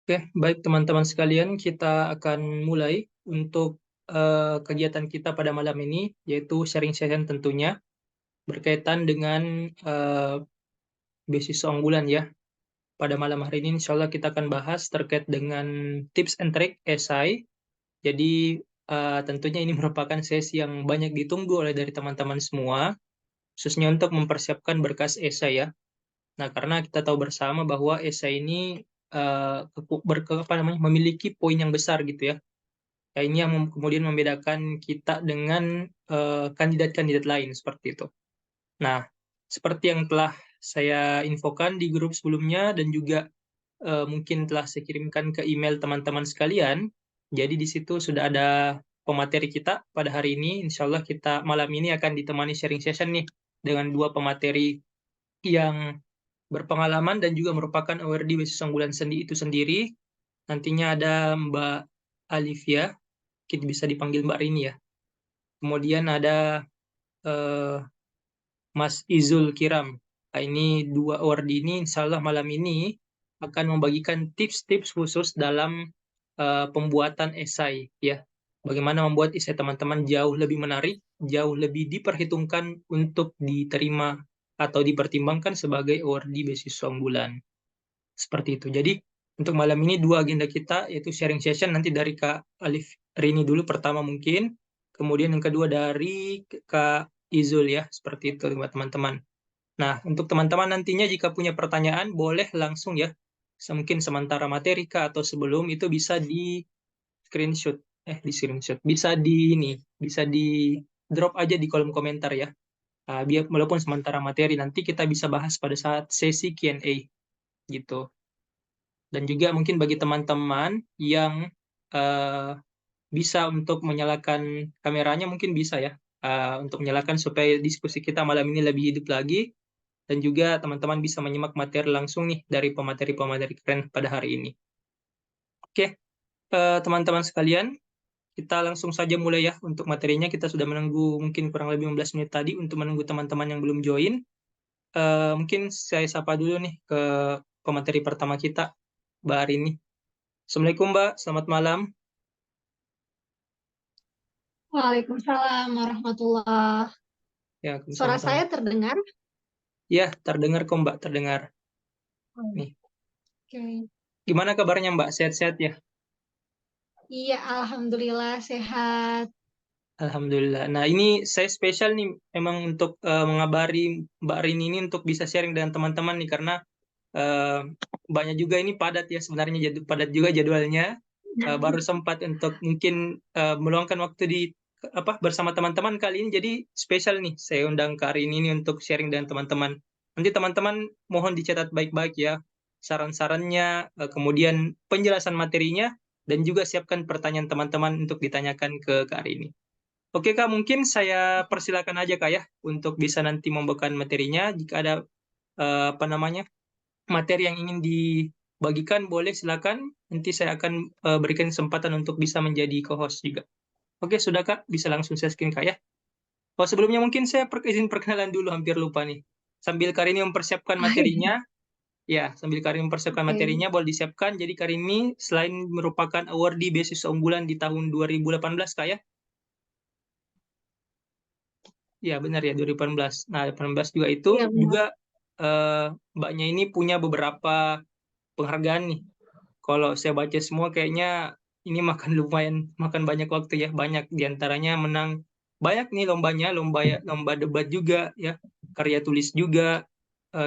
Oke, baik teman-teman sekalian, kita akan mulai untuk kegiatan kita pada malam ini, yaitu sharing session tentunya berkaitan dengan beasiswa unggulan ya. Pada malam hari ini, insya Allah kita akan bahas terkait dengan tips and trick esai. Jadi tentunya ini merupakan sesi yang banyak ditunggu oleh dari teman-teman semua, khususnya untuk mempersiapkan berkas esai ya. Nah, karena kita tahu bersama bahwa esai ini memiliki poin yang besar gitu ya. Ya, ini yang kemudian membedakan kita dengan kandidat-kandidat lain seperti itu. Nah, seperti yang telah saya infokan di grup sebelumnya dan juga mungkin telah saya kirimkan ke email teman-teman sekalian, jadi di situ sudah ada pemateri kita pada hari ini. Insya Allah kita malam ini akan ditemani sharing session nih dengan dua pemateri yang berpengalaman dan juga merupakan awardee beasiswa unggulan seni itu sendiri. Nantinya ada Mbak Alivia, kita bisa dipanggil Mbak Rini ya. Kemudian ada eh, Mas Izul Kiram. Nah, ini dua awardee ini insya Allah malam ini akan membagikan tips-tips khusus dalam pembuatan esai ya. Bagaimana membuat esai teman-teman jauh lebih menarik, jauh lebih diperhitungkan untuk diterima atau dipertimbangkan sebagai awardee beasiswa unggulan. Seperti itu. Jadi untuk malam ini dua agenda kita yaitu sharing session nanti dari Kak Alif Rini dulu pertama mungkin, kemudian yang kedua dari Kak Izul ya, seperti itu buat teman-teman. Nah, untuk teman-teman nantinya jika punya pertanyaan boleh langsung ya, mungkin sementara materi Kak atau sebelum itu bisa di screenshot, bisa di ini, bisa di drop aja di kolom komentar ya. Biar walaupun sementara materi nanti kita bisa bahas pada saat sesi Q&A gitu. Dan juga mungkin bagi teman-teman yang eh, bisa untuk menyalakan kameranya mungkin bisa ya, untuk menyalakan supaya diskusi kita malam ini lebih hidup lagi dan juga teman-teman bisa menyimak materi langsung nih dari pemateri-pemateri keren pada hari ini. Oke, teman-teman sekalian, kita langsung saja mulai ya untuk materinya. Kita sudah menunggu mungkin kurang lebih 15 menit tadi untuk menunggu teman-teman yang belum join. Mungkin saya sapa dulu nih ke pemateri pertama kita, Mbak Arini. Assalamualaikum Mbak, selamat malam. Waalaikumsalam warahmatullah. Ya, Suara sama-sama. saya terdengar? Ya, terdengar kok Mbak, terdengar. Nih, Oke. gimana kabarnya Mbak? Sehat-sehat ya? Iya, alhamdulillah sehat. Alhamdulillah. Nah, ini saya spesial nih memang untuk mengabari Mbak Rini ini untuk bisa sharing dengan teman-teman nih karena eh, banyak juga ini padat ya sebenarnya padat juga jadwalnya. Baru sempat untuk mungkin meluangkan waktu di bersama teman-teman kali ini. Jadi spesial nih saya undang Kak Rini ini untuk sharing dengan teman-teman. Nanti teman-teman mohon dicatat baik-baik ya saran-sarannya, kemudian penjelasan materinya dan juga siapkan pertanyaan teman-teman untuk ditanyakan ke Kak Rini. Oke Kak, mungkin saya persilakan aja Kak ya untuk bisa nanti membawakan materinya. Jika ada materi yang ingin dibagikan, boleh silakan. Nanti saya akan berikan kesempatan untuk bisa menjadi co-host juga. Oke, sudah Kak, bisa langsung saya screen Kak ya. Oh, sebelumnya mungkin saya izin perkenalan dulu, hampir lupa nih. Sambil Karini mempersiapkan materinya, ya, sambil Karini mempersiapkan Oke. materinya, boleh disiapkan. Jadi Karini selain merupakan awardee beasiswa unggulan di tahun 2018 Kak ya. Ya, benar ya, 2018. Nah, 2018 juga itu Iya, benar. juga eh, mbaknya ini punya beberapa penghargaan nih. Kalau saya baca semua kayaknya ini makan banyak waktu ya. Banyak diantaranya menang banyak nih lombanya, lomba debat juga ya, karya tulis juga,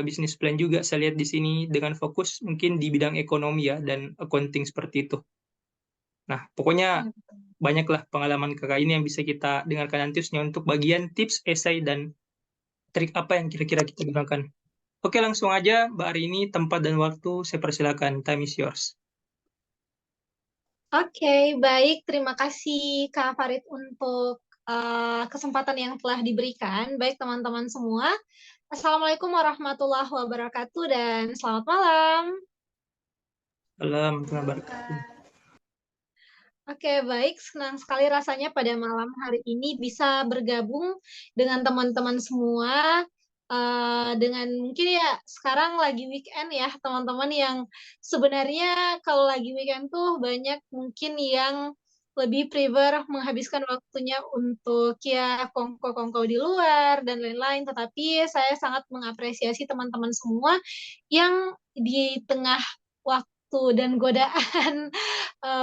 bisnis plan juga saya lihat di sini dengan fokus mungkin di bidang ekonomi ya dan accounting seperti itu. Nah, pokoknya Iya. banyaklah pengalaman kakak ini yang bisa kita dengarkan nanti khususnya untuk bagian tips, esai, dan trik apa yang kira-kira kita gunakan. Oke, langsung aja Mbak Arini, tempat dan waktu saya persilakan. Time is yours. Oke, baik. Terima kasih Kak Farid untuk kesempatan yang telah diberikan. Baik teman-teman semua. Assalamualaikum warahmatullahi wabarakatuh dan selamat malam. Warahmatullahi wabarakatuh. Oke, baik. Senang sekali rasanya pada malam hari ini bisa bergabung dengan teman-teman semua. dengan mungkin ya sekarang lagi weekend ya teman-teman, yang sebenarnya kalau lagi weekend tuh banyak mungkin yang lebih prefer menghabiskan waktunya untuk ya kongko-kongko di luar dan lain-lain. Tetapi saya sangat mengapresiasi teman-teman semua yang di tengah waktu dan godaan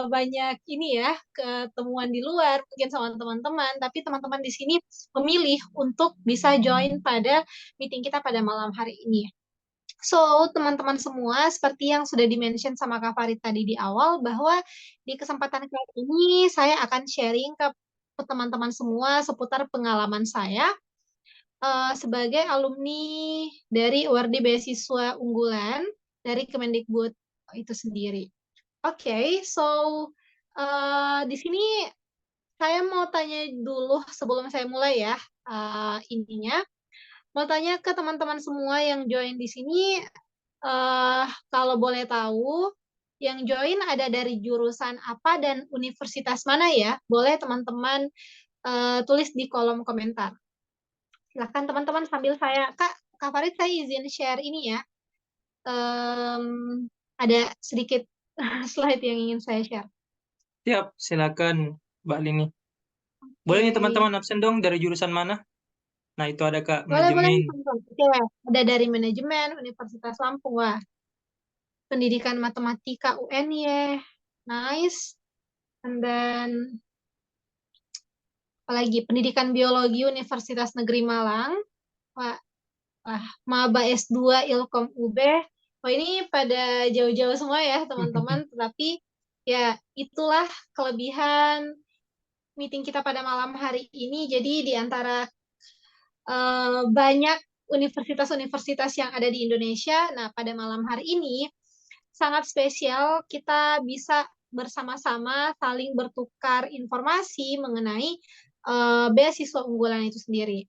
banyak ini ya ketemuan di luar mungkin sama teman-teman, tapi teman-teman di sini memilih untuk bisa join pada meeting kita pada malam hari ini. So, teman-teman semua, seperti yang sudah dimention sama Kak Farid tadi di awal, bahwa di kesempatan kali ini saya akan sharing ke teman-teman semua seputar pengalaman saya sebagai alumni dari URD Beasiswa Unggulan dari Kemendikbud itu sendiri. Oke, so di sini saya mau tanya dulu sebelum saya mulai ya ininya. Mau tanya ke teman-teman semua yang join di sini, kalau boleh tahu, yang join ada dari jurusan apa dan universitas mana ya? Boleh teman-teman tulis di kolom komentar. Silakan teman-teman sambil Kak Farid, saya izin share ini ya. Em, ada sedikit slide yang ingin saya share. Siap, silakan Mbak Lini. Boleh nih Oke. teman-teman absen dong dari jurusan mana? Nah, itu ada Kak, Boleh, boleh, manajemen. teman-teman. Oke, ada dari manajemen Universitas Lampung. Wah, pendidikan matematika UNY. Nice. And then, apalagi pendidikan biologi Universitas Negeri Malang. Wah, wah, Maba S2 Ilkom UB. Wah, ini pada jauh-jauh semua ya, teman-teman. Tetapi, ya, itulah kelebihan meeting kita pada malam hari ini. Jadi, di antara banyak universitas-universitas yang ada di Indonesia. Nah, pada malam hari ini sangat spesial kita bisa bersama-sama saling bertukar informasi mengenai beasiswa unggulan itu sendiri.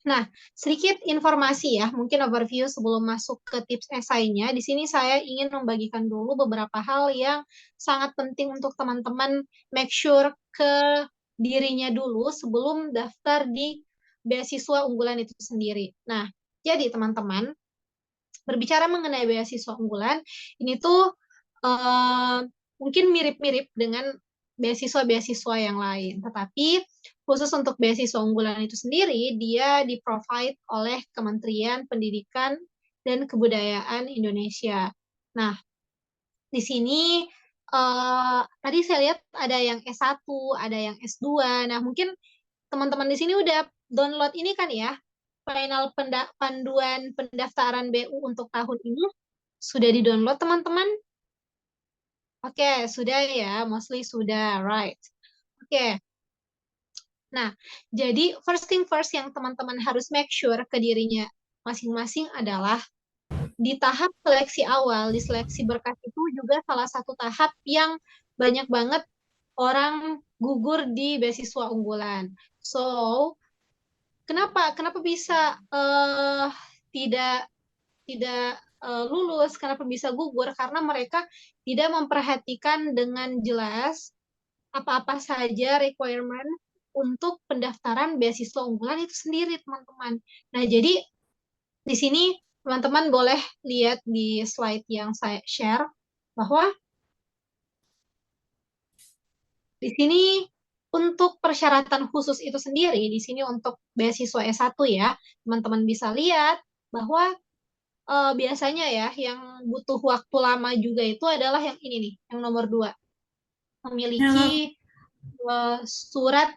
Nah, sedikit informasi ya, mungkin overview sebelum masuk ke tips esainya. Di sini saya ingin membagikan dulu beberapa hal yang sangat penting untuk teman-teman make sure ke dirinya dulu sebelum daftar di beasiswa unggulan itu sendiri. Nah, jadi teman-teman, berbicara mengenai beasiswa unggulan, ini tuh eh, mungkin mirip-mirip dengan beasiswa-beasiswa yang lain. Tetapi khusus untuk beasiswa unggulan itu sendiri, dia di-provide oleh Kementerian Pendidikan dan Kebudayaan Indonesia. Nah, di sini tadi saya lihat ada yang S1, ada yang S2. Nah, mungkin teman-teman di sini udah download ini kan ya, final panduan pendaftaran BU untuk tahun ini. Sudah di-download teman-teman? Oke, sudah ya, mostly sudah, right. Oke, nah, jadi first thing first yang teman-teman harus make sure ke dirinya masing-masing adalah di tahap seleksi awal, di seleksi berkas itu juga salah satu tahap yang banyak banget orang gugur di beasiswa unggulan. So, kenapa bisa tidak tidak lulus, kenapa bisa gugur? Karena mereka tidak memperhatikan dengan jelas apa-apa saja requirement untuk pendaftaran beasiswa unggulan itu sendiri, teman-teman. Nah, jadi di sini teman-teman boleh lihat di slide yang saya share bahwa di sini untuk persyaratan khusus itu sendiri, di sini untuk beasiswa S1 ya, teman-teman bisa lihat bahwa biasanya ya yang butuh waktu lama juga itu adalah yang ini nih, yang nomor 2, memiliki surat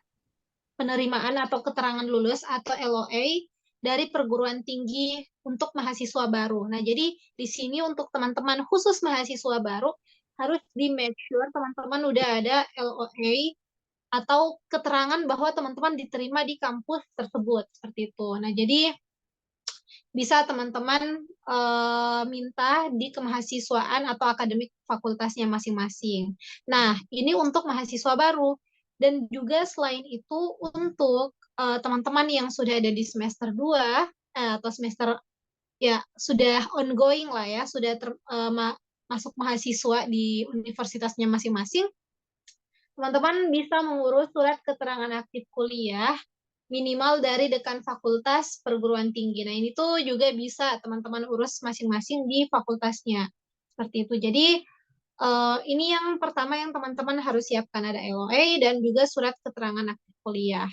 penerimaan atau keterangan lulus atau LOA dari perguruan tinggi untuk mahasiswa baru. Nah, jadi di sini untuk teman-teman khusus mahasiswa baru harus di make sure teman-teman udah ada LOA atau keterangan bahwa teman-teman diterima di kampus tersebut seperti itu. Nah, jadi bisa teman-teman minta di kemahasiswaan atau akademik fakultasnya masing-masing. Nah, ini untuk mahasiswa baru. Dan juga selain itu untuk teman-teman yang sudah ada di semester 2 atau semester ya sudah ongoing lah ya, sudah masuk mahasiswa di universitasnya masing-masing, teman-teman bisa mengurus surat keterangan aktif kuliah minimal dari dekan fakultas perguruan tinggi. Nah, ini tuh juga bisa teman-teman urus masing-masing di fakultasnya. Seperti itu. Jadi, ini yang pertama yang teman-teman harus siapkan, ada LOA dan juga surat keterangan aktif kuliah.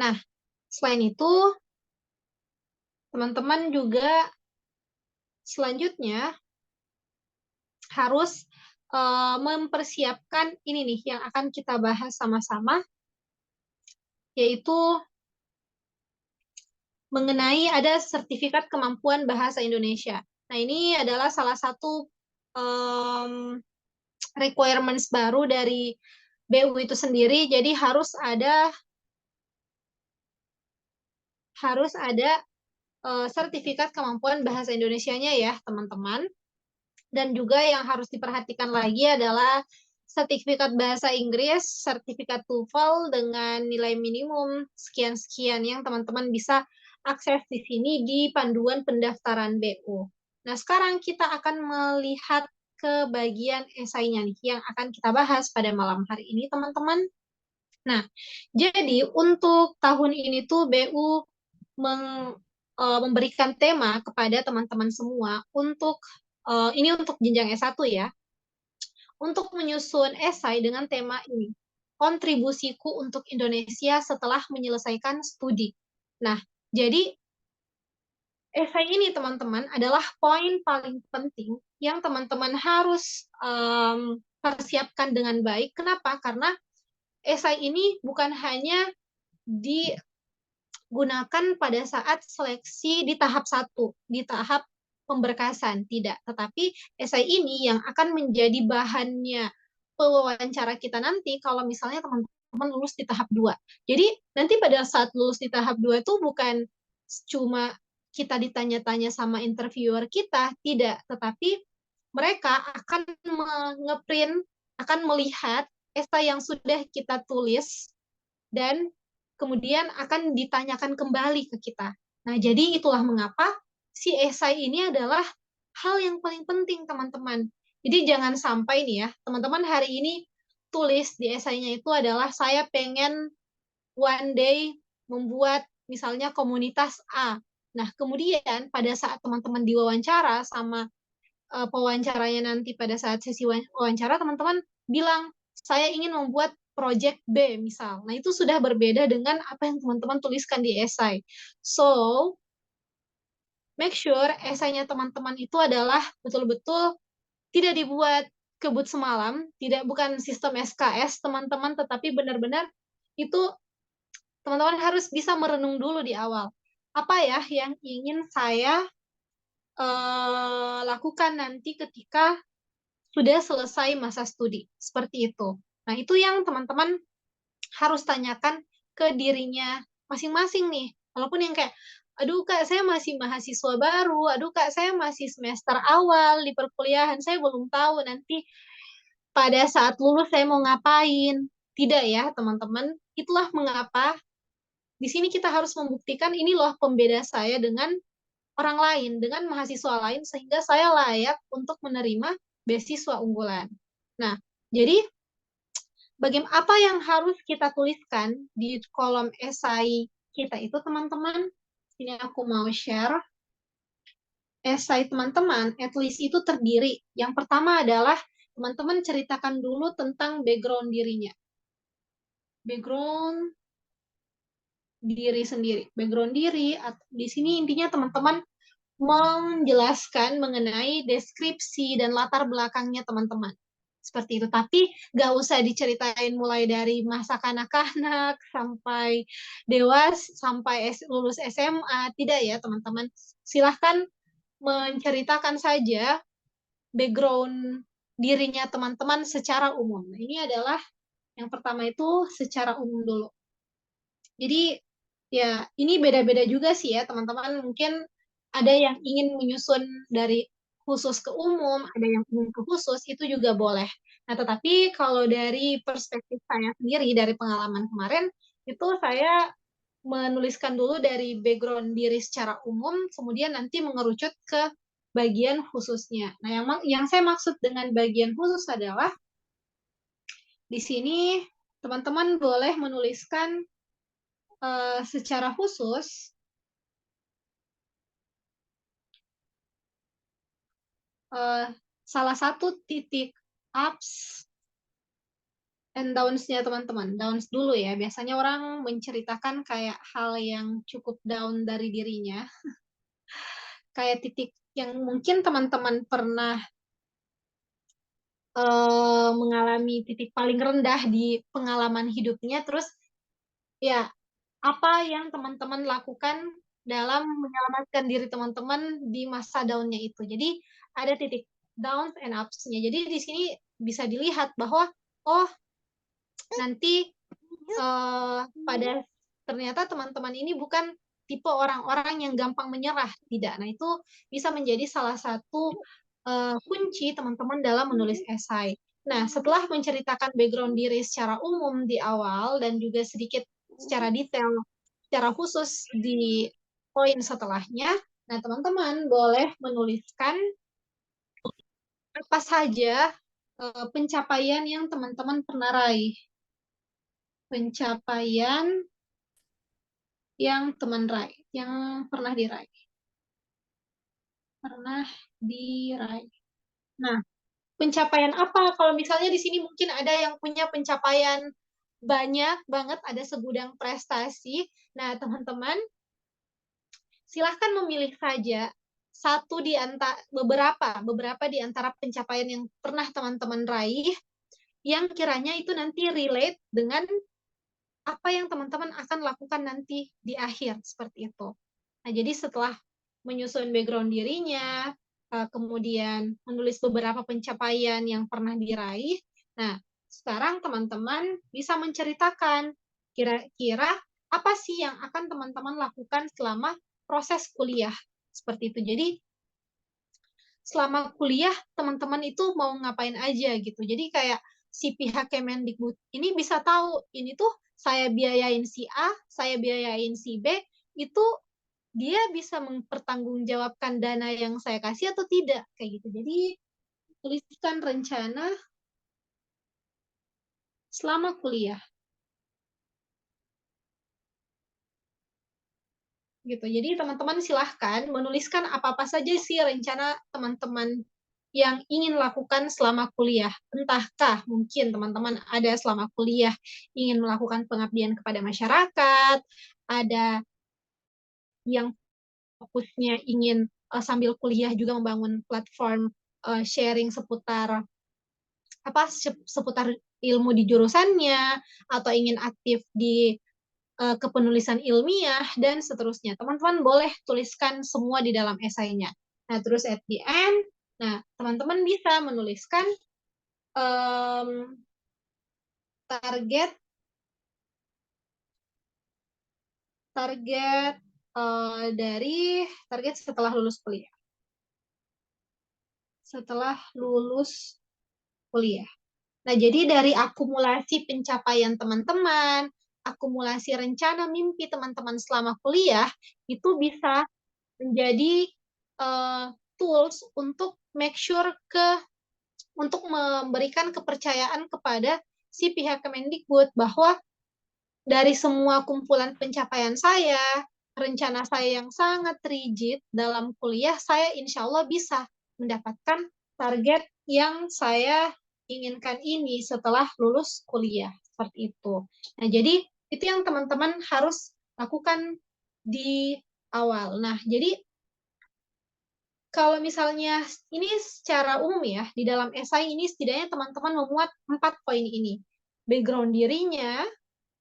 Nah, selain itu, teman-teman juga selanjutnya harus mempersiapkan ini nih yang akan kita bahas sama-sama, yaitu mengenai ada sertifikat kemampuan bahasa Indonesia. Nah, ini adalah salah satu requirements baru dari BU itu sendiri. Jadi harus ada sertifikat kemampuan bahasa Indonesianya ya, teman-teman. Dan juga yang harus diperhatikan lagi adalah sertifikat bahasa Inggris, sertifikat TOEFL dengan nilai minimum sekian-sekian yang teman-teman bisa akses di sini di panduan pendaftaran BU. Nah, sekarang kita akan melihat ke bagian esainya nih yang akan kita bahas pada malam hari ini, teman-teman. Nah, jadi untuk tahun ini tuh BU memberikan tema kepada teman-teman semua untuk ini untuk jenjang S1 ya, untuk menyusun esai dengan tema ini, kontribusiku untuk Indonesia setelah menyelesaikan studi. Nah, jadi esai ini teman-teman adalah poin paling penting yang teman-teman harus persiapkan dengan baik. Kenapa? Karena esai ini bukan hanya digunakan pada saat seleksi di tahap 1, di tahap pemberkasan, tidak. Tetapi esai ini yang akan menjadi bahannya pewawancara kita nanti kalau misalnya teman-teman lulus di tahap 2. Jadi nanti pada saat lulus di tahap 2 itu bukan cuma kita ditanya-tanya sama interviewer kita, tidak. Tetapi mereka akan ngeprint, akan melihat esai yang sudah kita tulis dan kemudian akan ditanyakan kembali ke kita. Nah, jadi itulah mengapa si esai ini adalah hal yang paling penting, teman-teman. Jadi jangan sampai nih ya, teman-teman hari ini tulis di esainya itu adalah saya pengen one day membuat misalnya komunitas A. Nah, kemudian pada saat teman-teman diwawancara sama pewawancaranya nanti pada saat sesi wawancara, teman-teman bilang, saya ingin membuat project B misal. Nah, itu sudah berbeda dengan apa yang teman-teman tuliskan di esai. So, make sure esainya teman-teman itu adalah betul-betul tidak dibuat kebut semalam, bukan sistem SKS teman-teman, tetapi benar-benar itu teman-teman harus bisa merenung dulu di awal. Apa ya yang ingin saya lakukan nanti ketika sudah selesai masa studi. Seperti itu. Nah, itu yang teman-teman harus tanyakan ke dirinya masing-masing nih. Walaupun yang kayak, aduh Kak, saya masih mahasiswa baru, aduh Kak, saya masih semester awal di perkuliahan, saya belum tahu nanti pada saat lulus saya mau ngapain. Tidak ya, teman-teman. Itulah mengapa di sini kita harus membuktikan ini loh pembeda saya dengan orang lain, dengan mahasiswa lain, sehingga saya layak untuk menerima beasiswa unggulan. Nah, jadi bagaimana apa yang harus kita tuliskan di kolom esai kita itu, teman-teman? Ini aku mau share. Esai teman-teman, at least itu terdiri. Yang pertama adalah teman-teman ceritakan dulu tentang background dirinya. Background diri sendiri. Background diri, di sini intinya teman-teman menjelaskan mengenai deskripsi dan latar belakangnya teman-teman. Seperti itu. Tapi gak usah diceritain mulai dari masa kanak-kanak sampai dewasa, sampai lulus SMA. Tidak ya teman-teman. Silahkan menceritakan saja background dirinya teman-teman secara umum. Nah, ini adalah yang pertama itu secara umum dulu. Jadi ya ini beda-beda juga sih ya teman-teman. Mungkin ada yang ingin menyusun dari khusus ke umum, ada yang umum ke khusus, itu juga boleh. Nah, tetapi kalau dari perspektif saya sendiri, dari pengalaman kemarin, itu saya menuliskan dulu dari background diri secara umum, kemudian nanti mengerucut ke bagian khususnya. Nah, yang saya maksud dengan bagian khusus adalah di sini teman-teman boleh menuliskan secara khusus salah satu titik ups and downs-nya teman-teman. Downs dulu ya. Biasanya orang menceritakan kayak hal yang cukup down dari dirinya. Kayak titik yang mungkin teman-teman pernah mengalami titik paling rendah di pengalaman hidupnya. Terus ya, apa yang teman-teman lakukan dalam menyelamatkan diri teman-teman di masa down-nya itu. Jadi ada titik downs and ups-nya. Jadi di sini bisa dilihat bahwa oh nanti pada ternyata teman-teman ini bukan tipe orang-orang yang gampang menyerah, tidak. Nah, itu bisa menjadi salah satu kunci teman-teman dalam menulis esai. Nah, setelah menceritakan background diri secara umum di awal dan juga sedikit secara detail, secara khusus di poin setelahnya, nah teman-teman boleh menuliskan apa saja pencapaian yang teman-teman pernah raih. Pencapaian yang teman raih, yang pernah diraih. Pernah diraih. Nah, pencapaian apa? Kalau misalnya di sini mungkin ada yang punya pencapaian banyak banget, ada segudang prestasi. Nah, teman-teman, silahkan memilih saja satu di antara beberapa di antara pencapaian yang pernah teman-teman raih yang kiranya itu nanti relate dengan apa yang teman-teman akan lakukan nanti di akhir seperti itu. Nah, jadi setelah menyusun background dirinya, kemudian menulis beberapa pencapaian yang pernah diraih. Nah, sekarang teman-teman bisa menceritakan kira-kira apa sih yang akan teman-teman lakukan selama proses kuliah seperti itu. Jadi selama kuliah teman-teman itu mau ngapain aja gitu. Jadi kayak si pihak Kemendikbud ini bisa tahu ini tuh saya biayain si A, saya biayain si B, itu dia bisa mempertanggungjawabkan dana yang saya kasih atau tidak kayak gitu. Jadi tuliskan rencana selama kuliah gitu. Jadi teman-teman silahkan menuliskan apa-apa saja sih rencana teman-teman yang ingin lakukan selama kuliah. Entahkah mungkin teman-teman ada selama kuliah ingin melakukan pengabdian kepada masyarakat, ada yang fokusnya ingin sambil kuliah juga membangun platform sharing seputar seputar ilmu di jurusannya atau ingin aktif di kepenulisan ilmiah dan seterusnya. Teman-teman boleh tuliskan semua di dalam esainya. Nah, terus at the end, nah teman-teman bisa menuliskan um, target target dari target setelah lulus kuliah. Setelah lulus kuliah. Nah, jadi dari akumulasi pencapaian teman-teman, akumulasi rencana mimpi teman-teman selama kuliah, itu bisa menjadi tools untuk make sure untuk memberikan kepercayaan kepada si pihak Kemendikbud bahwa dari semua kumpulan pencapaian saya, rencana saya yang sangat rigid dalam kuliah, saya insya Allah bisa mendapatkan target yang saya inginkan ini setelah lulus kuliah. Seperti itu. Nah, jadi itu yang teman-teman harus lakukan di awal. Nah, jadi kalau misalnya ini secara umum ya, di dalam esai ini setidaknya teman-teman memuat 4 poin ini. Background dirinya,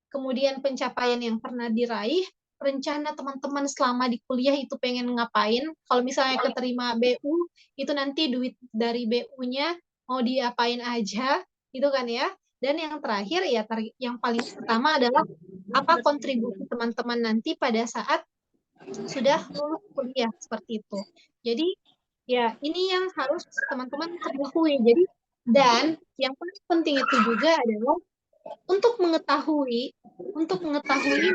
kemudian pencapaian yang pernah diraih, rencana teman-teman selama di kuliah itu pengen ngapain. Kalau misalnya keterima BU, itu nanti duit dari BU-nya mau diapain aja, gitu kan ya. Dan yang terakhir ya yang paling utama adalah apa kontribusi teman-teman nanti pada saat sudah lulus kuliah seperti itu. Jadi ya ini yang harus teman-teman ketahui. Jadi dan yang paling penting itu juga adalah untuk mengetahui ini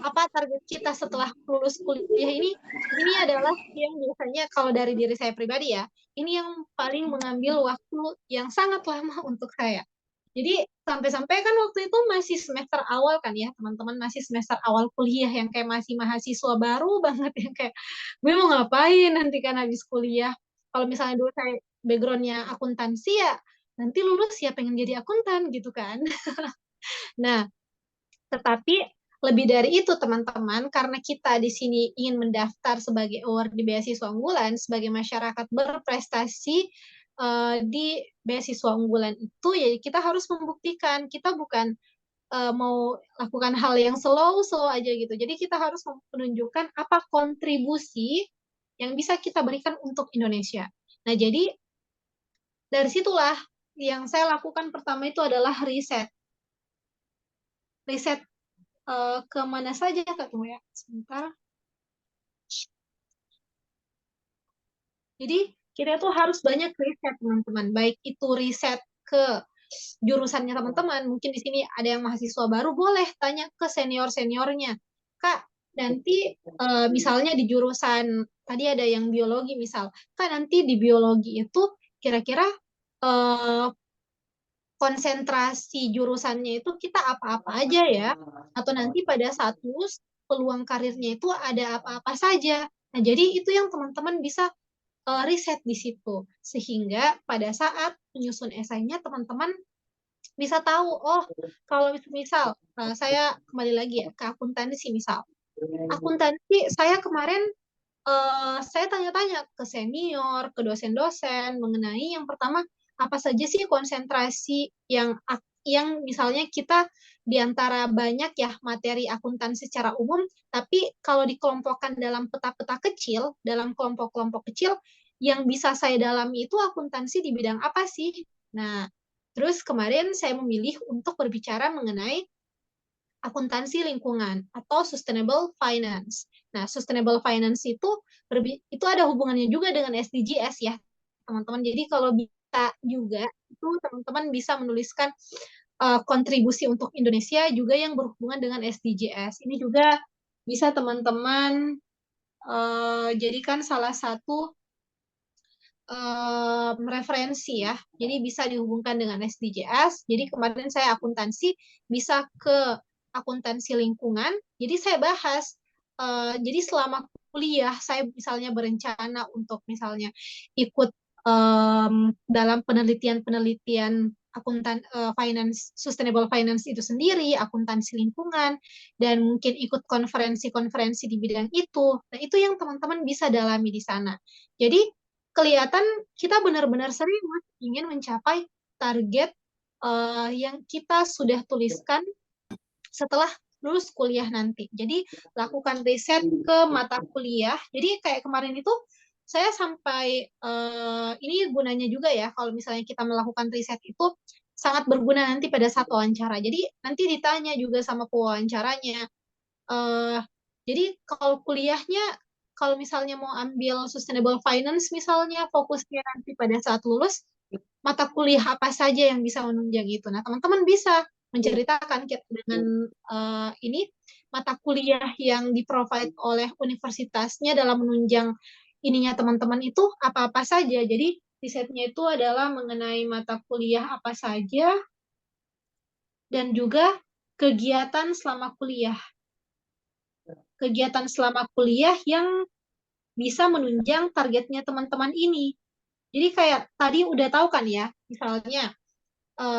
apa target kita setelah lulus kuliah ini adalah yang biasanya kalau dari diri saya pribadi ya, ini yang paling mengambil waktu yang sangat lama untuk saya. Jadi sampai-sampai kan waktu itu masih semester awal kan ya, teman-teman masih semester awal kuliah yang kayak masih mahasiswa baru banget yang kayak gue mau ngapain nanti kan habis kuliah. Kalau misalnya dulu saya backgroundnya akuntansi ya nanti lulus ya pengen jadi akuntan gitu kan. Nah, tetapi lebih dari itu teman-teman, karena kita di sini ingin mendaftar sebagai award di beasiswa unggulan, sebagai masyarakat berprestasi di beasiswa unggulan itu, ya kita harus membuktikan kita bukan mau lakukan hal yang slow-slow aja gitu. Jadi kita harus menunjukkan apa kontribusi yang bisa kita berikan untuk Indonesia. Nah, jadi dari situlah yang saya lakukan pertama itu adalah riset. Riset ke mana saja Kak tunggu ya sebentar. Jadi kita tuh harus banyak riset teman-teman, baik itu riset ke jurusannya teman-teman. Mungkin di sini ada yang mahasiswa baru, boleh tanya ke senior-seniornya. Kak, nanti misalnya di jurusan tadi ada yang biologi misal, Kak nanti di biologi itu kira-kira eh, konsentrasi jurusannya itu kita apa-apa aja ya, atau nanti pada saat lulus peluang karirnya itu ada apa-apa saja. Nah, jadi itu yang teman-teman bisa riset di situ. Sehingga pada saat menyusun esainya teman-teman bisa tahu, oh kalau misal saya kembali lagi ya ke akuntansi misal. Akuntansi saya kemarin saya tanya-tanya ke senior, ke dosen-dosen mengenai yang pertama apa saja sih konsentrasi yang misalnya kita di antara banyak ya materi akuntansi secara umum, tapi kalau dikelompokkan dalam peta-peta kecil, dalam kelompok-kelompok kecil, yang bisa saya dalami itu akuntansi di bidang apa sih? Nah, terus kemarin saya memilih untuk berbicara mengenai akuntansi lingkungan atau sustainable finance. Nah, sustainable finance itu ada hubungannya juga dengan SDGs ya, teman-teman. Jadi kalau bisa juga itu teman-teman bisa menuliskan kontribusi untuk Indonesia juga yang berhubungan dengan SDGs. Ini juga bisa teman-teman jadikan salah satu referensi ya. Jadi bisa dihubungkan dengan SDGs. Jadi kemarin saya akuntansi bisa ke akuntansi lingkungan. Jadi saya bahas. Jadi selama kuliah saya misalnya berencana untuk misalnya ikut dalam penelitian-penelitian finance sustainable finance itu sendiri, akuntansi lingkungan, dan mungkin ikut konferensi-konferensi di bidang itu. Nah, itu yang teman-teman bisa dalami di sana. Jadi kelihatan kita benar-benar serius ingin mencapai target yang kita sudah tuliskan setelah lulus kuliah nanti. Jadi lakukan riset ke mata kuliah. Jadi kayak kemarin itu saya sampai ini gunanya juga ya kalau misalnya kita melakukan riset itu sangat berguna nanti pada saat wawancara. Jadi nanti ditanya juga sama pewawancaranya eh jadi kalau kuliahnya, kalau misalnya mau ambil sustainable finance misalnya, fokusnya nanti pada saat lulus, mata kuliah apa saja yang bisa menunjang itu. Nah, teman-teman bisa menceritakan dengan ini mata kuliah yang di-provide oleh universitasnya dalam menunjang ininya teman-teman itu apa-apa saja. Jadi risetnya itu adalah mengenai mata kuliah apa saja dan juga kegiatan selama kuliah. Kegiatan selama kuliah yang bisa menunjang targetnya teman-teman ini. Jadi kayak tadi udah tahu kan ya, misalnya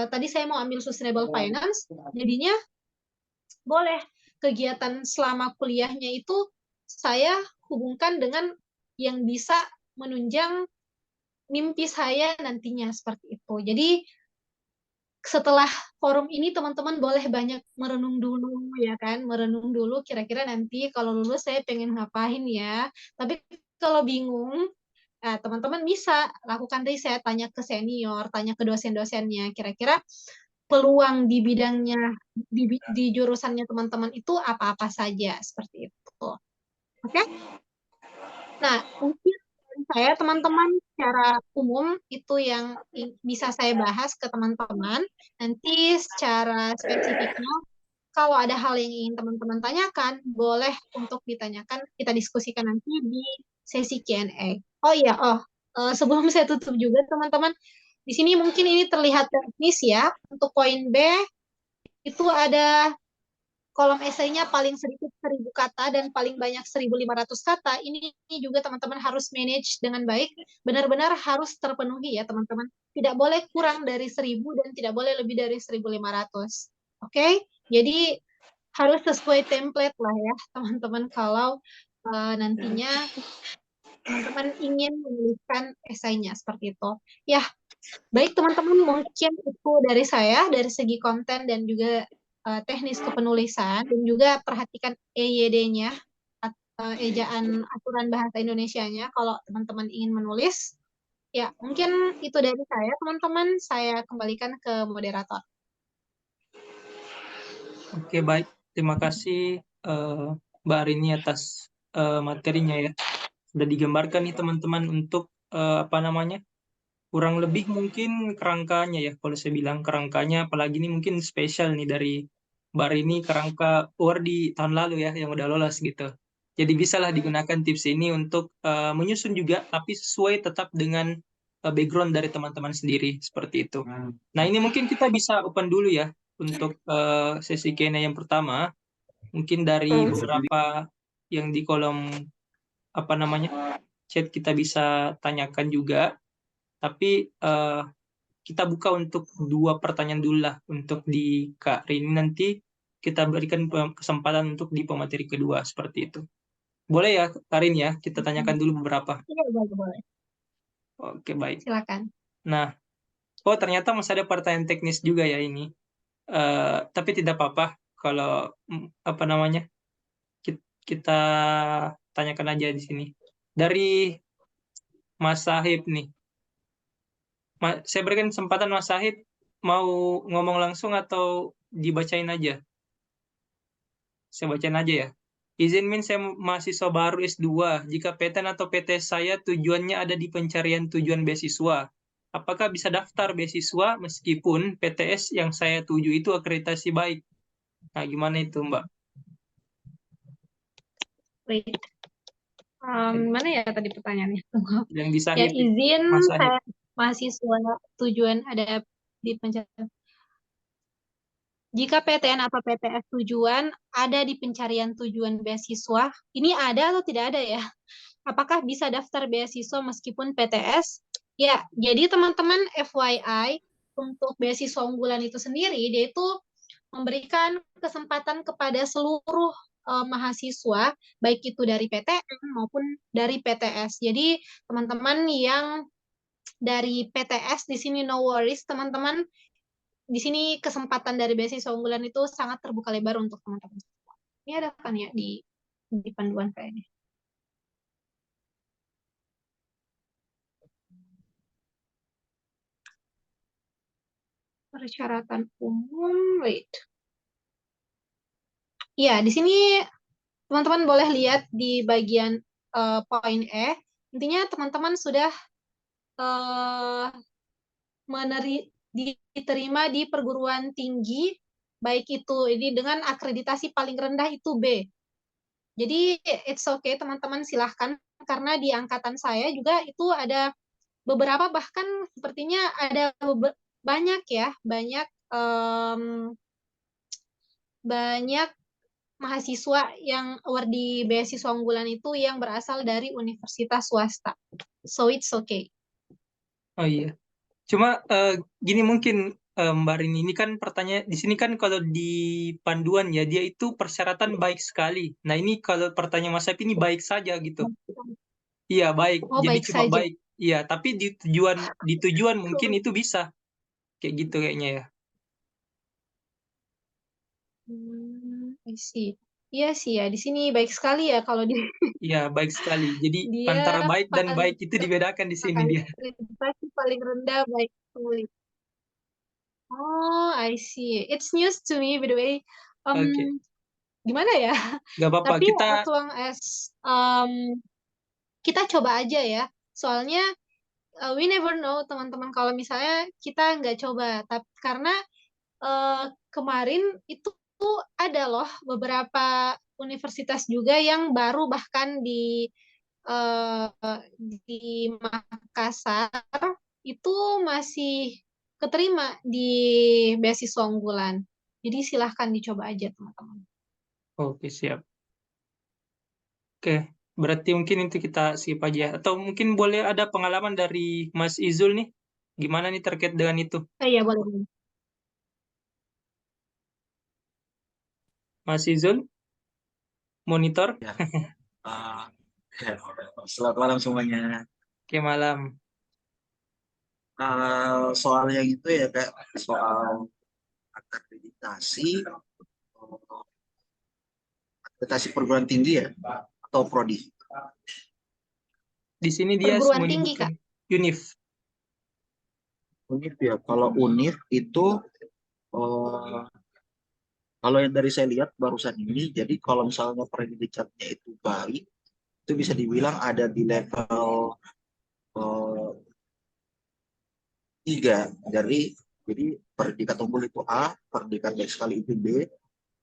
tadi saya mau ambil sustainable finance, jadinya boleh kegiatan selama kuliahnya itu saya hubungkan dengan yang bisa menunjang mimpi saya nantinya seperti itu. Jadi setelah forum ini teman-teman boleh banyak merenung dulu ya kan, merenung dulu kira-kira nanti kalau lulus saya pengen ngapain ya. Tapi kalau bingung, nah, teman-teman bisa lakukan riset, tanya ke senior, tanya ke dosen-dosennya, kira-kira peluang di bidangnya, di jurusannya teman-teman itu apa-apa saja, seperti itu. Oke? Nah, mungkin dari saya teman-teman secara umum itu yang bisa saya bahas ke teman-teman. Nanti secara spesifiknya, kalau ada hal yang ingin teman-teman tanyakan, boleh untuk ditanyakan, kita diskusikan nanti di sesi Q&A. Oh iya, sebelum saya tutup juga teman-teman, Di sini mungkin ini terlihat teknis ya. Untuk poin B itu ada kolom esainya paling sedikit 1.000 kata dan paling banyak 1.500 kata. Ini juga teman-teman harus manage dengan baik. Benar-benar harus terpenuhi ya teman-teman. Tidak boleh kurang dari 1.000 dan tidak boleh lebih dari 1.500. Oke? Jadi harus sesuai template lah ya teman-teman kalau nantinya teman-teman ingin menuliskan esainya seperti itu. Ya, baik teman-teman, mungkin itu dari saya dari segi konten dan juga teknis kepenulisan dan juga perhatikan EYD-nya atau ejaan aturan bahasa Indonesianya kalau teman-teman ingin menulis. Ya, mungkin itu dari saya teman-teman. Saya kembalikan ke moderator. Oke, baik. Terima kasih Mbak Arini atas materinya ya. Sudah digambarkan nih teman-teman untuk apa namanya? Kurang lebih mungkin kerangkanya ya. Kalau saya bilang kerangkanya, apalagi ini mungkin spesial nih dari Mbak Arini, kerangka award di tahun lalu ya yang udah lolos gitu. Jadi bisalah digunakan tips ini untuk menyusun juga, tapi sesuai tetap dengan background dari teman-teman sendiri seperti itu. Nah ini mungkin kita bisa open dulu ya untuk sesi Q&A yang pertama. Mungkin dari beberapa yang di kolom apa namanya chat kita bisa tanyakan juga. Tapi kita buka untuk 2 pertanyaan dulu lah untuk di Kak Rini, nanti kita berikan kesempatan untuk di pemateri kedua seperti itu. Boleh ya Kak Rini ya, kita tanyakan dulu beberapa. Iya, boleh. Oke, baik. Silakan. Nah, oh ternyata masih ada pertanyaan teknis juga ya ini. Tapi tidak apa-apa kalau apa namanya kita tanyakan aja di sini. Dari Mas Sahib nih. Saya berikan kesempatan Mas Sahib, mau ngomong langsung atau dibacain aja? Saya bacain aja ya. Izin min, saya mahasiswa baru S2. Jika PTN atau PTS saya tujuannya ada di pencarian tujuan beasiswa, apakah bisa daftar beasiswa meskipun PTS yang saya tuju itu akreditasi baik? Nah, gimana itu, Mbak? Wait. Mana ya tadi pertanyaannya? Tunggu. Yang di Ya, Sahib, izin Mas Sahib. saya mahasiswa tujuan ada di pencarian. Jika PTN atau PTS tujuan ada di pencarian tujuan beasiswa, ini ada atau tidak ada ya? Apakah bisa daftar beasiswa meskipun PTS? Ya, jadi teman-teman FYI, untuk beasiswa unggulan itu sendiri, dia itu memberikan kesempatan kepada seluruh mahasiswa, baik itu dari PTN maupun dari PTS. Jadi teman-teman yang dari PTS di sini no worries, teman-teman di sini kesempatan dari beasiswa unggulan itu sangat terbuka lebar untuk teman-teman. Ini ada kan ya di panduan kayaknya. Persyaratan umum, wait. Ya, di sini teman-teman boleh lihat di bagian poin E. Intinya teman-teman sudah uh, diterima di perguruan tinggi, baik itu ini dengan akreditasi paling rendah itu B. Jadi it's okay teman-teman, silahkan, karena di angkatan saya juga itu ada beberapa, bahkan sepertinya ada banyak ya, banyak mahasiswa yang award di beasiswa unggulan itu yang berasal dari universitas swasta. So it's okay. Oh iya. Cuma gini mungkin Mbak Rini, ini kan pertanyaan di sini kan kalau di panduan ya dia itu persyaratan baik sekali. Nah ini kalau pertanyaan Mas Saip ini baik saja gitu. Iya baik, Oh, jadi baik cuma saja. baik. Iya, tapi di tujuan mungkin itu bisa kayak gitu kayaknya ya. I see. Iya sih ya, di sini baik sekali ya kalau Iya baik sekali. Jadi antara dia baik dan baik itu dibedakan di sini dia. akreditasi paling rendah baik sulit. Oh, I see. It's news to me by the way. Oke, Gimana ya? nggak apa-apa. Tapi Kita as long as kita coba aja ya. Soalnya we never know teman-teman kalau misalnya kita nggak coba. Tapi karena kemarin itu ada loh beberapa universitas juga yang baru bahkan di Makassar itu masih keterima di beasiswa unggulan. Jadi silahkan dicoba aja teman-teman. Oke, siap. Oke, berarti mungkin itu kita skip aja ya. Atau mungkin boleh ada pengalaman dari Mas Izul nih. Gimana nih terkait dengan itu? Iya, boleh. Boleh. Mas Izul, monitor. Ya, ah, ya. Selamat malam semuanya. Oke, malam. Soal yang itu ya kayak soal akreditasi, akreditasi perguruan tinggi ya, atau prodi. Di sini dia Perguruan tinggi, menyebutkan Kak. UNIF. Univ ya, kalau univ itu eh, kalau yang dari saya lihat barusan ini, jadi kalau misalnya predikatnya itu baik, itu bisa dibilang ada di level eh, 3 dari jadi predikat unggul itu A, predikat baik sekali itu B,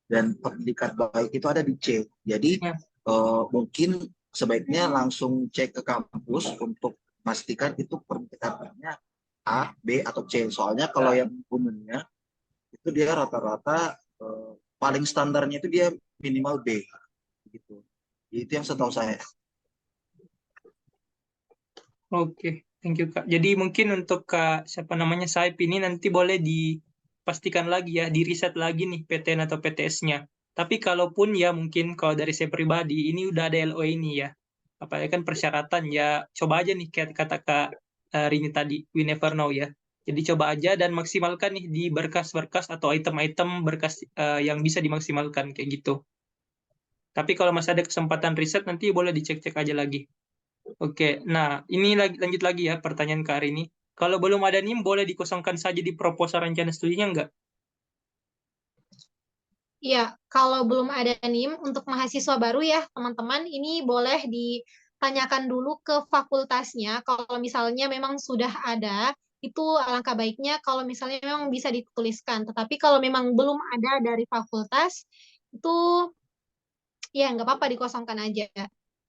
dan predikat baik itu ada di C. Jadi Ya, mungkin sebaiknya langsung cek ke kampus untuk memastikan itu perdikatannya A, B, atau C. Soalnya kalau yang umumnya itu dia rata-rata paling standarnya itu dia minimal B gitu. Itu yang setahu saya. oke. Thank you, Kak. Jadi mungkin untuk Kak, siapa namanya, Saip ini nanti boleh dipastikan lagi ya, di riset lagi nih PTN atau PTS-nya. Tapi kalaupun ya mungkin kalau dari saya pribadi, ini udah ada LO ini ya. Apalagi kan persyaratan ya, coba aja nih kayak kata Kak Rini tadi, we never know ya. Jadi coba aja dan maksimalkan nih di berkas-berkas atau item-item berkas yang bisa dimaksimalkan kayak gitu. Tapi kalau masih ada kesempatan riset nanti boleh dicek-cek aja lagi. Oke, nah ini lagi, lanjut lagi ya pertanyaan ke hari ini. Kalau belum ada NIM boleh dikosongkan saja di proposal rencana studinya nggak? Iya, kalau belum ada NIM untuk mahasiswa baru ya, teman-teman, ini boleh ditanyakan dulu ke fakultasnya. Kalau misalnya memang sudah ada, itu alangkah baiknya kalau misalnya memang bisa dituliskan. Tetapi kalau memang belum ada dari fakultas, itu ya nggak apa-apa dikosongkan aja.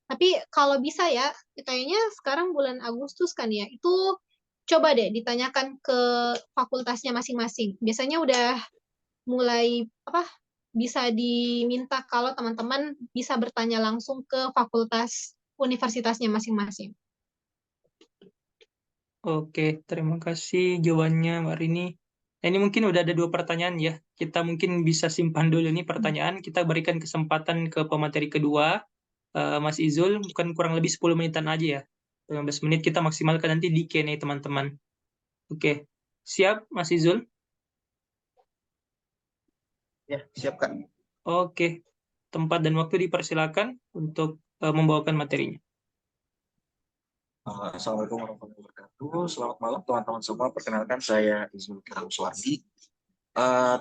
Tapi kalau bisa ya, kayaknya sekarang bulan Agustus kan ya, itu coba deh ditanyakan ke fakultasnya masing-masing. Biasanya udah mulai apa bisa diminta kalau teman-teman bisa bertanya langsung ke fakultas universitasnya masing-masing. Oke, terima kasih jawabannya Mbak Rini. Nah, ini mungkin udah ada dua pertanyaan ya. Kita mungkin bisa simpan dulu nih pertanyaan. Kita berikan kesempatan ke pemateri kedua, Mas Izul, bukan kurang lebih 10 menitan aja ya. 15 menit kita maksimalkan nanti di Q&A teman-teman. Oke, siap Mas Izul? Ya, siap Kak. Oke, tempat dan waktu dipersilakan untuk membawakan materinya. Assalamualaikum warahmatullahi wabarakatuh. Selamat malam teman-teman semua. Perkenalkan saya Izul Karam Suwardi.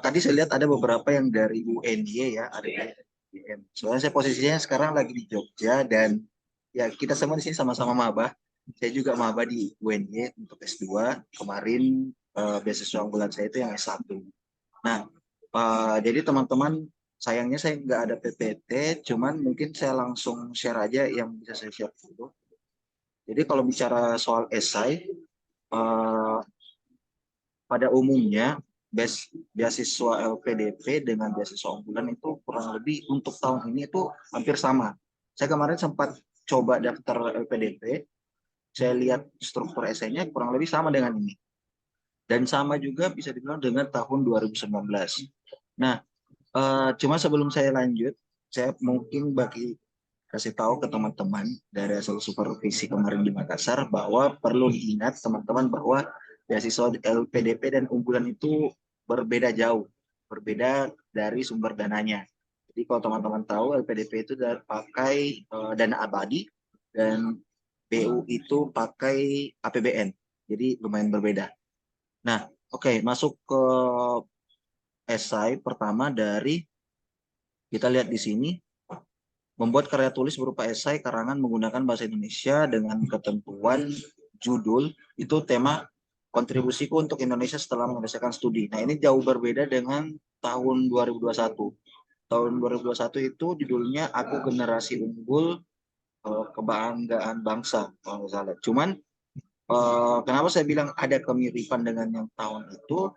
Tadi saya lihat ada beberapa yang dari UNY ya, ada dari UGM. Soalnya saya posisinya sekarang lagi di Jogja dan ya kita semua di sini sama-sama maba. Saya juga maba di UNY untuk S2. Kemarin beasiswa unggulan saya itu yang S1. Nah, jadi teman-teman sayangnya saya nggak ada PPT, cuman mungkin saya langsung share aja yang bisa saya share dulu. Jadi kalau bicara soal esai, eh, pada umumnya beasiswa LPDP dengan beasiswa unggulan itu kurang lebih untuk tahun ini itu hampir sama. Saya kemarin sempat coba daftar LPDP, saya lihat struktur esainya kurang lebih sama dengan ini. Dan sama juga bisa dibilang dengan tahun 2019. Nah, cuma sebelum saya lanjut, saya mungkin bagi kasih tahu ke teman-teman dari hasil supervisi kemarin di Makassar bahwa perlu diingat teman-teman bahwa beasiswa LPDP dan unggulan itu berbeda jauh, berbeda dari sumber dananya. Jadi kalau teman-teman tahu LPDP itu pakai dana abadi dan BU itu pakai APBN. Jadi lumayan berbeda. Nah, oke, masuk ke esai pertama dari kita lihat di sini. Membuat karya tulis berupa esai karangan menggunakan bahasa Indonesia dengan ketentuan judul itu tema kontribusiku untuk Indonesia setelah menyelesaikan studi. Nah, ini jauh berbeda dengan tahun 2021. Tahun 2021 itu judulnya Aku Generasi Unggul Kebanggaan Bangsa kalau nggak salah. Cuman kenapa saya bilang ada kemiripan dengan yang tahun itu?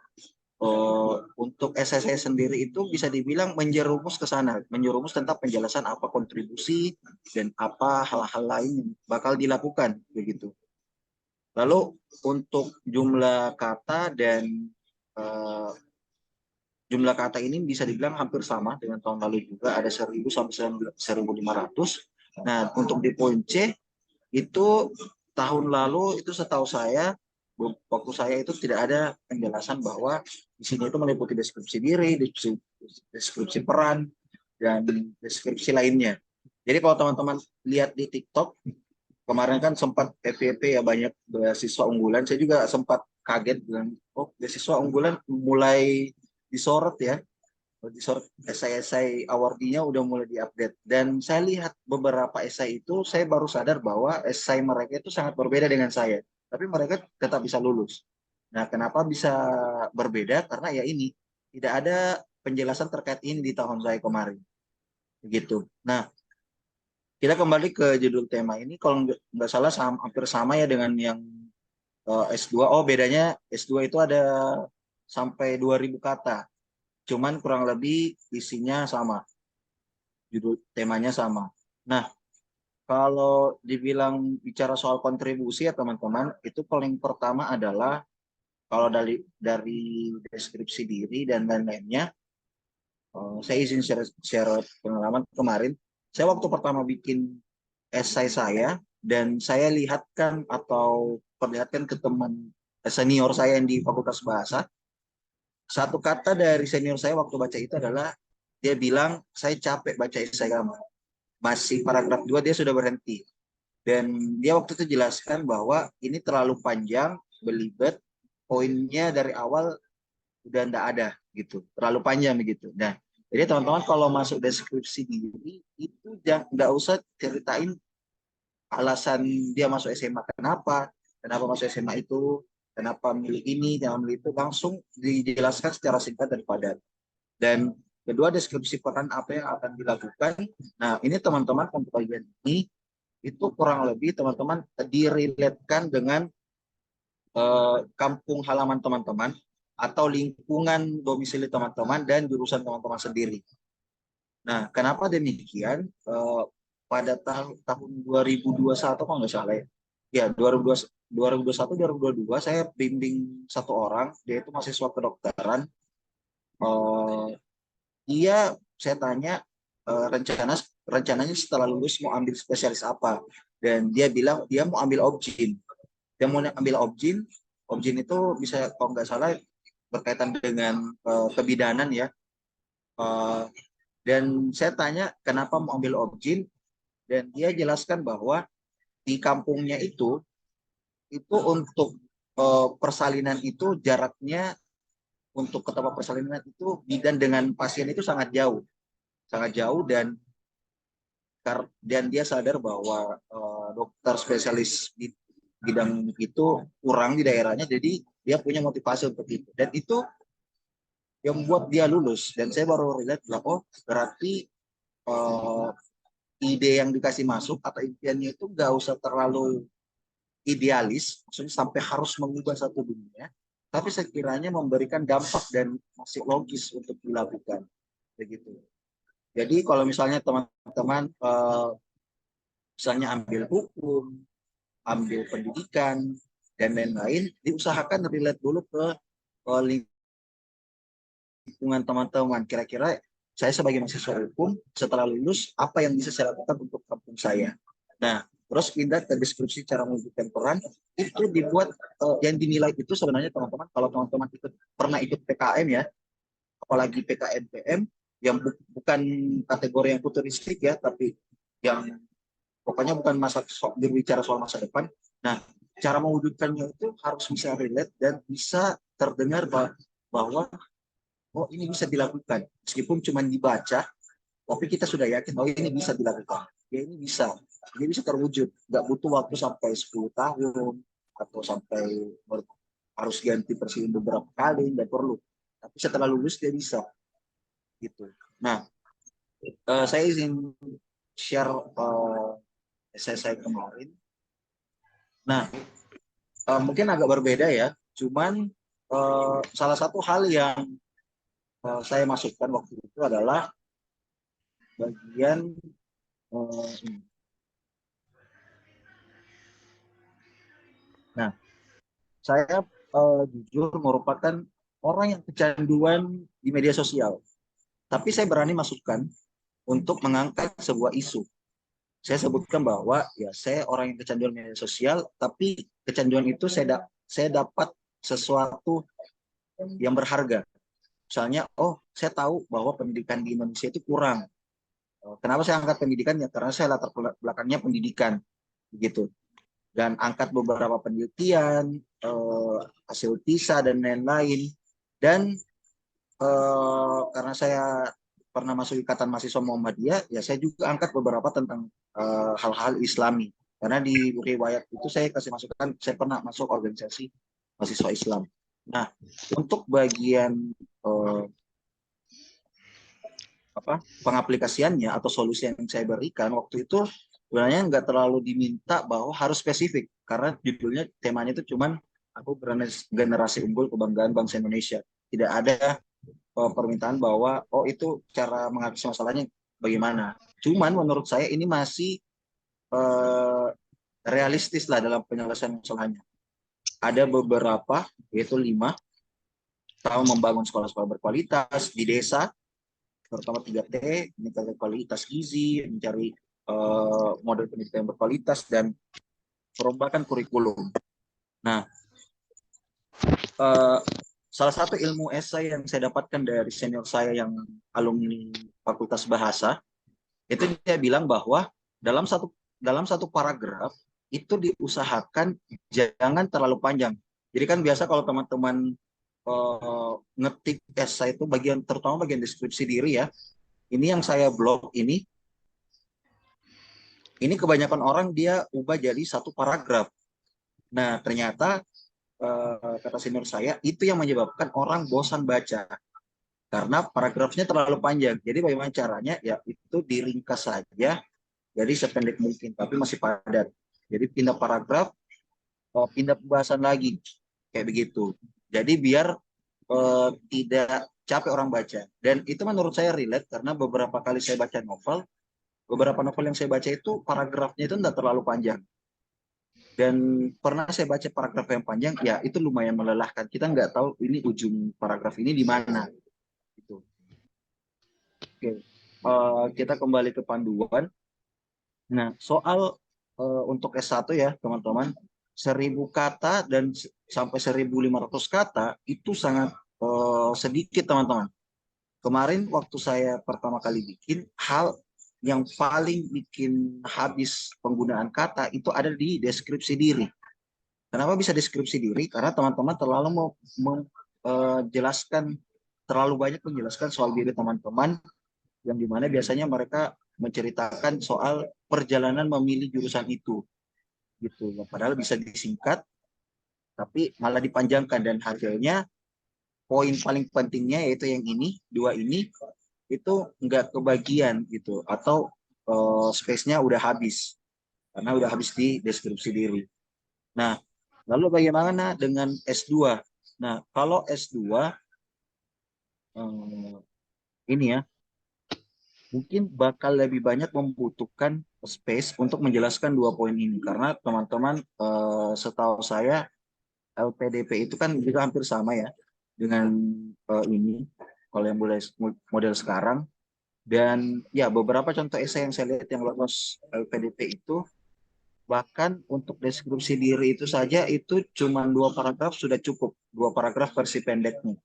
Untuk esai saya sendiri itu bisa dibilang menjerumus ke sana, menjerumus tentang penjelasan apa kontribusi dan apa hal-hal lain yang bakal dilakukan begitu. Lalu untuk jumlah kata dan eh, jumlah kata ini bisa dibilang hampir sama dengan tahun lalu juga, ada 1000 sampai 1500. Nah, untuk di poin C itu tahun lalu itu setahu saya waktu saya itu tidak ada penjelasan bahwa di sini itu meliputi deskripsi diri, deskripsi peran, dan deskripsi lainnya. Jadi kalau teman-teman lihat di TikTok kemarin kan sempat FYP ya, banyak beasiswa unggulan. Saya juga sempat kaget bilang, oh beasiswa unggulan mulai disorot ya, disorot, esai-esai awardee-nya udah mulai diupdate. Dan saya lihat beberapa esai itu, saya baru sadar bahwa esai mereka itu sangat berbeda dengan saya. Tapi mereka tetap bisa lulus. Nah, kenapa bisa berbeda? Karena ya ini, tidak ada penjelasan terkait ini di tahun saya kemarin. Begitu. Nah, kita kembali ke judul tema ini. Kalau nggak salah hampir sama ya dengan yang S2. Oh, bedanya S2 itu ada sampai 2000 kata. Cuman kurang lebih isinya sama. Judul temanya sama. Nah, kalau dibilang bicara soal kontribusi ya teman-teman, itu paling pertama adalah kalau dari deskripsi diri dan lain-lainnya, saya izin share pengalaman kemarin. Saya waktu pertama bikin esai saya dan saya lihatkan atau perlihatkan ke teman senior saya yang di Fakultas Bahasa, satu kata dari senior saya waktu baca itu adalah dia bilang saya capek baca esai kamu. Masih paragraf 2 dia sudah berhenti. Dan dia waktu itu jelaskan bahwa ini terlalu panjang, belibet, poinnya dari awal udah ndak ada gitu, terlalu panjang begitu. Nah, jadi teman-teman kalau masuk deskripsi diri itu jangan nggak usah ceritain alasan dia masuk SMA kenapa masuk SMA itu, kenapa milih ini, kenapa milih itu, langsung dijelaskan secara singkat dan padat. Dan kedua deskripsi peran apa yang akan dilakukan. Nah, ini teman-teman untuk bagian ini itu kurang lebih teman-teman direlatekan dengan kampung halaman teman-teman atau lingkungan domisili teman-teman dan jurusan teman-teman sendiri. Nah, kenapa demikian? Pada tahun 2021 kalau nggak salah ya, ya 2021 2022 saya bimbing satu orang, dia itu mahasiswa kedokteran. Dia saya tanya rencananya setelah lulus mau ambil spesialis apa, dan dia bilang dia mau ambil objin. Dia mau ambil objin. Objin itu bisa kalau nggak salah berkaitan dengan kebidanan ya. Dan saya tanya kenapa mau ambil objin, dan dia jelaskan bahwa di kampungnya itu untuk persalinan itu jaraknya, untuk ke tempat persalinan itu bidan dengan pasien itu sangat jauh dan dia sadar bahwa dokter spesialis di bidang itu kurang di daerahnya, jadi dia punya motivasi untuk itu, dan itu yang membuat dia lulus. Dan saya baru lihat bahwa berarti ide yang dikasih masuk atau impiannya itu nggak usah terlalu idealis, maksudnya sampai harus mengubah satu dunia, tapi sekiranya memberikan dampak dan masih logis untuk dilakukan begitu. Jadi kalau misalnya teman-teman misalnya ambil hukum, ambil pendidikan dan lain-lain, diusahakan relate dulu ke lingkungan teman-teman. Kira-kira saya sebagai mahasiswa hukum setelah lulus apa yang bisa saya lakukan untuk kampung saya. Nah, terus pindah ke deskripsi cara mewujudkan peran, itu dibuat yang dinilai itu sebenarnya teman-teman, kalau teman-teman pernah ikut PKM ya, apalagi PKM PM yang bukan kategori yang futuristik ya, tapi yang pokoknya bukan berbicara soal masa depan. Nah, cara mewujudkannya itu harus bisa relate dan bisa terdengar bahwa oh ini bisa dilakukan, meskipun cuma dibaca, tapi kita sudah yakin oh ini bisa dilakukan, ya ini bisa terwujud, nggak butuh waktu sampai 10 tahun atau sampai harus ganti presiden beberapa kali, nggak perlu, tapi setelah lulus dia bisa gitu. Nah, saya izin share essay saya kemarin. Nah, mungkin agak berbeda ya. Cuman salah satu hal yang saya masukkan waktu itu adalah bagian ini. Nah, saya jujur merupakan orang yang kecanduan di media sosial. Tapi saya berani masukkan untuk mengangkat sebuah isu. Saya sebutkan bahwa ya saya orang yang kecanduan media sosial, tapi kecanduan itu saya dapat sesuatu yang berharga. Misalnya, oh saya tahu bahwa pendidikan di Indonesia itu kurang. Kenapa saya angkat pendidikan? Ya karena saya latar belakangnya pendidikan, begitu. Dan angkat beberapa penelitian, hasil PISA dan lain-lain. Dan karena saya pernah masuk Ikatan Mahasiswa Muhammadiyah, ya saya juga angkat beberapa tentang hal-hal Islami. Karena di riwayat itu saya kasih masukan, saya pernah masuk organisasi mahasiswa Islam. Nah, untuk bagian pengaplikasiannya atau solusi yang saya berikan waktu itu sebenarnya nggak terlalu diminta bahwa harus spesifik karena judulnya temanya itu cuman aku generasi unggul kebanggaan bangsa Indonesia. Tidak ada permintaan bahwa oh itu cara mengatasi masalahnya bagaimana. Cuman menurut saya ini masih realistis lah dalam penyelesaian masalahnya. Ada beberapa yaitu 5 tahun membangun sekolah-sekolah berkualitas di desa, terutama 3T, meningkatkan kualitas gizi, mencari model pendidikan yang berkualitas, dan perombakan kurikulum. Nah, salah satu ilmu esai yang saya dapatkan dari senior saya yang alumni Fakultas Bahasa, itu dia bilang bahwa dalam satu paragraf itu diusahakan jangan terlalu panjang. Jadi kan biasa kalau teman-teman ngetik esai itu terutama bagian deskripsi diri ya. Ini yang saya blog ini kebanyakan orang dia ubah jadi satu paragraf. Nah, ternyata kata senior saya itu yang menyebabkan orang bosan baca karena paragrafnya terlalu panjang. Jadi bagaimana caranya? Ya itu diringkas saja jadi sependek mungkin, tapi masih padat. Jadi pindah paragraf, pindah pembahasan lagi, kayak begitu. Jadi biar tidak capek orang baca. Dan itu menurut saya relate karena beberapa kali saya baca novel, beberapa novel yang saya baca itu paragrafnya itu tidak terlalu panjang. Dan pernah saya baca paragraf yang panjang, ya itu lumayan melelahkan. Kita nggak tahu ini ujung paragraf ini di mana. Gitu. Oke, kita kembali ke panduan. Nah, soal untuk S1 ya teman-teman, 1.000 kata dan sampai 1.500 kata itu sangat sedikit teman-teman. Kemarin waktu saya pertama kali bikin, hal yang paling bikin habis penggunaan kata itu ada di deskripsi diri. Kenapa bisa deskripsi diri? Karena teman-teman terlalu mau menjelaskan, terlalu banyak menjelaskan soal diri teman-teman, yang dimana biasanya mereka menceritakan soal perjalanan memilih jurusan itu. Gitu. Padahal bisa disingkat, tapi malah dipanjangkan dan hasilnya poin paling pentingnya yaitu yang ini, 2 ini, itu nggak kebagian gitu atau space-nya udah habis karena udah habis di deskripsi diri. Nah, lalu bagaimana dengan S2? Nah, kalau S2 ini ya mungkin bakal lebih banyak membutuhkan space untuk menjelaskan 2 poin ini karena teman-teman setahu saya LPDP itu kan juga hampir sama ya dengan ini kalau yang model sekarang. Dan ya beberapa contoh esai yang saya lihat yang lolos LPDP itu bahkan untuk deskripsi diri itu saja itu cuma 2 paragraf sudah cukup, 2 paragraf versi pendeknya.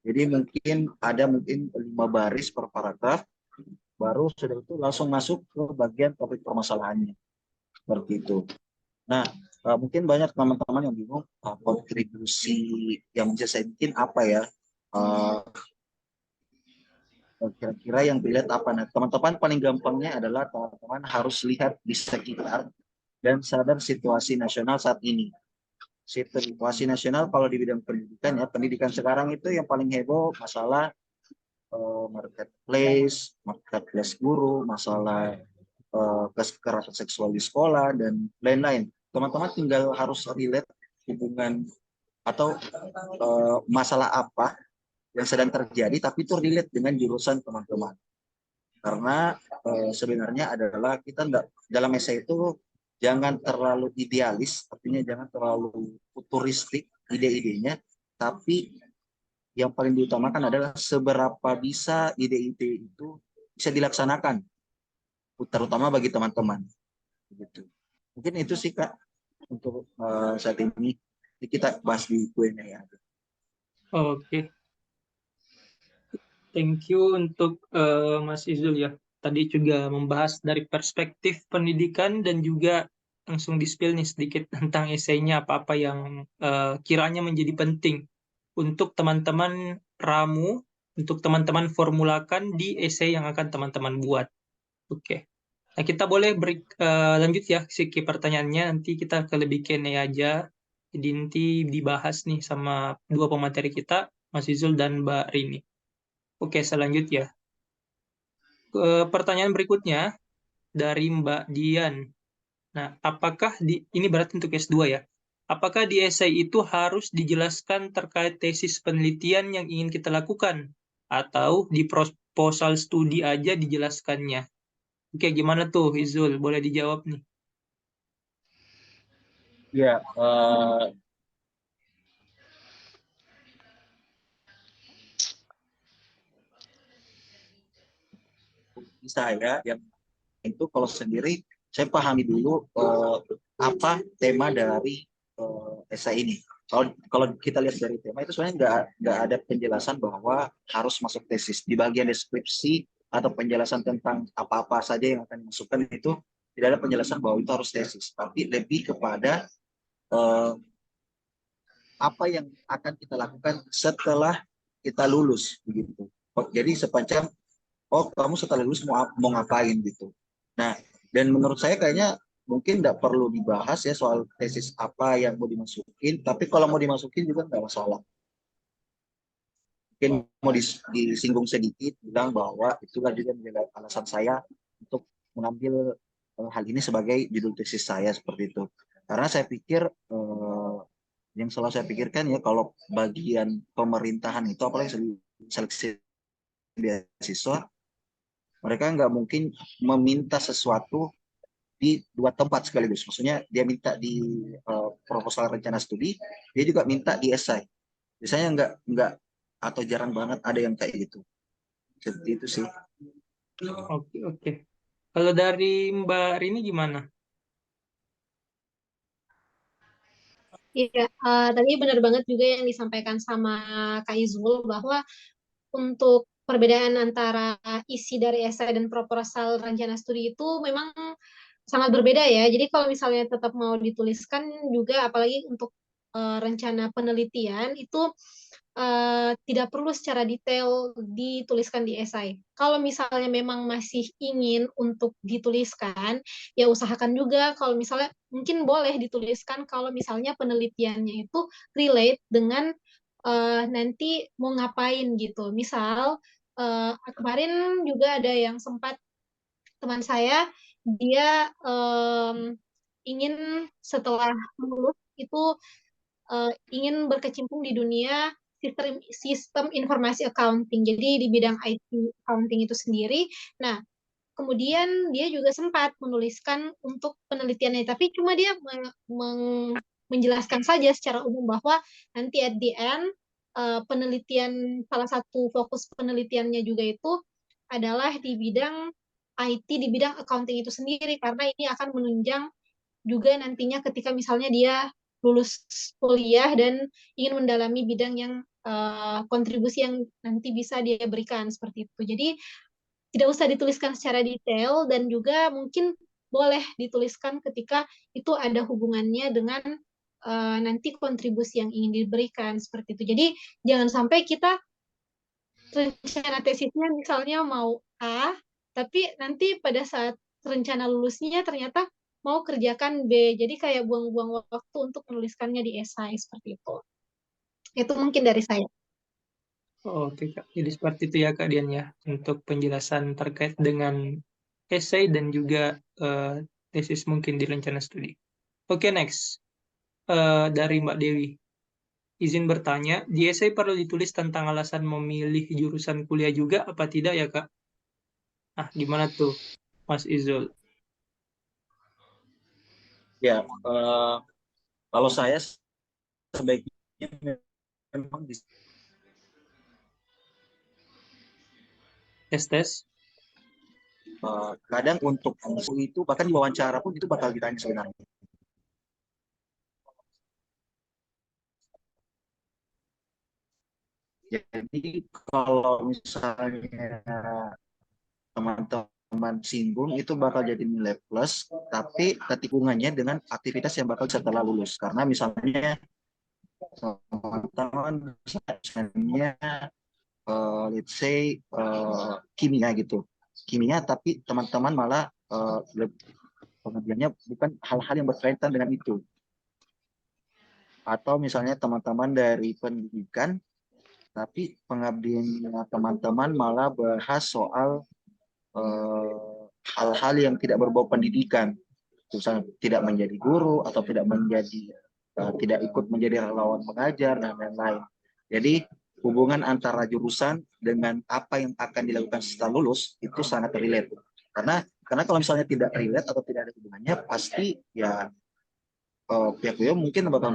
Jadi mungkin 5 baris per paragraf, baru sudah itu langsung masuk ke bagian topik permasalahannya seperti itu. Nah, mungkin banyak teman-teman yang bingung kontribusi yang bisa saya bikin apa ya, kira-kira yang dilihat apa. Nah, teman-teman paling gampangnya adalah teman-teman harus lihat di sekitar dan sadar situasi nasional saat ini. Situasi nasional kalau di bidang pendidikan ya, pendidikan sekarang itu yang paling heboh masalah marketplace guru, masalah kekerasan seksual di sekolah dan lain-lain. Teman-teman tinggal harus relate hubungan atau masalah apa yang sedang terjadi, tapi itu relate dengan jurusan teman-teman. Karena sebenarnya adalah kita enggak, dalam esai itu jangan terlalu idealis, artinya jangan terlalu futuristik ide-idenya, tapi yang paling diutamakan adalah seberapa bisa ide-ide itu bisa dilaksanakan, terutama bagi teman-teman. Begitu. Mungkin itu sih Kak untuk saat ini. Kita bahas di Q&A ya. Oke, thank you untuk Mas Izul ya. Tadi juga membahas dari perspektif pendidikan dan juga langsung di-spill nih sedikit tentang esainya apa-apa yang kiranya menjadi penting untuk teman-teman ramu, untuk teman-teman formulakan di esai yang akan teman-teman buat. Oke. Nah, kita boleh lanjut ya segi pertanyaannya, nanti kita ke lebih Q&A aja. Jadi nanti dibahas nih sama dua pemateri kita, Mas Izul dan Mbak Rini. Oke, selanjutnya. Pertanyaan berikutnya dari Mbak Dian. Nah, apakah ini berarti untuk S2 ya? Apakah di esai itu harus dijelaskan terkait tesis penelitian yang ingin kita lakukan? Atau di proposal studi aja dijelaskannya? Oke, gimana tuh Izul? Boleh dijawab nih. Ya, saya yang itu kalau sendiri saya pahami dulu apa tema dari esai ini. Kalau kita lihat dari tema itu sebenarnya nggak ada penjelasan bahwa harus masuk tesis. Di bagian deskripsi atau penjelasan tentang apa-apa saja yang akan dimasukkan itu tidak ada penjelasan bahwa itu harus tesis, tapi lebih kepada eh, apa yang akan kita lakukan setelah kita lulus begitu. Jadi sepanjang kamu setelah lulus mau ngapain gitu. Nah, dan menurut saya kayaknya mungkin nggak perlu dibahas ya soal tesis apa yang mau dimasukin, tapi kalau mau dimasukin juga nggak masalah. Mungkin mau disinggung sedikit, bilang bahwa itulah juga menjadi alasan saya untuk mengambil hal ini sebagai judul tesis saya seperti itu. Karena saya pikir yang selalu saya pikirkan ya kalau bagian pemerintahan itu apalagi seleksi beasiswa, mereka nggak mungkin meminta sesuatu di dua tempat sekaligus. Maksudnya dia minta di proposal rencana studi, dia juga minta di esai. Biasanya nggak atau jarang banget ada yang kayak gitu. Seperti itu sih. Oke, oke. Kalau dari Mbak Rini gimana? Iya, tadi benar banget juga yang disampaikan sama Kak Izul bahwa untuk perbedaan antara isi dari esai dan proposal rencana studi itu memang sangat berbeda ya. Jadi kalau misalnya tetap mau dituliskan juga, apalagi untuk rencana penelitian itu tidak perlu secara detail dituliskan di esai. Kalau misalnya memang masih ingin untuk dituliskan, ya usahakan juga kalau misalnya mungkin boleh dituliskan kalau misalnya penelitiannya itu relate dengan nanti mau ngapain gitu. Misal kemarin juga ada yang sempat teman saya dia ingin setelah lulus itu ingin berkecimpung di dunia sistem informasi accounting. Jadi di bidang IT accounting itu sendiri. Nah, kemudian dia juga sempat menuliskan untuk penelitiannya, tapi cuma dia menjelaskan saja secara umum bahwa nanti at the end penelitian salah satu fokus penelitiannya juga itu adalah di bidang IT, di bidang accounting itu sendiri, karena ini akan menunjang juga nantinya ketika misalnya dia lulus kuliah dan ingin mendalami bidang yang kontribusi yang nanti bisa dia berikan seperti itu. Jadi tidak usah dituliskan secara detail dan juga mungkin boleh dituliskan ketika itu ada hubungannya dengan nanti kontribusi yang ingin diberikan seperti itu. Jadi jangan sampai kita rencana tesisnya misalnya mau A, tapi nanti pada saat rencana lulusnya ternyata mau kerjakan B. Jadi kayak buang-buang waktu untuk menuliskannya di esai seperti itu. Itu mungkin dari saya. Oke, Kak. Jadi seperti itu ya, Kak Dian ya, untuk penjelasan terkait dengan esai dan juga tesis mungkin di rencana studi. Oke, next. dari Mbak Dewi. Izin bertanya, di esai perlu ditulis tentang alasan memilih jurusan kuliah juga apa tidak ya, Kak? Nah, gimana tuh, Mas Izul? Ya, kalau saya sebaiknya memang Tes-tes? kadang untuk itu bahkan di wawancara pun itu bakal ditanya sebenarnya. Jadi kalau misalnya teman-teman singgung itu bakal jadi nilai plus, tapi ketikungannya dengan aktivitas yang bakal setelah lulus. Karena misalnya teman-teman misalnya let's say kimia gitu, kimia tapi teman-teman malah pengambilannya bukan hal-hal yang berkaitan dengan itu. Atau misalnya teman-teman dari pendidikan, tapi pengabdiannya teman-teman malah bahas soal hal-hal yang tidak berbau pendidikan, misalnya tidak menjadi guru atau tidak menjadi tidak ikut menjadi relawan mengajar dan lain-lain. Jadi hubungan antara jurusan dengan apa yang akan dilakukan setelah lulus itu sangat relate. Karena kalau misalnya tidak relate atau tidak ada hubungannya, pasti ya pihak beliau mungkin bakal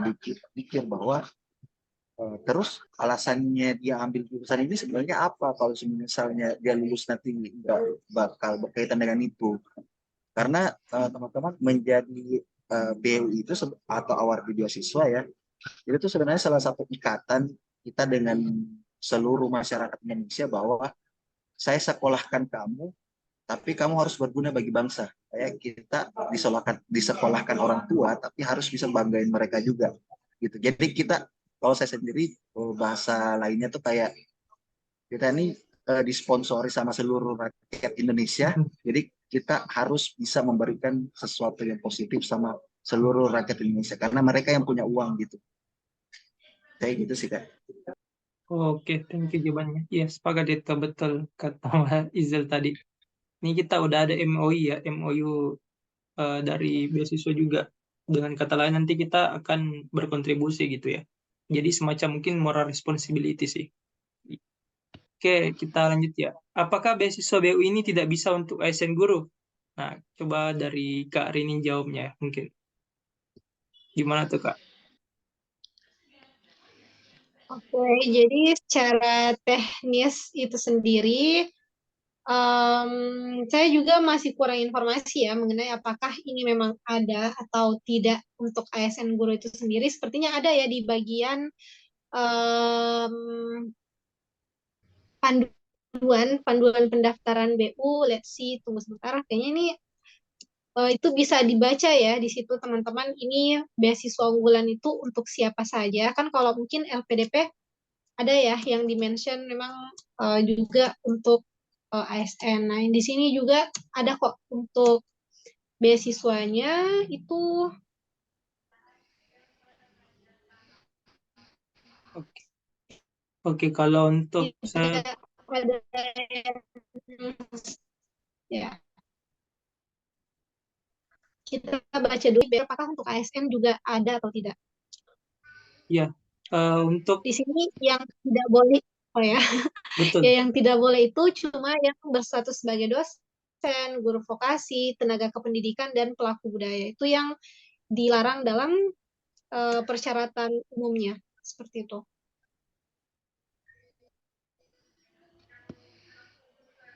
pikir bahwa terus alasannya dia ambil jurusan ini sebenarnya apa kalau misalnya dia lulus nanti nggak bakal berkaitan dengan itu. Karena teman-teman menjadi BU itu atau award beasiswa ya, itu sebenarnya salah satu ikatan kita dengan seluruh masyarakat Indonesia bahwa saya sekolahkan kamu, tapi kamu harus berguna bagi bangsa. Kayak kita disekolahkan orang tua, tapi harus bisa banggain mereka juga. Gitu. Jadi kita, kalau saya sendiri bahasa lainnya tuh kayak kita ini disponsori sama seluruh rakyat Indonesia. Jadi kita harus bisa memberikan sesuatu yang positif sama seluruh rakyat Indonesia karena mereka yang punya uang gitu. Kayak gitu sih Kak. Oke, thank you jawabannya. Ya, sepakat itu betul kata Mbak Izul tadi. Ini kita udah ada MOU ya, MOU dari beasiswa juga. Dengan kata lain nanti kita akan berkontribusi gitu ya. Jadi semacam mungkin moral responsibility sih. Oke, kita lanjut ya. Apakah beasiswa BU ini tidak bisa untuk ASN guru? Nah, coba dari Kak Rini jawabnya ya, mungkin. Gimana tuh, Kak? Oke, jadi secara teknis itu sendiri, saya juga masih kurang informasi ya mengenai apakah ini memang ada atau tidak untuk ASN guru itu sendiri. Sepertinya ada ya di bagian em, panduan pendaftaran BU. Let's see, tunggu sebentar. Kayaknya ini itu bisa dibaca ya di situ teman-teman. Ini beasiswa unggulan itu untuk siapa saja. Kan kalau mungkin LPDP ada ya yang dimention memang juga untuk ASN. Nah, di sini juga ada kok untuk beasiswanya itu Oke, Oke, kalau untuk saya, tidak ada ya. Kita baca dulu biar apakah untuk ASN juga ada atau tidak. ya, untuk Di sini yang tidak boleh, oh ya, ya betul. yang tidak boleh itu cuma yang berstatus sebagai dosen, guru vokasi, tenaga kependidikan, dan pelaku budaya. Itu yang dilarang dalam persyaratan umumnya. Seperti itu.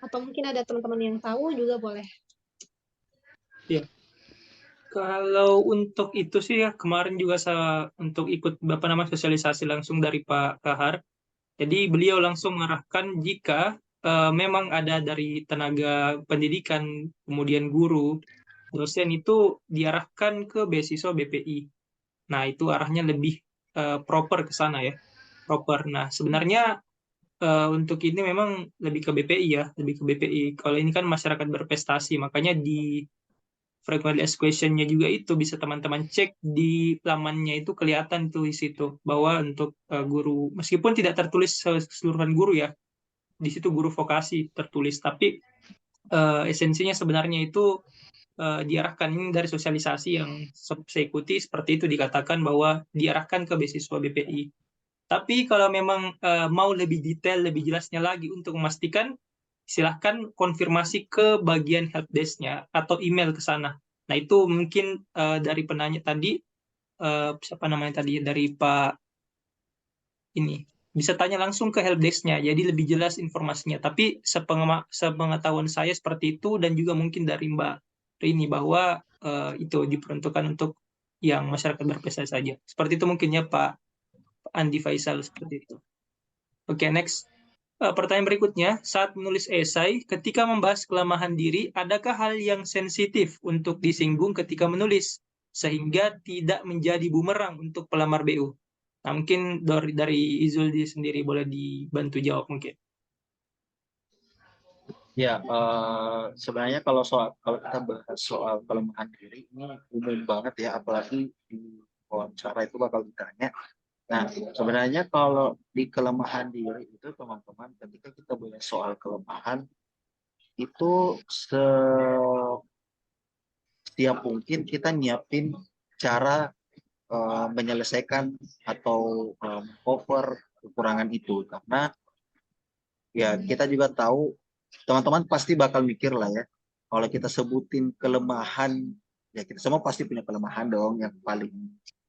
Atau mungkin ada teman-teman yang tahu juga boleh. Ya, kalau untuk itu sih ya kemarin juga saya untuk ikut Bapak nama sosialisasi langsung dari Pak Kahar. Jadi beliau langsung mengarahkan jika memang ada dari tenaga pendidikan, kemudian guru, dosen itu diarahkan ke beasiswa BPI. Nah, itu arahnya lebih proper ke sana ya, proper. Nah, sebenarnya untuk ini memang lebih ke BPI ya, lebih ke BPI. Kalau ini kan masyarakat berprestasi, makanya di frequently asked question-nya juga itu bisa teman-teman cek di lamannya itu kelihatan tuh di situ bahwa untuk guru meskipun tidak tertulis keseluruhan guru ya di situ guru vokasi tertulis tapi esensinya sebenarnya itu diarahkan. Ini dari sosialisasi yang saya ikuti seperti itu, dikatakan bahwa diarahkan ke beasiswa BPI. Tapi kalau memang mau lebih detail, lebih jelasnya lagi untuk memastikan, silahkan konfirmasi ke bagian helpdesk-nya atau email ke sana. Nah, itu mungkin dari penanya tadi, siapa namanya tadi, dari Pak ini, bisa tanya langsung ke helpdesk-nya, jadi lebih jelas informasinya. Tapi sepengetahuan saya seperti itu, dan juga mungkin dari Mbak Rini, bahwa itu diperuntukkan untuk yang masyarakat berprestasi saja. Seperti itu mungkin ya Pak Andi Faisal, seperti itu. Oke, next. Pertanyaan berikutnya, saat menulis esai, ketika membahas kelemahan diri, adakah hal yang sensitif untuk disinggung ketika menulis, sehingga tidak menjadi bumerang untuk pelamar BU? Nah, mungkin dari Izuldi sendiri boleh dibantu jawab mungkin. Ya, sebenarnya kalau kita bahas soal kelemahan diri ini umum banget ya, apalagi di wawancara itu bakal ditanya. Nah, sebenarnya kalau di kelemahan diri itu teman-teman, ketika kita bahas soal kelemahan itu setiap mungkin kita nyiapin cara menyelesaikan atau cover kekurangan itu, karena ya kita juga tahu teman-teman pasti bakal mikir lah ya, kalau kita sebutin kelemahan, ya kita semua pasti punya kelemahan dong yang paling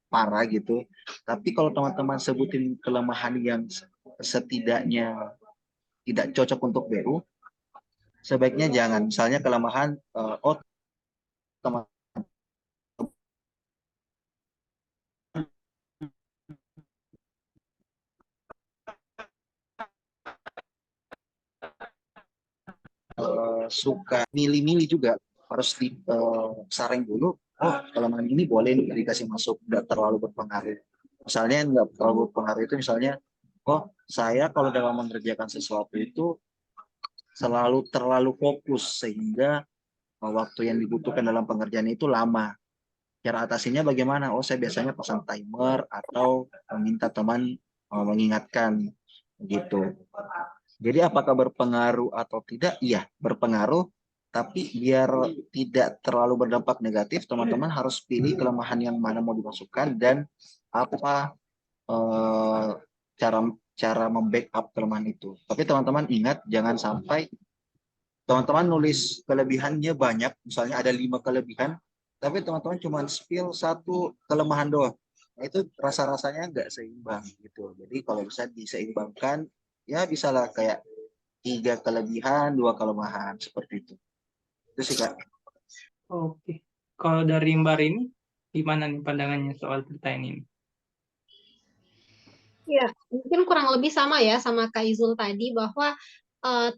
parah gitu. Tapi kalau teman-teman sebutin kelemahan yang setidaknya tidak cocok untuk BU, sebaiknya jangan. Misalnya kelemahan, oh teman suka milih-milih juga, harus disaring dulu. Oh, kelemahan ini boleh dikasih masuk, nggak terlalu berpengaruh. Misalnya nggak terlalu berpengaruh itu misalnya, oh saya kalau dalam mengerjakan sesuatu itu selalu terlalu fokus sehingga waktu yang dibutuhkan dalam pengerjaan itu lama. Cara atasinya bagaimana? Oh, saya biasanya pasang timer atau meminta teman mengingatkan gitu. Jadi apakah berpengaruh atau tidak? Iya, berpengaruh. Tapi biar tidak terlalu berdampak negatif, teman-teman harus pilih kelemahan yang mana mau dimasukkan dan apa cara cara membackup kelemahan itu. Tapi teman-teman ingat, jangan sampai teman-teman nulis kelebihannya banyak, misalnya ada 5 kelebihan, tapi teman-teman cuma spill 1 kelemahan doang. Nah, itu rasa-rasanya nggak seimbang gitu. Jadi kalau bisa diseimbangkan, ya bisalah kayak 3 kelebihan, 2 kelemahan, seperti itu. Itu sih Kak. Oke. Kalau dari Mbak Rini, gimana nih pandangannya soal pertanyaan ini? Ya, mungkin kurang lebih sama ya sama Kak Izul tadi bahwa eh,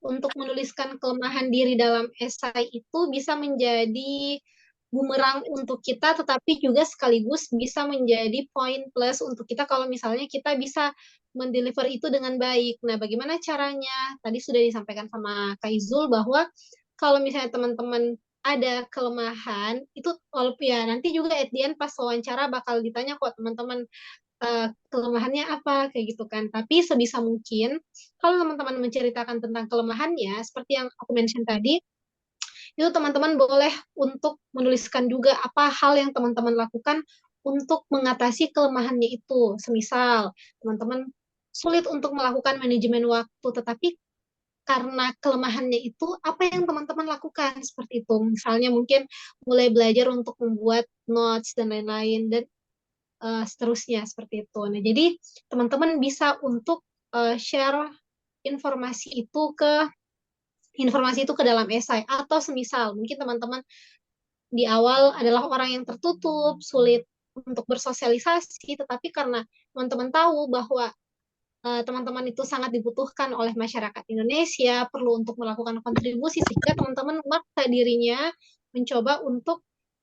untuk menuliskan kelemahan diri dalam esai itu bisa menjadi bumerang untuk kita, tetapi juga sekaligus bisa menjadi poin plus untuk kita kalau misalnya kita bisa mendeliver itu dengan baik. Nah, bagaimana caranya? Tadi sudah disampaikan sama Kak Izul bahwa kalau misalnya teman-teman ada kelemahan, itu walaupun ya nanti juga at the end pas wawancara bakal ditanya kok teman-teman kelemahannya apa kayak gitu kan. Tapi sebisa mungkin kalau teman-teman menceritakan tentang kelemahannya seperti yang aku mention tadi, itu teman-teman boleh untuk menuliskan juga apa hal yang teman-teman lakukan untuk mengatasi kelemahannya itu. Semisal teman-teman sulit untuk melakukan manajemen waktu, tetapi karena kelemahannya itu apa yang teman-teman lakukan seperti itu. Misalnya mungkin mulai belajar untuk membuat notes dan lain-lain dan seterusnya seperti itu. Nah, jadi teman-teman bisa untuk share informasi itu ke dalam esai atau semisal mungkin teman-teman di awal adalah orang yang tertutup, sulit untuk bersosialisasi, tetapi karena teman-teman tahu bahwa teman-teman itu sangat dibutuhkan oleh masyarakat Indonesia, perlu untuk melakukan kontribusi sehingga teman-teman memaksa dirinya mencoba untuk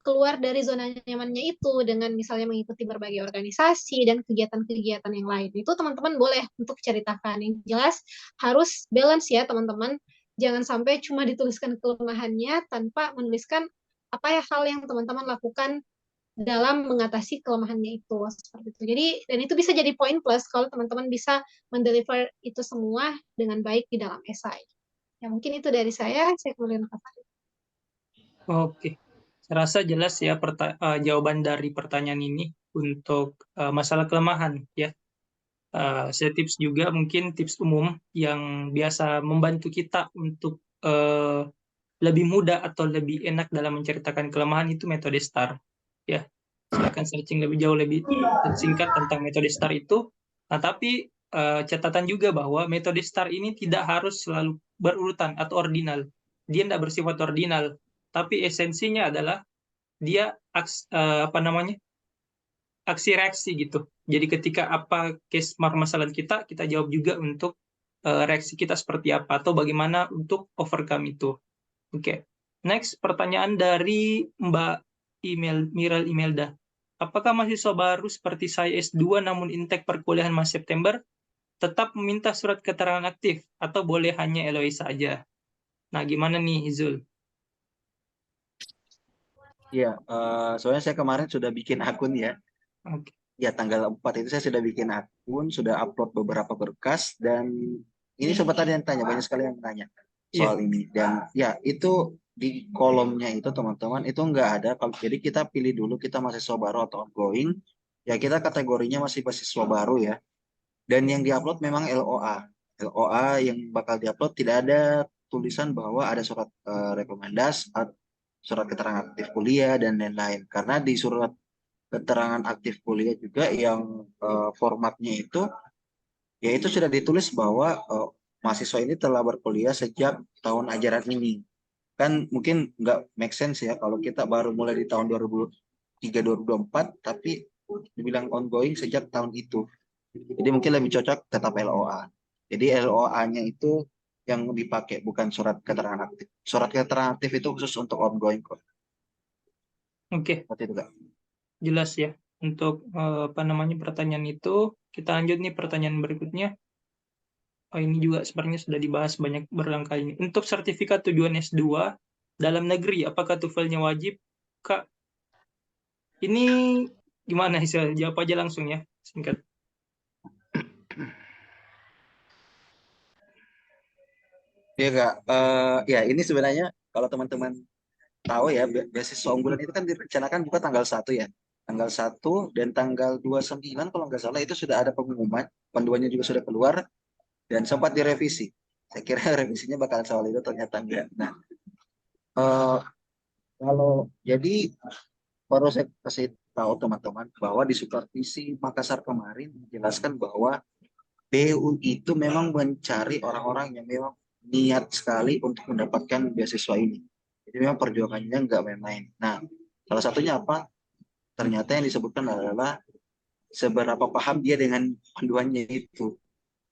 keluar dari zona nyamannya itu dengan misalnya mengikuti berbagai organisasi dan kegiatan-kegiatan yang lain. Itu teman-teman boleh untuk ceritakan. Yang jelas harus balance ya teman-teman. Jangan sampai cuma dituliskan kelemahannya tanpa menuliskan apa ya hal yang teman-teman lakukan dalam mengatasi kelemahannya itu seperti itu. Jadi dan itu bisa jadi poin plus kalau teman-teman bisa mendeliver itu semua dengan baik di dalam esai. Ya mungkin itu dari saya kemudian ke Farid. Oke, saya rasa jelas ya jawaban dari pertanyaan ini untuk masalah kelemahan ya. Saya tips juga mungkin tips umum yang biasa membantu kita untuk lebih mudah atau lebih enak dalam menceritakan kelemahan itu metode STAR. Ya, silakan searching lebih jauh lebih singkat tentang metode STAR itu. Nah, tapi catatan juga bahwa metode STAR ini tidak harus selalu berurutan atau ordinal. Dia tidak bersifat ordinal, tapi esensinya adalah dia apa namanya, aksi reaksi gitu. Jadi ketika apa case permasalahan kita, kita jawab juga untuk reaksi kita seperti apa atau bagaimana untuk overcome itu. Oke. Next, pertanyaan dari Mbak Miral Imelda. Apakah mahasiswa baru seperti saya S2 namun intake perkuliahan masih September tetap meminta surat keterangan aktif atau boleh hanya LOI saja? Nah, gimana nih, Zul? Iya, soalnya saya kemarin sudah bikin akun ya. Oke. Ya, tanggal 4 itu saya sudah bikin akun, sudah upload beberapa berkas, dan ini sempat ada yang tanya, banyak sekali yang tanya Iya. soal ini. Dan ya, itu di kolomnya itu teman-teman, itu nggak ada. Jadi kita pilih dulu kita mahasiswa baru atau ongoing. Ya, kita kategorinya masih mahasiswa baru ya. Dan yang diupload memang LOA. LOA yang bakal diupload tidak ada tulisan bahwa ada surat rekomendasi, surat keterangan aktif kuliah, dan lain-lain. Karena di surat keterangan aktif kuliah juga yang formatnya itu, ya itu sudah ditulis bahwa mahasiswa ini telah berkuliah sejak tahun ajaran ini. Kan mungkin nggak make sense ya kalau kita baru mulai di tahun 2023-2024, tapi dibilang ongoing sejak tahun itu. Jadi mungkin lebih cocok tetap LOA. Jadi LOA-nya itu yang dipakai, bukan surat keterangan aktif. Surat keterangan aktif itu khusus untuk ongoing kok. Oke, Seperti itu, Kak. jelas ya. Untuk apa namanya pertanyaan itu, kita lanjut nih pertanyaan berikutnya. Oh, ini juga sebenarnya sudah dibahas banyak berulang kali ini. Untuk sertifikat tujuan S2 dalam negeri, apakah TOEFL-nya wajib? Kak, ini gimana Isel? Jawab aja langsung ya, singkat. Iya, Kak. Ya, ini sebenarnya kalau teman-teman tahu ya, beasiswa unggulan itu kan direncanakan buka tanggal 1 ya. Tanggal 1 dan tanggal 29 kalau nggak salah itu sudah ada pengumuman, panduannya juga sudah keluar dan sempat direvisi. Saya kira revisinya bakalan soal itu, ternyata enggak. Nah, eh, kalau jadi perlu saya kasih tahu teman-teman bahwa di supervisi Makassar kemarin menjelaskan bahwa BU itu memang mencari orang-orang yang memang niat sekali untuk mendapatkan beasiswa ini. Jadi memang perjuangannya nggak main-main. Nah, salah satunya apa? Ternyata yang disebutkan adalah seberapa paham dia dengan panduannya itu.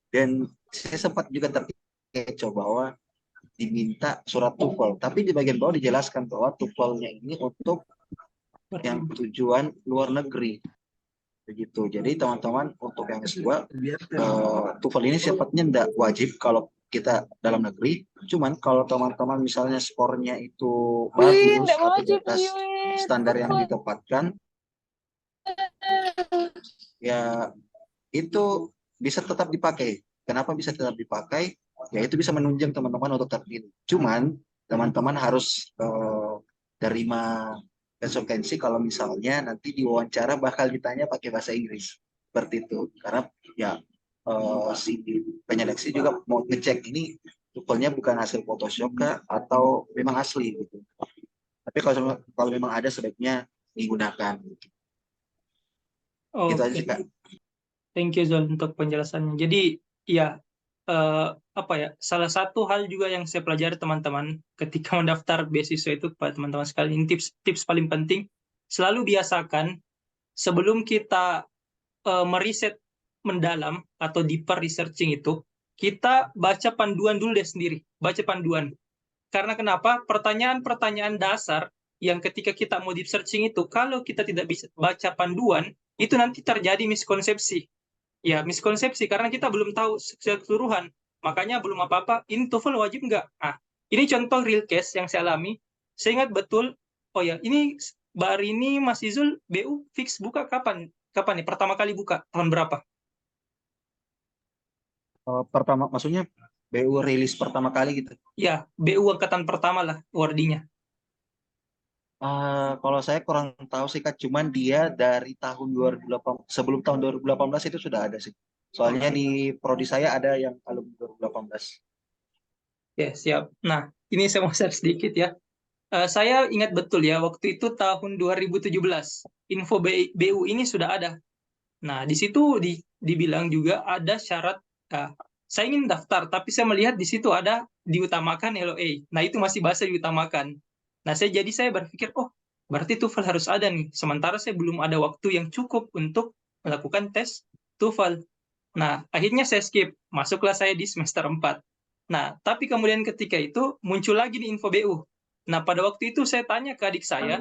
Dan saya sempat juga terkecoh bahwa diminta surat TOEFL, tapi di bagian bawah dijelaskan bahwa TOEFL-nya ini untuk yang tujuan luar negeri. Begitu. Jadi teman-teman untuk yang S2, TOEFL ini sifatnya tidak wajib kalau kita dalam negeri. Cuman kalau teman-teman misalnya skornya itu bagus atau di atas standar yang ditempatkan, ya itu bisa tetap dipakai. Kenapa bisa tetap dipakai? Ya itu bisa menunjang teman-teman untuk terpilih. Cuman teman-teman harus terima konsekuensi kalau misalnya nanti diwawancara bakal ditanya pakai bahasa Inggris. Seperti itu. Karena ya si penyeleksi juga mau ngecek ini tuvelnya bukan hasil Photoshop kah atau memang asli gitu. Tapi kalau memang ada sebaiknya digunakan. Gitu aja Oke, sih, Kak. thank you Zul untuk penjelasannya. Jadi ya apa ya, salah satu hal juga yang saya pelajari teman-teman ketika mendaftar beasiswa itu kepada teman-teman sekalian, tips paling penting, selalu biasakan sebelum kita meriset mendalam atau deeper researching itu, kita baca panduan dulu deh sendiri, baca panduan. Karena kenapa? Pertanyaan-pertanyaan dasar yang ketika kita mau deep searching itu, kalau kita tidak bisa baca panduan, itu nanti terjadi miskonsepsi. Ya, miskonsepsi karena kita belum tahu secara keseluruhan. Makanya belum apa-apa, ini TOEFL wajib nggak? Ah, ini contoh real case yang saya alami. Saya ingat betul, oh ya, ini baru ini Mas Izul, BU fix buka kapan? Kapan nih? Pertama kali buka? Tahun berapa? Pertama, maksudnya BU rilis pertama kali gitu. Ya, BU angkatan pertama lah wordingnya. Kalau saya kurang tahu sih Kak, cuman dia dari tahun 2008, sebelum tahun 2018 itu sudah ada sih. Soalnya Oke. di prodi saya ada yang alumni 2018. Ya, siap. Nah, ini saya mau share sedikit ya. Saya ingat betul ya, waktu itu tahun 2017, info BU ini sudah ada. Nah, di situ dibilang juga ada syarat, saya ingin daftar, tapi saya melihat di situ ada diutamakan LOA. Nah, itu masih bahasa diutamakan. Nah, saya berpikir, oh, berarti TOEFL harus ada nih. Sementara saya belum ada waktu yang cukup untuk melakukan tes TOEFL. Nah, akhirnya saya skip. Masuklah saya di semester 4. Nah, tapi kemudian ketika itu muncul lagi di info BU. Nah, pada waktu itu saya tanya ke adik saya,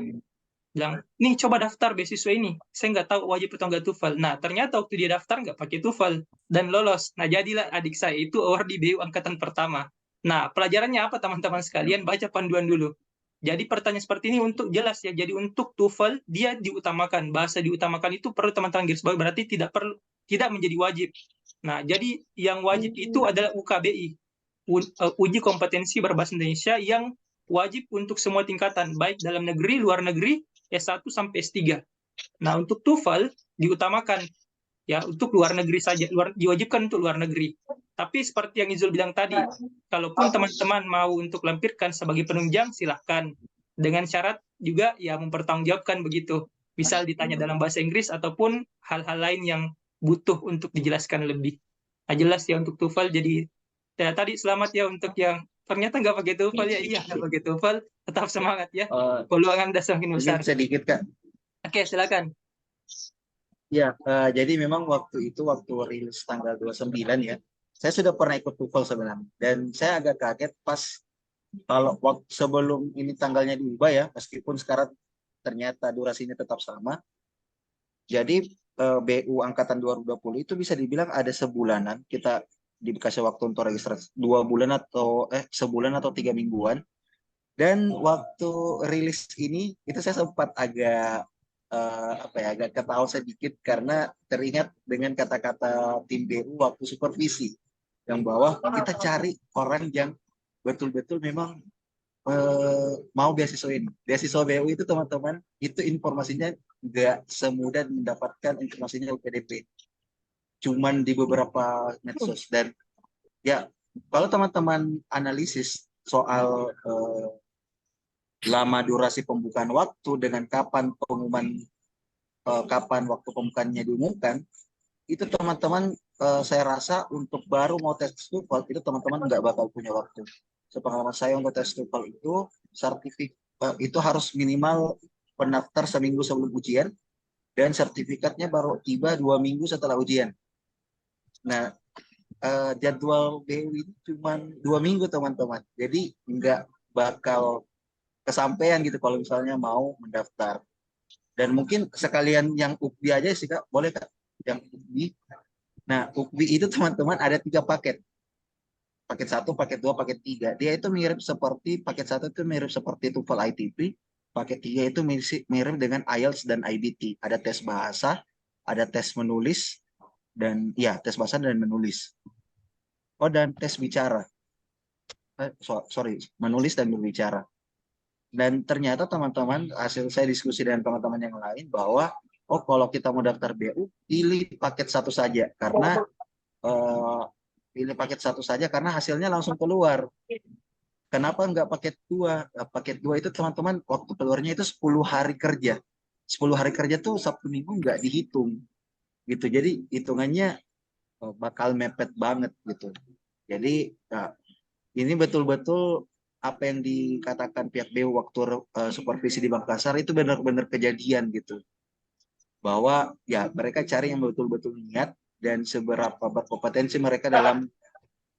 bilang, nih coba daftar beasiswa ini. Saya nggak tahu wajib atau nggak TOEFL. Nah, ternyata waktu dia daftar nggak pakai TOEFL dan lolos. Nah, jadilah adik saya itu award di BU angkatan pertama. Nah, pelajarannya apa teman-teman sekalian? Baca panduan dulu. Jadi pertanyaan seperti ini untuk jelas ya. Jadi untuk TOEFL dia diutamakan. Bahasa diutamakan itu perlu teman-teman garis bawah, berarti tidak menjadi wajib. Nah, jadi yang wajib itu adalah UKBI, uji kompetensi berbahasa Indonesia, yang wajib untuk semua tingkatan, baik dalam negeri, luar negeri, S1 sampai S3. Nah, untuk TOEFL diutamakan ya untuk luar negeri saja, diwajibkan untuk luar negeri. Tapi seperti yang Izul bilang tadi, kalaupun teman-teman mau untuk lampirkan sebagai penunjang, silahkan. Dengan syarat juga ya mempertanggungjawabkan begitu. Misal ditanya dalam bahasa Inggris ataupun hal-hal lain yang butuh untuk dijelaskan lebih. Nah, jelas ya untuk TOEFL. Jadi ya, tadi selamat ya untuk yang ternyata nggak pakai TOEFL ya. Iya, nggak pakai TOEFL. Tetap semangat ya. Peluang Anda semakin besar. Mungkin sedikit Kak. Oke, silakan. Ya, jadi memang waktu rilis tanggal 29 ya, saya sudah pernah ikut TOEFL sebenarnya. Dan saya agak kaget pas kalau waktu sebelum ini tanggalnya diubah ya, meskipun sekarang ternyata durasinya tetap sama. Jadi BU angkatan 2020 itu bisa dibilang ada sebulanan kita dikasih waktu untuk registrasi 2 bulan atau sebulan atau 3 mingguan. Dan waktu rilis ini itu saya sempat agak agak ketawa sedikit karena teringat dengan kata-kata tim BU waktu supervisi yang bahwa kita cari orang yang betul-betul memang mau beasiswa ini. Beasiswa BU itu teman-teman itu informasinya nggak semudah mendapatkan informasinya UPDP. Cuman di beberapa medsos dan ya kalau teman-teman analisis soal lama durasi pembukaan waktu dengan kapan waktu pembukaannya diumumkan, itu teman-teman saya rasa untuk baru mau tes TOEFL itu teman-teman nggak bakal punya waktu. Sepengalaman saya untuk tes TOEFL itu itu harus minimal pendaftar seminggu sebelum ujian dan sertifikatnya baru tiba 2 minggu setelah ujian. Nah, jadwal BU ini cuma 2 minggu teman-teman, jadi nggak bakal kesampaian gitu kalau misalnya mau mendaftar. Dan mungkin sekalian yang UKBI aja sih Kak, boleh Kak? Yang UKBI. Nah, UKBI itu teman-teman ada 3 paket. Paket 1, paket 2, paket 3. Dia itu mirip seperti, paket 1 itu mirip seperti TOEFL ITP. Paket 3 itu mirip dengan IELTS dan IBT. Ada tes bahasa, ada tes menulis, dan ya tes bahasa dan menulis. Oh, dan tes bicara. Sorry, menulis dan berbicara. Dan ternyata teman-teman, hasil saya diskusi dengan teman-teman yang lain bahwa oh kalau kita mau daftar BU pilih paket 1 saja karena pilih paket 1 saja karena hasilnya langsung keluar. Kenapa nggak paket 2? Paket 2 itu teman-teman waktu keluarnya itu 10 hari kerja. 10 hari kerja tuh Sabtu Minggu nggak dihitung gitu. Jadi hitungannya bakal mepet banget gitu. Jadi ini betul-betul apa yang dikatakan pihak BU waktu supervisi di Makassar itu benar-benar kejadian gitu. Bahwa ya mereka cari yang betul-betul niat dan seberapa berkompetensi mereka dalam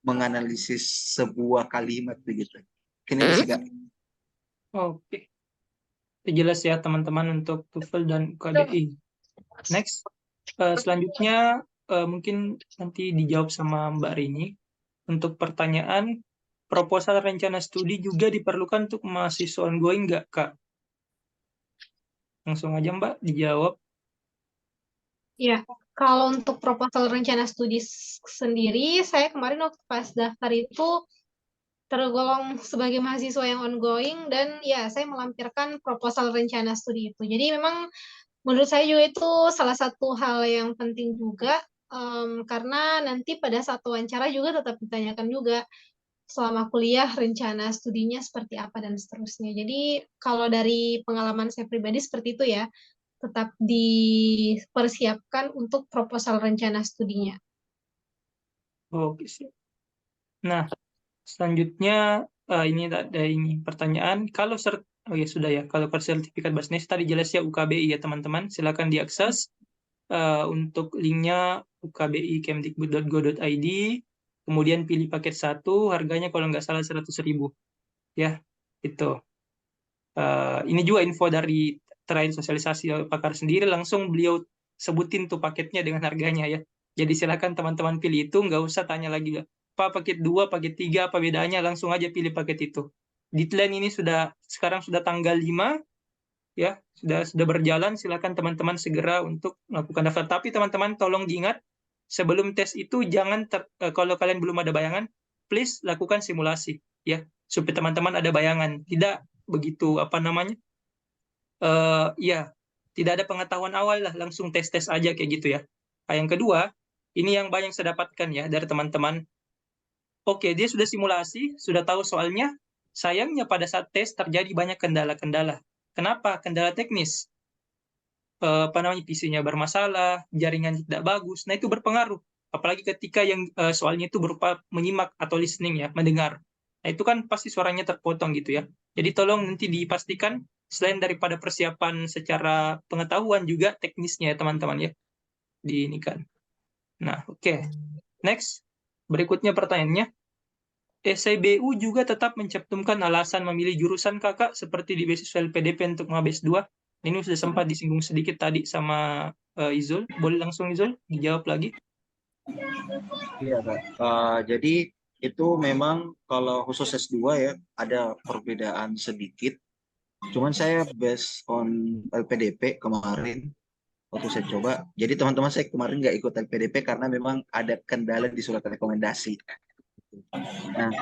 menganalisis sebuah kalimat begitu. Ini sih Kak. Oke. Itu jelas ya teman-teman untuk TOEFL dan UKBI. Next, selanjutnya mungkin nanti dijawab sama Mbak Rini. Untuk pertanyaan, proposal rencana studi juga diperlukan untuk mahasiswa ongoing nggak, Kak? Langsung aja Mbak, dijawab. Ya, kalau untuk proposal rencana studi sendiri, saya kemarin waktu pas daftar itu tergolong sebagai mahasiswa yang ongoing dan ya saya melampirkan proposal rencana studi itu. Jadi memang menurut saya juga itu salah satu hal yang penting juga karena nanti pada saat wawancara juga tetap ditanyakan juga selama kuliah rencana studinya seperti apa dan seterusnya. Jadi kalau dari pengalaman saya pribadi seperti itu ya, tetap dipersiapkan untuk proposal rencana studinya. Oke sih. Nah, selanjutnya ini pertanyaan. Kalau oh ya sudah ya. Kalau sertifikat Basnas tadi jelas ya UKBI ya teman-teman. Silakan diakses untuk linknya ukbi.kemdikbud.go.id. Kemudian pilih paket 1, harganya kalau nggak salah 100.000 ya. Itu. Ini juga info dari terakhir sosialisasi pakar sendiri, langsung beliau sebutin tuh paketnya dengan harganya ya. Jadi silakan teman-teman pilih itu, nggak usah tanya lagi apa paket 2, paket 3, apa bedanya, langsung aja pilih paket itu. Deadline ini sekarang sudah tanggal 5 ya, sudah berjalan, silakan teman-teman segera untuk melakukan daftar. Tapi teman-teman tolong diingat, sebelum tes itu jangan kalau kalian belum ada bayangan, please lakukan simulasi ya, supaya teman-teman ada bayangan. Tidak begitu ya, tidak ada pengetahuan awal lah, langsung tes-tes aja kayak gitu ya. Nah, yang kedua, ini yang banyak saya dapatkan ya dari teman-teman. Oke, dia sudah simulasi, sudah tahu soalnya, sayangnya pada saat tes terjadi banyak kendala-kendala. Kenapa? Kendala teknis. PC-nya bermasalah, jaringan tidak bagus. Nah, itu berpengaruh. Apalagi ketika yang soalnya itu berupa menyimak atau listening ya, mendengar. Nah, itu kan pasti suaranya terpotong gitu ya. Jadi tolong nanti dipastikan selain daripada persiapan secara pengetahuan juga teknisnya ya teman-teman ya. Di ini kan. Nah, oke. Next. Berikutnya pertanyaannya. SIBU juga tetap mencantumkan alasan memilih jurusan kakak seperti di beasiswa LPDP untuk mabes 2. Ini sudah sempat disinggung sedikit tadi sama Izul. Boleh langsung Izul dijawab lagi? Iya, Kak. Jadi itu memang kalau khusus S2 ya ada perbedaan sedikit. Cuman saya based on LPDP kemarin waktu saya coba. Jadi teman-teman saya kemarin nggak ikut LPDP karena memang ada kendala di surat rekomendasi. Nah,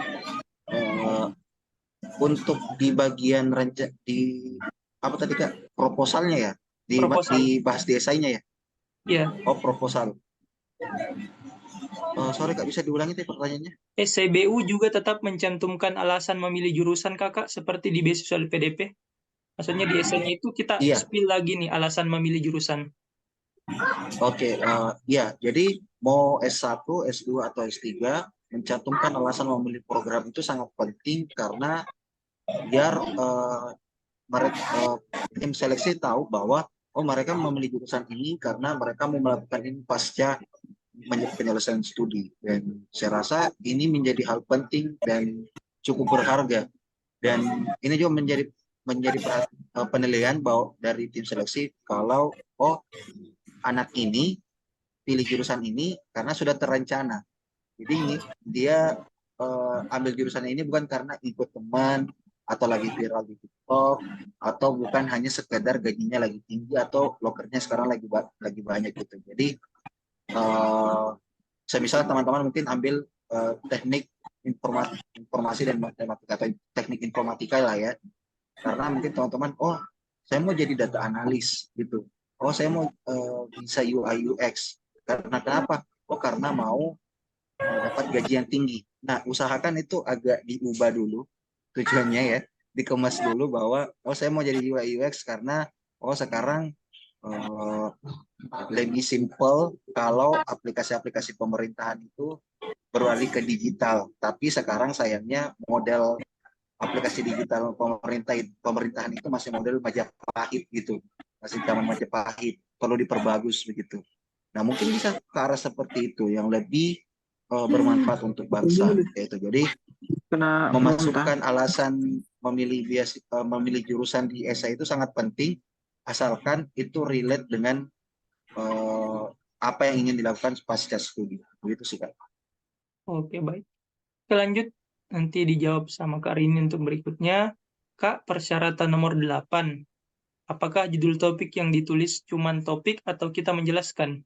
eh, untuk di bagian di apa tadi Kak? Proposalnya ya? Proposal. Dibahas di esainya ya? Iya. Oh, proposal. Sorry Kak, bisa diulangi tuh pertanyaannya? SIBU juga tetap mencantumkan alasan memilih jurusan kakak seperti di beasiswa LPDP. Maksudnya di esainya itu kita Iya. spill lagi nih alasan memilih jurusan. Oke, ya, jadi mau S1, S2, atau S3, mencantumkan alasan memilih program itu sangat penting karena biar tim seleksi tahu bahwa mereka memilih jurusan ini karena mereka mau melakukan ini pasca penyelesaian studi. Dan saya rasa ini menjadi hal penting dan cukup berharga. Dan ini juga menjadi penilaian bahwa dari tim seleksi kalau anak ini pilih jurusan ini karena sudah terencana. Jadi dia ambil jurusan ini bukan karena ikut teman atau lagi viral di TikTok atau bukan hanya sekedar gajinya lagi tinggi atau lokernya sekarang lagi banyak gitu. Jadi semisal teman-teman mungkin ambil teknik informasi dan matematika atau teknik informatika lah ya. Karena mungkin teman-teman, saya mau jadi data analis gitu. Saya mau bisa UI UX. Karena kenapa? Karena mau dapat gaji yang tinggi. Nah, usahakan itu agak diubah dulu tujuannya ya, dikemas dulu bahwa saya mau jadi UI UX karena sekarang lebih simple kalau aplikasi-aplikasi pemerintahan itu beralih ke digital. Tapi sekarang sayangnya model aplikasi digital pemerintahan itu masih model Majapahit gitu, masih zaman Majapahit, perlu diperbagus begitu. Nah, mungkin bisa ke arah seperti itu yang lebih bermanfaat untuk bangsa, yaitu jadi memasukkan alasan memilih jurusan di esai itu sangat penting, asalkan itu relate dengan apa yang ingin dilakukan pasca studi. Begitu sih Kak. Oke, baik. Kita lanjut, nanti dijawab sama Kak Rini untuk berikutnya. Kak, persyaratan nomor 8. Apakah judul topik yang ditulis cuman topik atau kita menjelaskan?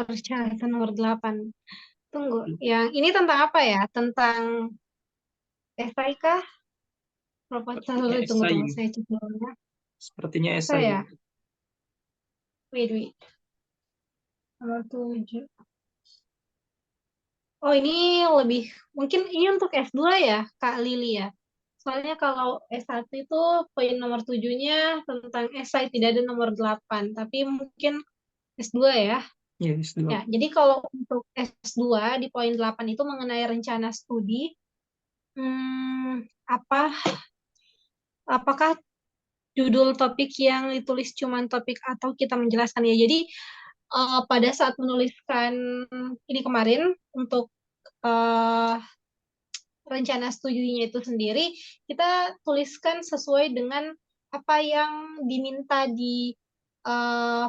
persyaratan nomor 8. Tunggu, yang ini tentang apa ya? Tentang esai kah? Proposal, Sepertinya tunggu, esai tunggu, ini. saya cek dulu ya. Sepertinya esai. Saya, wait. Nomor 7. Oh, ini lebih, mungkin ini untuk S2 ya, Kak Lili ya? Soalnya kalau S1 itu poin nomor 7-nya tentang esai, tidak ada nomor 8. Tapi mungkin S2 ya. Yes, Ya, dua. jadi kalau untuk S2 di poin 8 itu mengenai rencana studi, apa apakah judul topik yang ditulis cuman topik atau kita menjelaskan ya. Jadi pada saat menuliskan ini kemarin untuk eh, rencana studinya itu sendiri, kita tuliskan sesuai dengan apa yang diminta di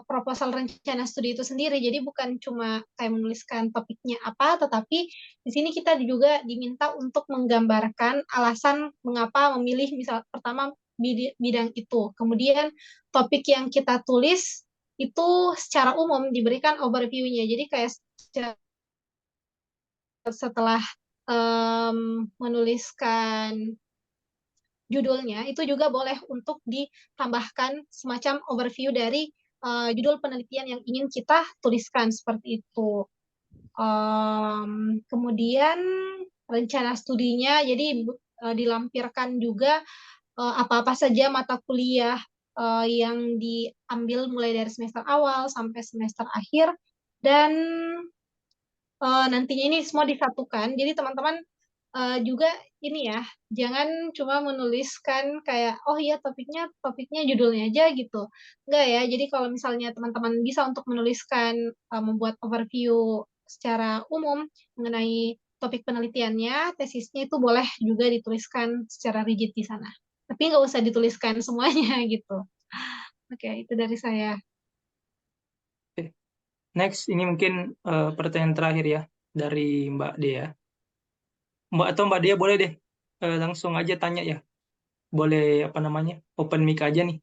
proposal rencana studi itu sendiri. Jadi bukan cuma kayak menuliskan topiknya apa, tetapi di sini kita juga diminta untuk menggambarkan alasan mengapa memilih misal pertama bidang itu. Kemudian topik yang kita tulis itu secara umum diberikan overview-nya. Jadi kayak setelah menuliskan judulnya, itu juga boleh untuk ditambahkan semacam overview dari judul penelitian yang ingin kita tuliskan seperti itu. Kemudian rencana studinya, jadi dilampirkan juga apa-apa saja mata kuliah yang diambil mulai dari semester awal sampai semester akhir, dan nantinya ini semua disatukan. Jadi teman-teman juga ini ya, jangan cuma menuliskan kayak oh iya topiknya judulnya aja gitu. Enggak ya. Jadi kalau misalnya teman-teman bisa untuk menuliskan membuat overview secara umum mengenai topik penelitiannya, tesisnya itu boleh juga dituliskan secara rigid di sana. Tapi nggak usah dituliskan semuanya gitu. Oke, itu dari saya. Oke. Next, ini mungkin pertanyaan terakhir ya dari Mbak Dea. Mbak Dea boleh deh langsung aja tanya ya. Boleh apa namanya? Open mic aja nih.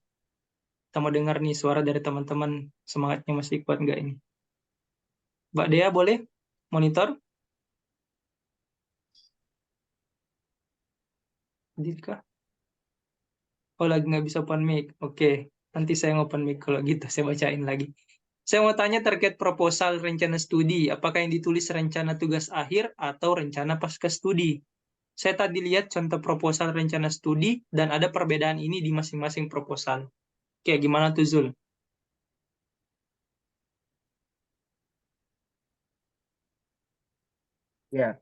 Kita mau dengar nih suara dari teman-teman, semangatnya masih kuat nggak ini? Mbak Dea boleh monitor? Hadir kah? Oh, lagi nggak bisa open mic. Oke, nanti saya open mic kalau gitu. Saya bacain lagi. Saya mau tanya terkait proposal rencana studi. Apakah yang ditulis rencana tugas akhir atau rencana pasca studi? Saya tadi lihat contoh proposal rencana studi dan ada perbedaan ini di masing-masing proposal. Oke, gimana tuh Zul? Ya,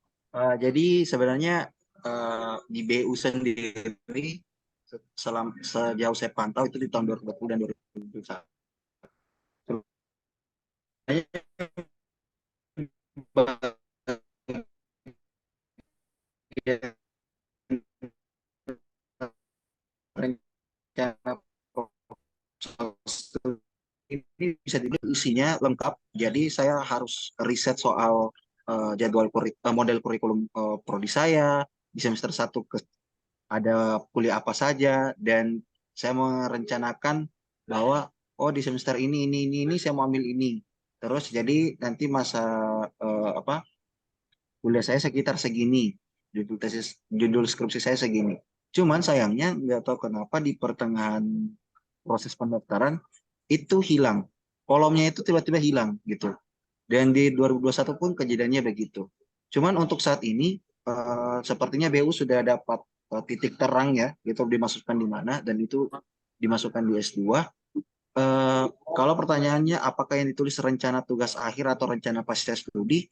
jadi sebenarnya di BU sendiri sejauh saya pantau itu di tahun 2020 dan 2021. Rencana ini bisa dibilang isinya lengkap. Jadi saya harus riset soal model kurikulum prodi saya di semester 1 ada kuliah apa saja, dan saya merencanakan bahwa oh di semester ini saya mau ambil ini. Terus jadi nanti masa kuliah saya sekitar segini, judul skripsi saya segini. Cuman sayangnya nggak tahu kenapa di pertengahan proses pendaftaran itu hilang. Kolomnya itu tiba-tiba hilang gitu. Dan di 2021 pun kejadiannya begitu. Cuman untuk saat ini sepertinya BU sudah dapat titik terang ya, gitu dimasukkan di mana dan itu dimasukkan di S2. Kalau pertanyaannya apakah yang ditulis rencana tugas akhir atau rencana pasca studi,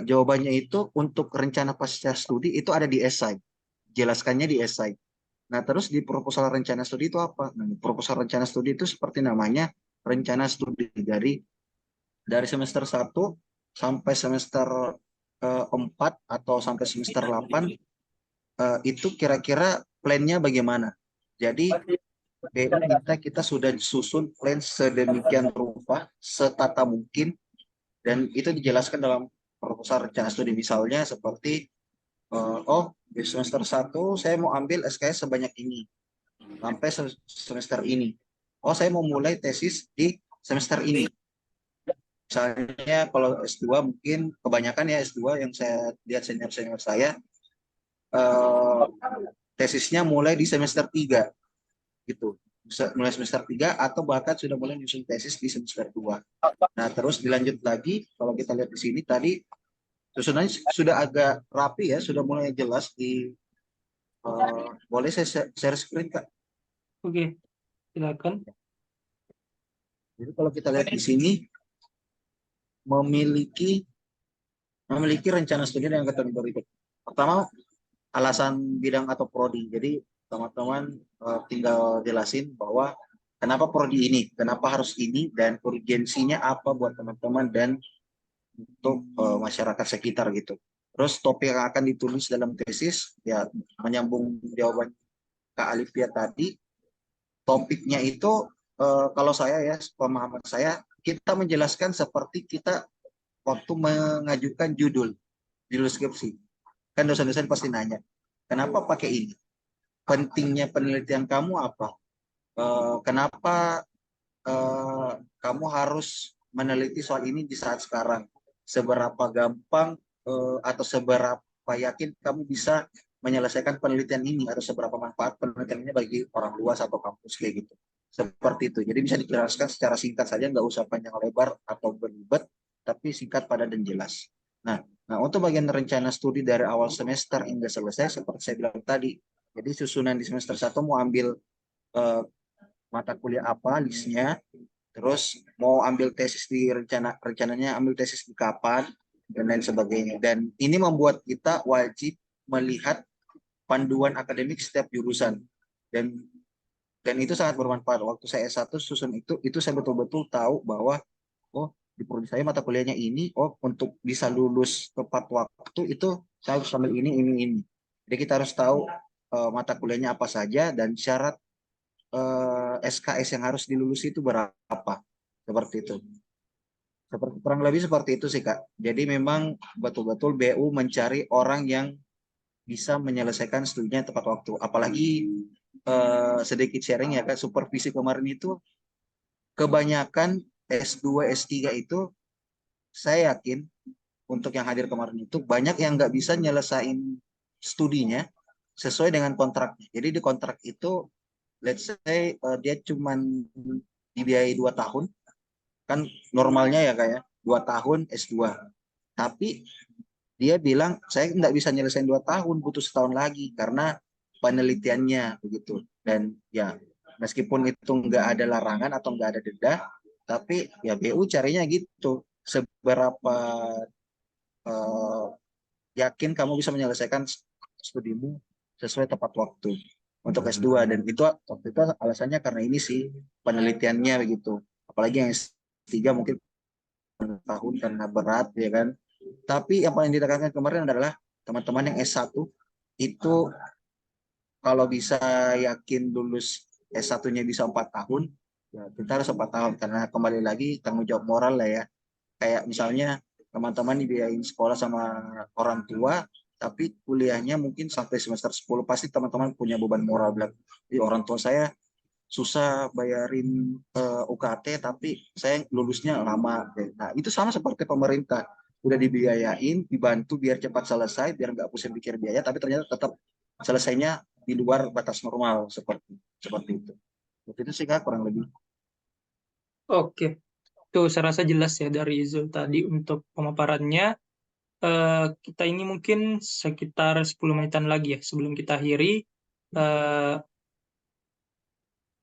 jawabannya itu untuk rencana pasca studi itu ada di esai. Jelaskannya di esai. Nah, terus di proposal rencana studi itu apa? Nah, proposal rencana studi itu seperti namanya, rencana studi dari semester 1 sampai semester 4 atau sampai semester 8 itu kira-kira plannya bagaimana. Jadi BU minta kita sudah susun plan sedemikian rupa, setata mungkin, dan itu dijelaskan dalam proposal rencana studi. Misalnya seperti oh di semester 1 saya mau ambil SKS sebanyak ini sampai semester ini. Oh saya mau mulai tesis di semester ini. Misalnya kalau S2 mungkin kebanyakan ya S2 yang saya lihat senior-senior saya eh, tesisnya mulai di semester 3 gitu. Mulai semester 3 atau bahkan sudah mulai nyusun tesis di semester 2. Nah, terus dilanjut lagi kalau kita lihat di sini tadi susunannya sudah agak rapi ya, sudah mulai jelas di boleh saya share screen Kak. Oke, silakan. Jadi kalau kita lihat di sini memiliki rencana studi yang berikut. Pertama, alasan bidang atau prodi. Jadi teman-teman tinggal jelasin bahwa kenapa prodi ini, kenapa harus ini, dan urgensinya apa buat teman-teman dan untuk masyarakat sekitar gitu. Terus topik yang akan ditulis dalam tesis, ya menyambung jawaban Kak Alifia tadi, topiknya itu kalau saya ya, pemahaman saya, kita menjelaskan seperti kita waktu mengajukan judul skripsi. Kan dosen-dosen pasti nanya, kenapa pakai ini? Pentingnya penelitian kamu apa? Kenapa kamu harus meneliti soal ini di saat sekarang? Seberapa gampang atau seberapa yakin kamu bisa menyelesaikan penelitian ini atau seberapa manfaat penelitian ini bagi orang luas atau kampus kayak gitu. Seperti itu. Jadi bisa dijelaskan secara singkat saja, nggak usah panjang lebar atau berlibat, tapi singkat, padat, dan jelas. Nah, untuk bagian rencana studi dari awal semester hingga selesai, seperti saya bilang tadi, jadi susunan di semester 1 mau ambil eh, mata kuliah apa, listnya, terus mau ambil tesis rencananya ambil tesis di kapan, dan lain sebagainya. Dan ini membuat kita wajib melihat panduan akademik setiap jurusan. Dan itu sangat bermanfaat. Waktu saya S1 susun itu saya betul-betul tahu bahwa oh di prodi saya mata kuliahnya ini, oh untuk bisa lulus tepat waktu itu saya harus ambil ini. Jadi kita harus tahu mata kuliahnya apa saja dan syarat SKS yang harus dilulus itu berapa. Seperti itu. Kurang lebih seperti itu sih Kak. Jadi memang betul-betul BU mencari orang yang bisa menyelesaikan studinya tepat waktu. Apalagi sedikit sharing ya Kak, supervisi kemarin itu kebanyakan S2, S3 itu saya yakin untuk yang hadir kemarin itu banyak yang nggak bisa nyelesain studinya sesuai dengan kontraknya. Jadi di kontrak itu, let's say dia cuman dibiayai 2 tahun, kan normalnya ya kayak 2 tahun S2. Tapi dia bilang saya nggak bisa nyelesain 2 tahun, butuh setahun lagi karena penelitiannya begitu. Dan ya meskipun itu nggak ada larangan atau nggak ada denda, tapi ya BU carinya gitu. Seberapa eh, yakin kamu bisa menyelesaikan studimu sesuai tepat waktu untuk S2. Dan itu waktu itu alasannya karena ini sih penelitiannya begitu. Apalagi yang S3 mungkin tahun karena berat ya kan. Tapi yang paling ditekankan kemarin adalah teman-teman yang S1 itu kalau bisa yakin lulus S1-nya bisa 4 tahun, ya kita harus 4 tahun karena kembali lagi tanggung jawab moral lah ya. Kayak misalnya teman-teman dibiayain sekolah sama orang tua, tapi kuliahnya mungkin sampai semester 10, pasti teman-teman punya beban moral bilang, orang tua saya susah bayarin UKT, tapi saya lulusnya lama. Nah, itu sama seperti pemerintah. Udah dibiayain, dibantu biar cepat selesai, biar nggak pusing pikir biaya, tapi ternyata tetap selesainya di luar batas normal, seperti itu. Itu sih Kak, kurang lebih. Oke, tuh saya rasa jelas ya dari Izul tadi untuk pemaparannya. Kita ini mungkin sekitar 10 menitan lagi ya sebelum kita akhiri. Eh,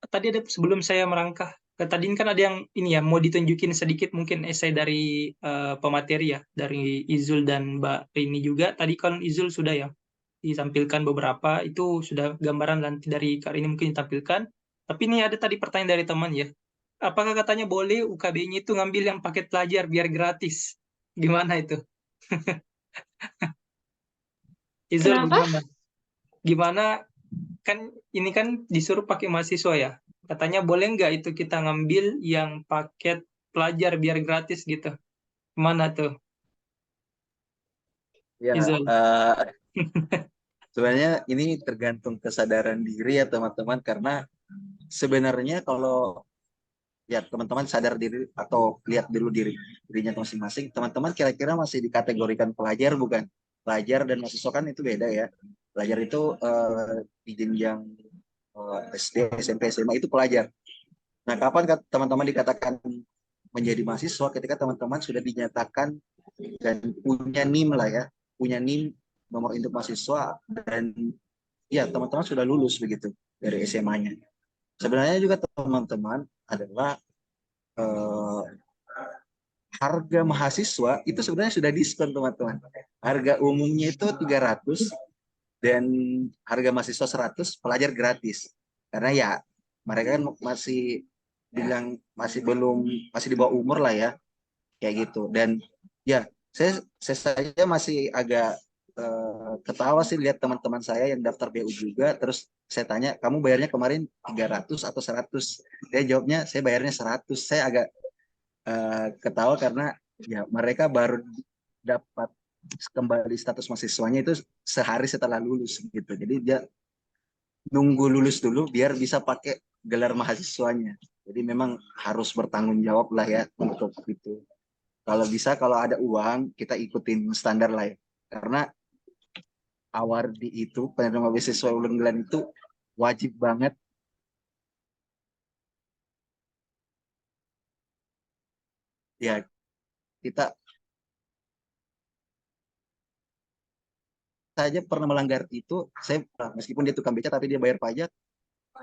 Tadi ada sebelum saya merangkah, tadi kan ada yang ini ya mau ditunjukin sedikit mungkin esai dari pemateri ya dari Izul dan Mbak Rini juga. Tadi kan Izul sudah ya ditampilkan beberapa, itu sudah gambaran nanti dari Kak Rini mungkin ditampilkan. Tapi ini ada tadi pertanyaan dari teman ya. Apakah katanya boleh UKB-nya itu ngambil yang paket pelajar biar gratis? Gimana itu? Izul Kenapa? gimana? Gimana kan ini kan disuruh pakai mahasiswa ya. Katanya boleh nggak itu kita ngambil yang paket pelajar biar gratis gitu. Mana tuh, Ya, Izul? sebenarnya ini tergantung kesadaran diri ya teman-teman, karena sebenarnya kalau ya teman-teman sadar diri atau lihat dulu dirinya masing-masing. Teman-teman kira-kira masih dikategorikan pelajar bukan? Pelajar dan mahasiswa kan itu beda ya. Pelajar itu di jenjang SD, SMP, SMA itu pelajar. Nah, kapan teman-teman dikatakan menjadi mahasiswa ketika teman-teman sudah dinyatakan dan punya NIM lah ya, punya NIM nomor induk mahasiswa dan ya teman-teman sudah lulus begitu dari SMA-nya. Sebenarnya juga teman-teman adalah eh, harga mahasiswa itu sebenarnya sudah diskon teman-teman. Harga umumnya itu 300 dan harga mahasiswa 100, pelajar gratis. Karena ya mereka kan masih bilang masih di bawah umur lah ya, kayak gitu. Dan ya saya saja masih agak ketawa sih lihat teman-teman saya yang daftar BU juga, terus saya tanya, kamu bayarnya kemarin 300 atau 100? Dia jawabnya, saya bayarnya 100. Saya agak ketawa karena ya mereka baru dapat kembali status mahasiswanya itu sehari setelah lulus gitu. Jadi dia nunggu lulus dulu biar bisa pakai gelar mahasiswanya. Jadi memang harus bertanggung jawab lah ya untuk itu. Kalau bisa, kalau ada uang kita ikutin standar lah ya. Karena Awardi itu penerima beasiswa unggulan itu wajib banget ya. Kita saja pernah melanggar itu. Saya meskipun dia tukang beca tapi dia bayar pajak,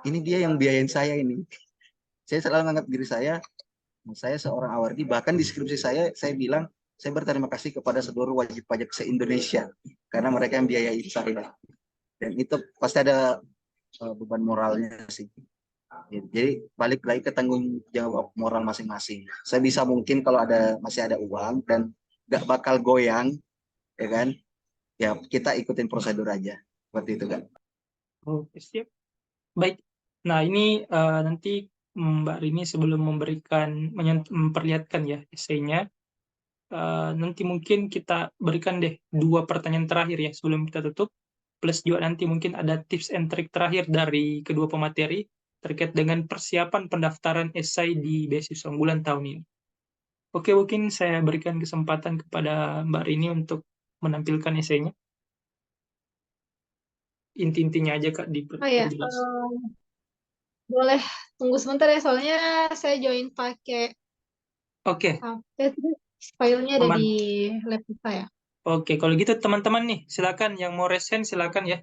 ini dia yang biayain saya ini. Saya selalu menganggap diri saya seorang awardi. Bahkan di skripsi saya bilang saya berterima kasih kepada seluruh wajib pajak se-Indonesia karena mereka yang biayai saya. Dan itu pasti ada beban moralnya sih. Jadi balik lagi ke tanggung jawab moral masing-masing. Saya bisa mungkin kalau masih ada uang dan nggak bakal goyang, ya kan? Ya kita ikutin prosedur aja, seperti itu kan. Oke, siap. Baik. Nah, ini nanti Mbak Rini sebelum memperlihatkan ya esainya, nanti mungkin kita berikan deh 2 pertanyaan terakhir ya sebelum kita tutup. Plus juga nanti mungkin ada tips and trik terakhir dari kedua pemateri terkait dengan persiapan pendaftaran esai di beasiswa unggulan tahun ini. Oke, mungkin saya berikan kesempatan kepada Mbak Rini untuk menampilkan esainya. Inti-intinya aja Kak Oh ya, diperjelas. boleh tunggu sebentar ya, soalnya saya join pakai Oke, HP, terus filenya ada di aman. laptop saya. Oke, kalau gitu teman-teman nih, silakan yang mau raise hand silakan ya.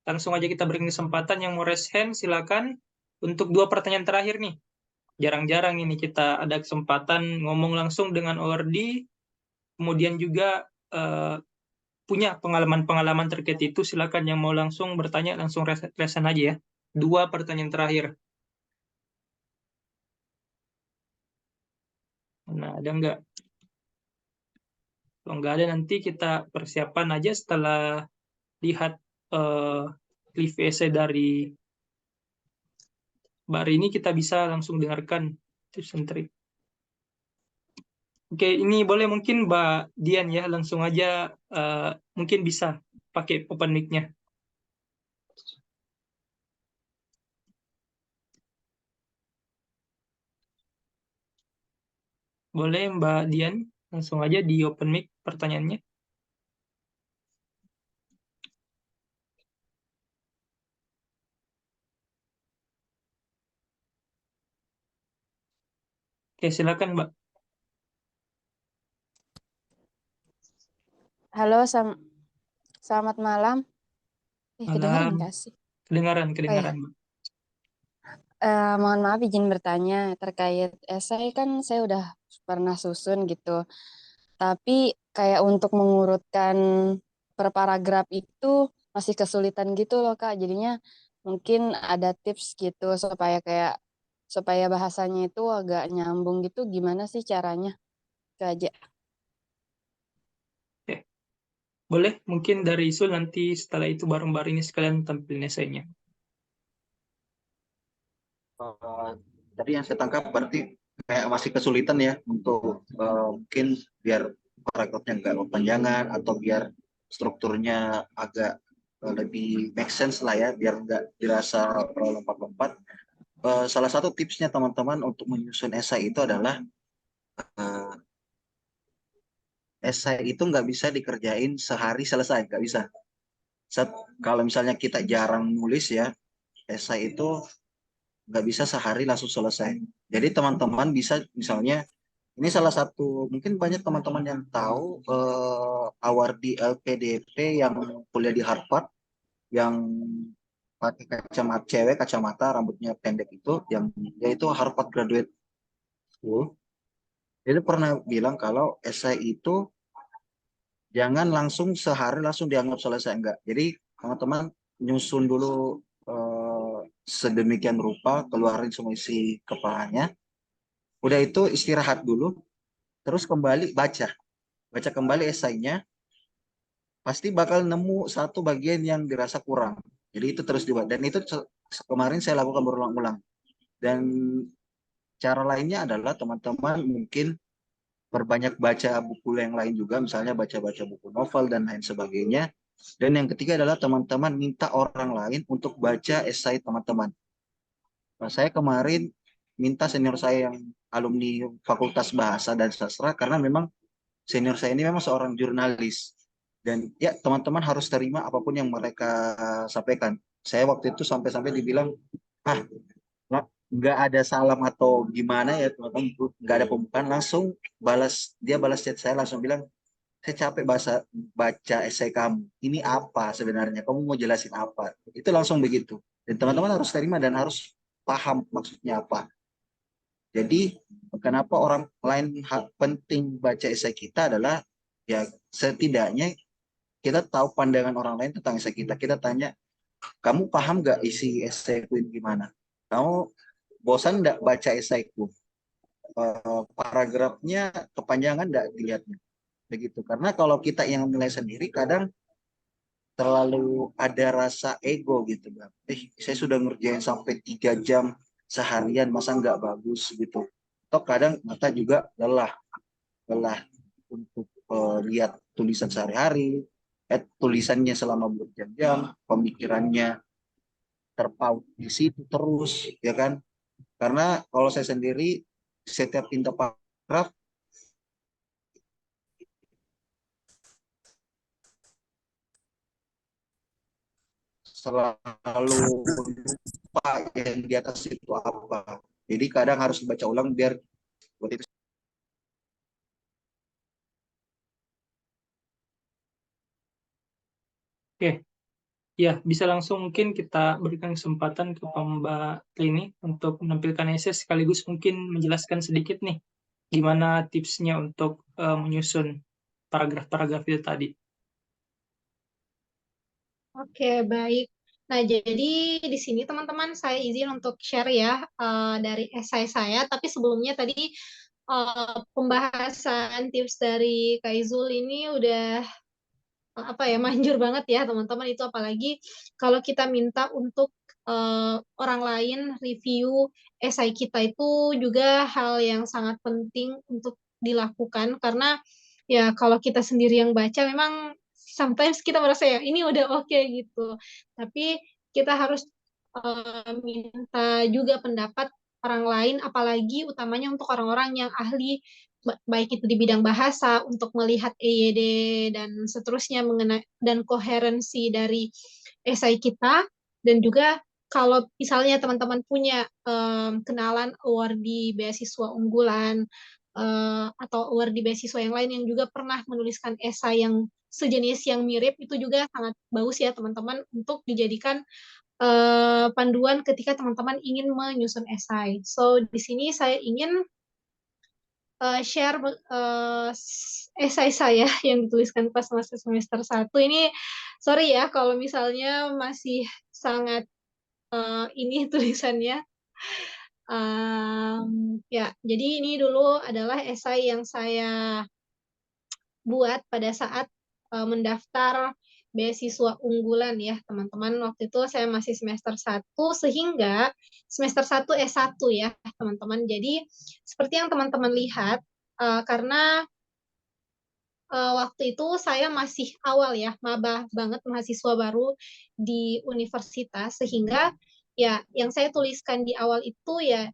Langsung aja kita beri kesempatan yang mau raise hand silakan untuk 2 pertanyaan terakhir nih. Jarang-jarang ini kita ada kesempatan ngomong langsung dengan ORD, kemudian juga eh, punya pengalaman-pengalaman terkait itu, silakan yang mau langsung bertanya langsung raise hand aja ya. 2 pertanyaan terakhir. Nah, ada nggak? Kalau nggak ada nanti kita persiapan aja setelah lihat eh live essay dari Mbak Rini, kita bisa langsung dengarkan tips and trick. Oke, ini boleh mungkin Mbak Dian ya, langsung aja eh, mungkin bisa pakai open mic-nya. Boleh Mbak Dian, langsung aja di open mic pertanyaannya. Oke, silakan Mbak. Halo, selamat malam. Kedengeran Malam. nggak sih? Kedengaran, Oh ya, kedengaran Mbak. mohon maaf izin bertanya terkait esai kan saya udah pernah susun gitu. Tapi kayak untuk mengurutkan per paragraf itu masih kesulitan gitu loh Kak. Jadinya mungkin ada tips gitu supaya bahasanya itu agak nyambung gitu. Gimana sih caranya? Itu aja. Oke, boleh mungkin dari Isul nanti setelah itu baru Mbak Rini sekalian tampilin esainya. Uh, Tadi yang saya tangkap berarti kayak masih kesulitan ya untuk mungkin biar paragrafnya nggak kepanjangan atau biar strukturnya agak lebih make sense lah ya, biar nggak dirasa lompat-lompat. salah satu tipsnya teman-teman untuk menyusun esai itu adalah eh, esai itu nggak bisa dikerjain sehari selesai, nggak bisa. Kalau misalnya kita jarang nulis ya, esai itu nggak bisa sehari langsung selesai. Jadi teman-teman bisa misalnya, ini salah satu, mungkin banyak teman-teman yang tahu Awardi LPDP yang kuliah di Harvard, yang pakai kacamata cewek, kacamata rambutnya pendek itu, yang dia itu Harvard Graduate School. Dia pernah bilang kalau esai itu jangan langsung sehari langsung dianggap selesai, enggak. Jadi teman-teman nyusun dulu sedemikian rupa, keluarin semua isi kepalanya. Udah itu istirahat dulu, terus kembali baca. Baca kembali esainya, pasti bakal nemu satu bagian yang dirasa kurang. Jadi itu terus dibuat. Dan itu kemarin saya lakukan berulang-ulang. Dan cara lainnya adalah teman-teman mungkin berbanyak baca buku yang lain juga, misalnya baca-baca buku novel dan lain sebagainya. Dan yang ketiga adalah teman-teman minta orang lain untuk baca esai teman-teman. Nah, saya kemarin minta senior saya yang alumni Fakultas Bahasa dan Sastra, karena memang senior saya ini memang seorang jurnalis. Dan ya teman-teman harus terima apapun yang mereka sampaikan. Saya waktu itu sampai-sampai dibilang, ah nggak ada salam atau gimana ya teman-teman, nggak ada pembukaan, langsung dia balas chat saya langsung bilang, saya capek baca esai kamu, ini apa sebenarnya, kamu mau jelasin apa, itu langsung begitu. Dan teman-teman harus terima dan harus paham maksudnya apa. Jadi kenapa orang lain penting baca esai kita adalah ya setidaknya kita tahu pandangan orang lain tentang esai kita. Kita tanya, kamu paham nggak isi esaiku ini gimana? Kamu bosan nggak baca esaiku? Paragrafnya kepanjangan nggak dilihatnya? Begitu. Karena kalau kita yang menilai sendiri, kadang terlalu ada rasa ego gitu, Bang. Saya sudah ngerjain sampai 3 jam seharian, masa nggak bagus gitu. Atau kadang mata juga lelah untuk lihat tulisan sehari-hari, tulisannya selama berjam-jam, pemikirannya terpaut di situ terus, ya kan? Karena kalau saya sendiri, setiap pintu paragraf selalu lupa yang di atas itu apa. Jadi kadang harus dibaca ulang biar buat itu. Oke, ya bisa langsung mungkin kita berikan kesempatan ke Mbak Rini untuk menampilkan esai sekaligus mungkin menjelaskan sedikit nih gimana tipsnya untuk menyusun paragraf-paragraf itu tadi. Oke, baik. Nah, jadi di sini teman-teman saya izin untuk share ya dari esai saya. Tapi sebelumnya tadi pembahasan tips dari Kak Izul ini udah apa ya manjur banget ya teman-teman, itu apalagi kalau kita minta untuk orang lain review esai kita, itu juga hal yang sangat penting untuk dilakukan, karena ya kalau kita sendiri yang baca memang sometimes kita merasa ya ini udah oke gitu, tapi kita harus minta juga pendapat orang lain, apalagi utamanya untuk orang-orang yang ahli, baik itu di bidang bahasa, untuk melihat EYD dan seterusnya mengenai dan koherensi dari esai kita. Dan juga kalau misalnya teman-teman punya kenalan awardee beasiswa unggulan atau awardee beasiswa yang lain yang juga pernah menuliskan esai yang sejenis yang mirip, itu juga sangat bagus ya teman-teman untuk dijadikan panduan ketika teman-teman ingin menyusun esai. So, di sini saya ingin share esai saya yang dituliskan pas masa semester 1. Ini, sorry ya kalau misalnya masih sangat ini tulisannya. Ya, jadi ini dulu adalah esai yang saya buat pada saat mendaftar beasiswa unggulan ya teman-teman. Waktu itu saya masih semester 1, sehingga semester 1 S1 ya teman-teman. Jadi seperti yang teman-teman lihat, karena waktu itu saya masih awal ya, maba banget, mahasiswa baru di universitas, sehingga ya yang saya tuliskan di awal itu ya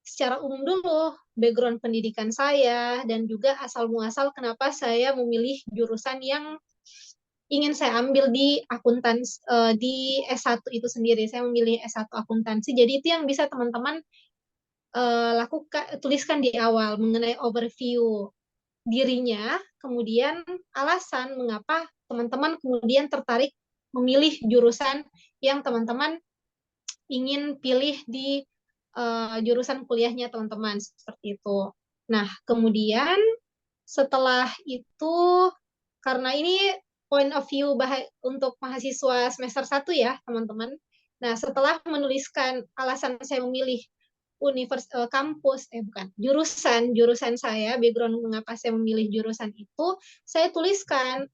secara umum dulu background pendidikan saya dan juga asal muasal kenapa saya memilih jurusan yang ingin saya ambil di di S1 itu sendiri. Saya memilih S1 akuntansi. Jadi itu yang bisa teman-teman tuliskan di awal mengenai overview dirinya, kemudian alasan mengapa teman-teman kemudian tertarik memilih jurusan yang teman-teman ingin pilih di jurusan kuliahnya teman-teman seperti itu. Nah, kemudian setelah itu karena ini point of view untuk mahasiswa semester 1 ya, teman-teman. Nah, setelah menuliskan alasan saya memilih jurusan saya, background mengapa saya memilih jurusan itu, saya tuliskan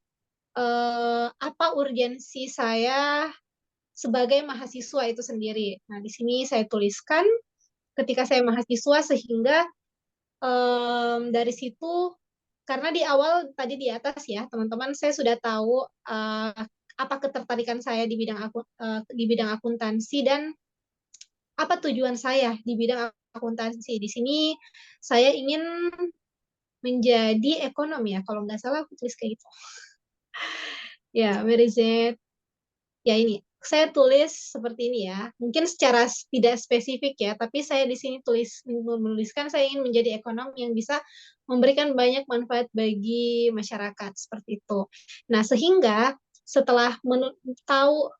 apa urgensi saya sebagai mahasiswa itu sendiri. Nah, di sini saya tuliskan ketika saya mahasiswa sehingga dari situ karena di awal tadi di atas ya teman-teman saya sudah tahu apa ketertarikan saya di bidang akuntansi dan apa tujuan saya di bidang akuntansi. Di sini saya ingin menjadi ekonom ya kalau nggak salah aku tulis kayak gitu. Ya, where is it? Ya ini saya tulis seperti ini ya. Mungkin secara tidak spesifik ya, tapi saya di sini menuliskan saya ingin menjadi ekonom yang bisa memberikan banyak manfaat bagi masyarakat seperti itu. Nah, sehingga setelah tahu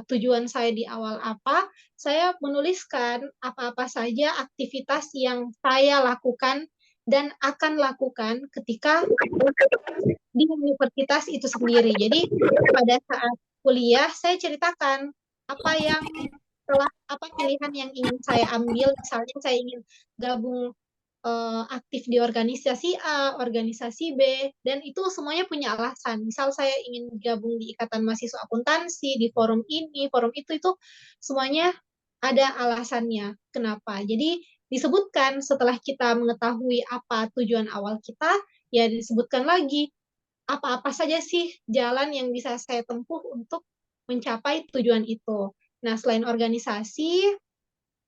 tujuan saya di awal apa, saya menuliskan apa-apa saja aktivitas yang saya lakukan dan akan lakukan ketika di universitas itu sendiri. Jadi pada saat kuliah saya ceritakan apa pilihan yang ingin saya ambil. Misalnya saya ingin gabung aktif di organisasi A, organisasi B, dan itu semuanya punya alasan. Misal saya ingin gabung di Ikatan Mahasiswa Akuntansi, di forum ini, forum itu semuanya ada alasannya. Kenapa? Jadi disebutkan setelah kita mengetahui apa tujuan awal kita, ya disebutkan lagi apa-apa saja sih jalan yang bisa saya tempuh untuk mencapai tujuan itu. Nah, selain organisasi,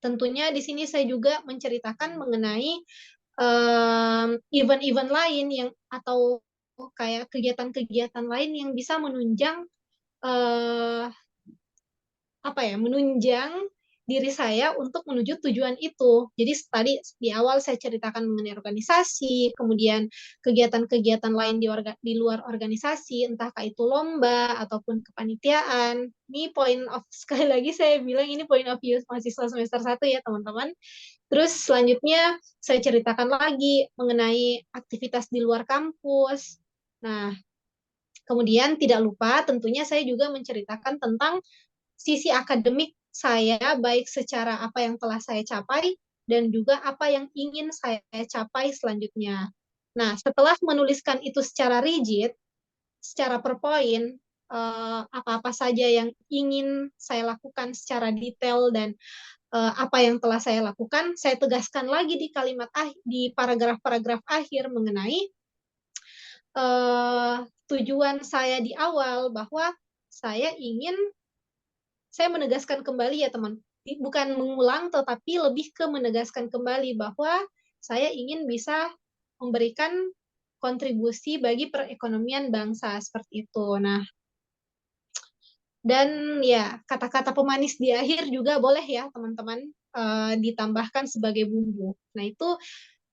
tentunya di sini saya juga menceritakan mengenai event-event lain yang atau kayak kegiatan-kegiatan lain yang bisa menunjang menunjang diri saya untuk menuju tujuan itu. Jadi tadi di awal saya ceritakan mengenai organisasi, kemudian kegiatan-kegiatan lain di luar organisasi, entahkah itu lomba ataupun kepanitiaan. Ini sekali lagi saya bilang ini point of view mahasiswa semester 1 ya teman-teman. Terus selanjutnya saya ceritakan lagi mengenai aktivitas di luar kampus. Nah, kemudian tidak lupa tentunya saya juga menceritakan tentang sisi akademik saya, baik secara apa yang telah saya capai dan juga apa yang ingin saya capai selanjutnya. Nah, setelah menuliskan itu secara rigid, secara per poin, apa-apa saja yang ingin saya lakukan secara detail dan apa yang telah saya lakukan, saya tegaskan lagi di paragraf-paragraf akhir mengenai tujuan saya di awal bahwa saya menegaskan kembali ya teman, bukan mengulang tetapi lebih ke menegaskan kembali bahwa saya ingin bisa memberikan kontribusi bagi perekonomian bangsa seperti itu. Nah, dan ya kata-kata pemanis di akhir juga boleh ya teman-teman ditambahkan sebagai bumbu. Nah, itu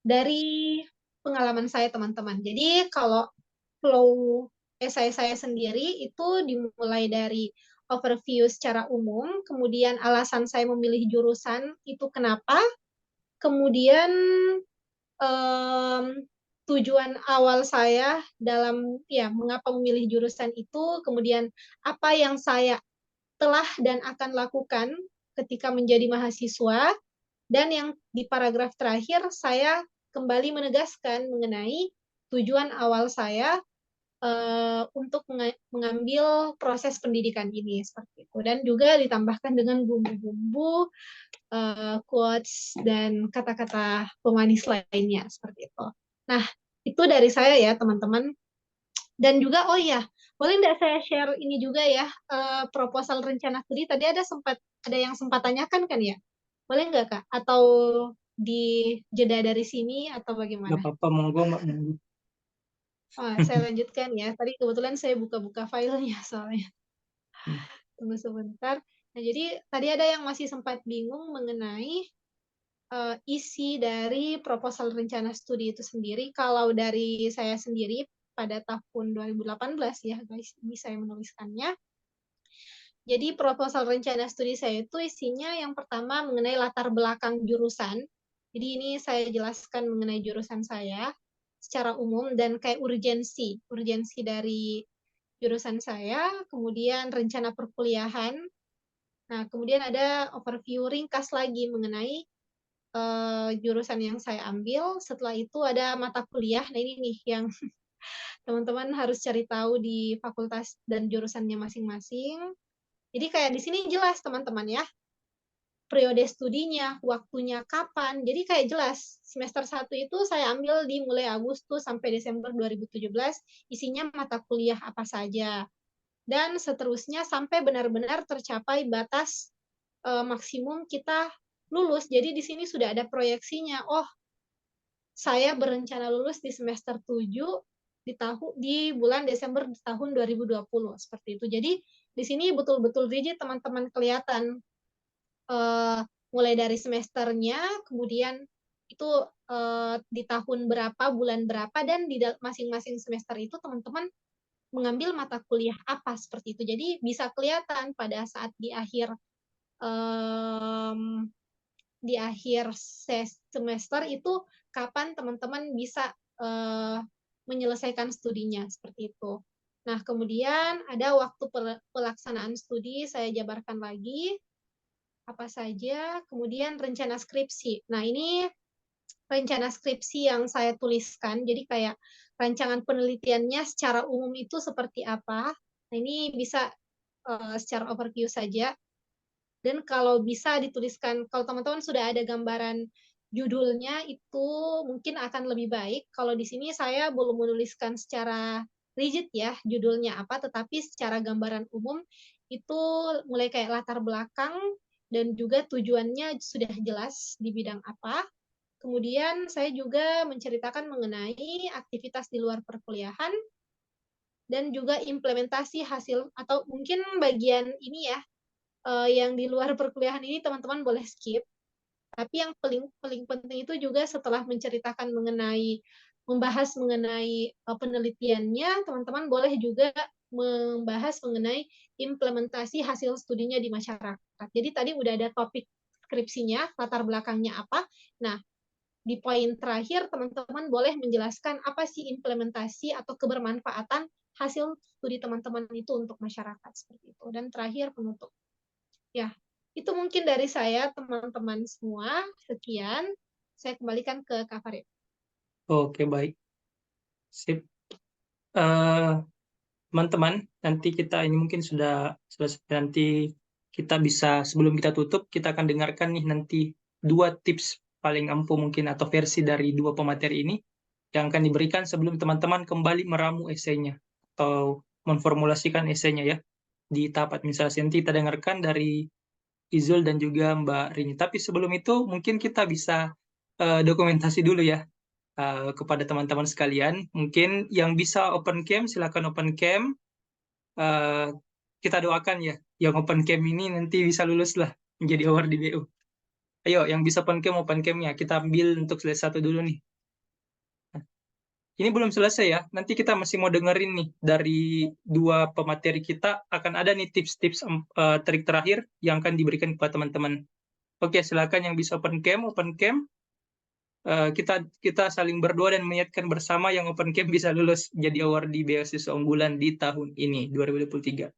dari pengalaman saya teman-teman. Jadi kalau flow esai saya sendiri itu dimulai dari overview secara umum, kemudian alasan saya memilih jurusan itu kenapa, kemudian tujuan awal saya dalam mengapa memilih jurusan itu, kemudian apa yang saya telah dan akan lakukan ketika menjadi mahasiswa, dan yang di paragraf terakhir saya kembali menegaskan mengenai tujuan awal saya untuk mengambil proses pendidikan ini seperti itu, dan juga ditambahkan dengan bumbu-bumbu quotes dan kata-kata pemanis lainnya seperti itu. Nah, itu dari saya ya teman-teman. Dan juga boleh nggak saya share ini juga ya proposal rencana studi, tadi ada sempat ada yang sempat tanyakan kan ya? Boleh nggak Kak? Atau di jeda dari sini atau Nggak bagaimana? apa-apa, monggo Mbak. Monggo. Saya lanjutkan ya. Tadi kebetulan saya buka-buka filenya soalnya. Hmm. Tunggu sebentar. Nah, jadi tadi ada yang masih sempat bingung mengenai isi dari proposal rencana studi itu sendiri. Kalau dari saya sendiri pada tahun 2018 ya guys, ini saya menuliskannya. Jadi proposal rencana studi saya itu isinya yang pertama mengenai latar belakang jurusan. Jadi ini saya jelaskan mengenai jurusan saya secara umum dan kayak urgensi dari jurusan saya, kemudian rencana perkuliahan. Nah, kemudian ada overview ringkas lagi mengenai jurusan yang saya ambil. Setelah itu ada mata kuliah. Nah, ini nih yang teman-teman harus cari tahu di fakultas dan jurusannya masing-masing. Jadi kayak di sini jelas teman-teman ya, periode studinya, waktunya kapan. Jadi kayak jelas, semester 1 itu saya ambil di mulai Agustus sampai Desember 2017, isinya mata kuliah apa saja. Dan seterusnya sampai benar-benar tercapai batas maksimum kita lulus. Jadi di sini sudah ada proyeksinya. Oh, saya berencana lulus di semester 7 di bulan Desember tahun 2020 seperti itu. Jadi di sini betul-betul rigid teman-teman kelihatan mulai dari semesternya, kemudian itu di tahun berapa, bulan berapa, dan di masing-masing semester itu teman-teman mengambil mata kuliah apa seperti itu. Jadi bisa kelihatan pada saat di akhir semester itu kapan teman-teman bisa menyelesaikan studinya seperti itu. Nah, kemudian ada waktu pelaksanaan studi, saya jabarkan lagi apa saja, kemudian rencana skripsi. Nah, ini rencana skripsi yang saya tuliskan, jadi kayak rancangan penelitiannya secara umum itu seperti apa. Nah, ini bisa secara overview saja. Dan kalau bisa dituliskan, kalau teman-teman sudah ada gambaran judulnya, itu mungkin akan lebih baik. Kalau di sini saya belum menuliskan secara rigid ya, judulnya apa, tetapi secara gambaran umum, itu mulai kayak latar belakang, dan juga tujuannya sudah jelas di bidang apa. Kemudian saya juga menceritakan mengenai aktivitas di luar perkuliahan, dan juga implementasi hasil, atau mungkin bagian ini ya, yang di luar perkuliahan ini teman-teman boleh skip. Tapi yang paling penting itu juga setelah menceritakan membahas mengenai penelitiannya, teman-teman boleh juga membahas mengenai implementasi hasil studinya di masyarakat. Jadi tadi udah ada topik skripsinya, latar belakangnya apa. Nah, di poin terakhir teman-teman boleh menjelaskan apa sih implementasi atau kebermanfaatan hasil studi teman-teman itu untuk masyarakat seperti itu. Dan terakhir penutup. Ya, itu mungkin dari saya, teman-teman semua. Sekian. Saya kembalikan ke Kak Farid. Oke, baik. Sip. Teman-teman, nanti kita ini mungkin sudah nanti kita bisa, sebelum kita tutup, kita akan dengarkan nih nanti 2 tips paling ampuh mungkin atau versi dari 2 pemateri ini yang akan diberikan sebelum teman-teman kembali meramu esainya atau memformulasikan esainya ya di tahap administrasi. Nanti kita dengarkan dari Izul dan juga Mbak Rini. Tapi sebelum itu mungkin kita bisa dokumentasi dulu ya kepada teman-teman sekalian. Mungkin yang bisa open cam, silakan open cam. Uh, kita doakan ya, yang open cam ini nanti bisa lulus lah menjadi award di BU. Ayo, yang bisa open cam-nya. Kita ambil untuk slide 1 dulu nih. Ini belum selesai ya, nanti kita masih mau dengerin nih dari 2 pemateri kita, akan ada nih tips-tips trik terakhir yang akan diberikan kepada teman-teman. Oke, silakan yang bisa open cam. Kita saling berdoa dan menyiapkan bersama yang open cam bisa lulus jadi award di beasiswa unggulan di tahun ini 2023.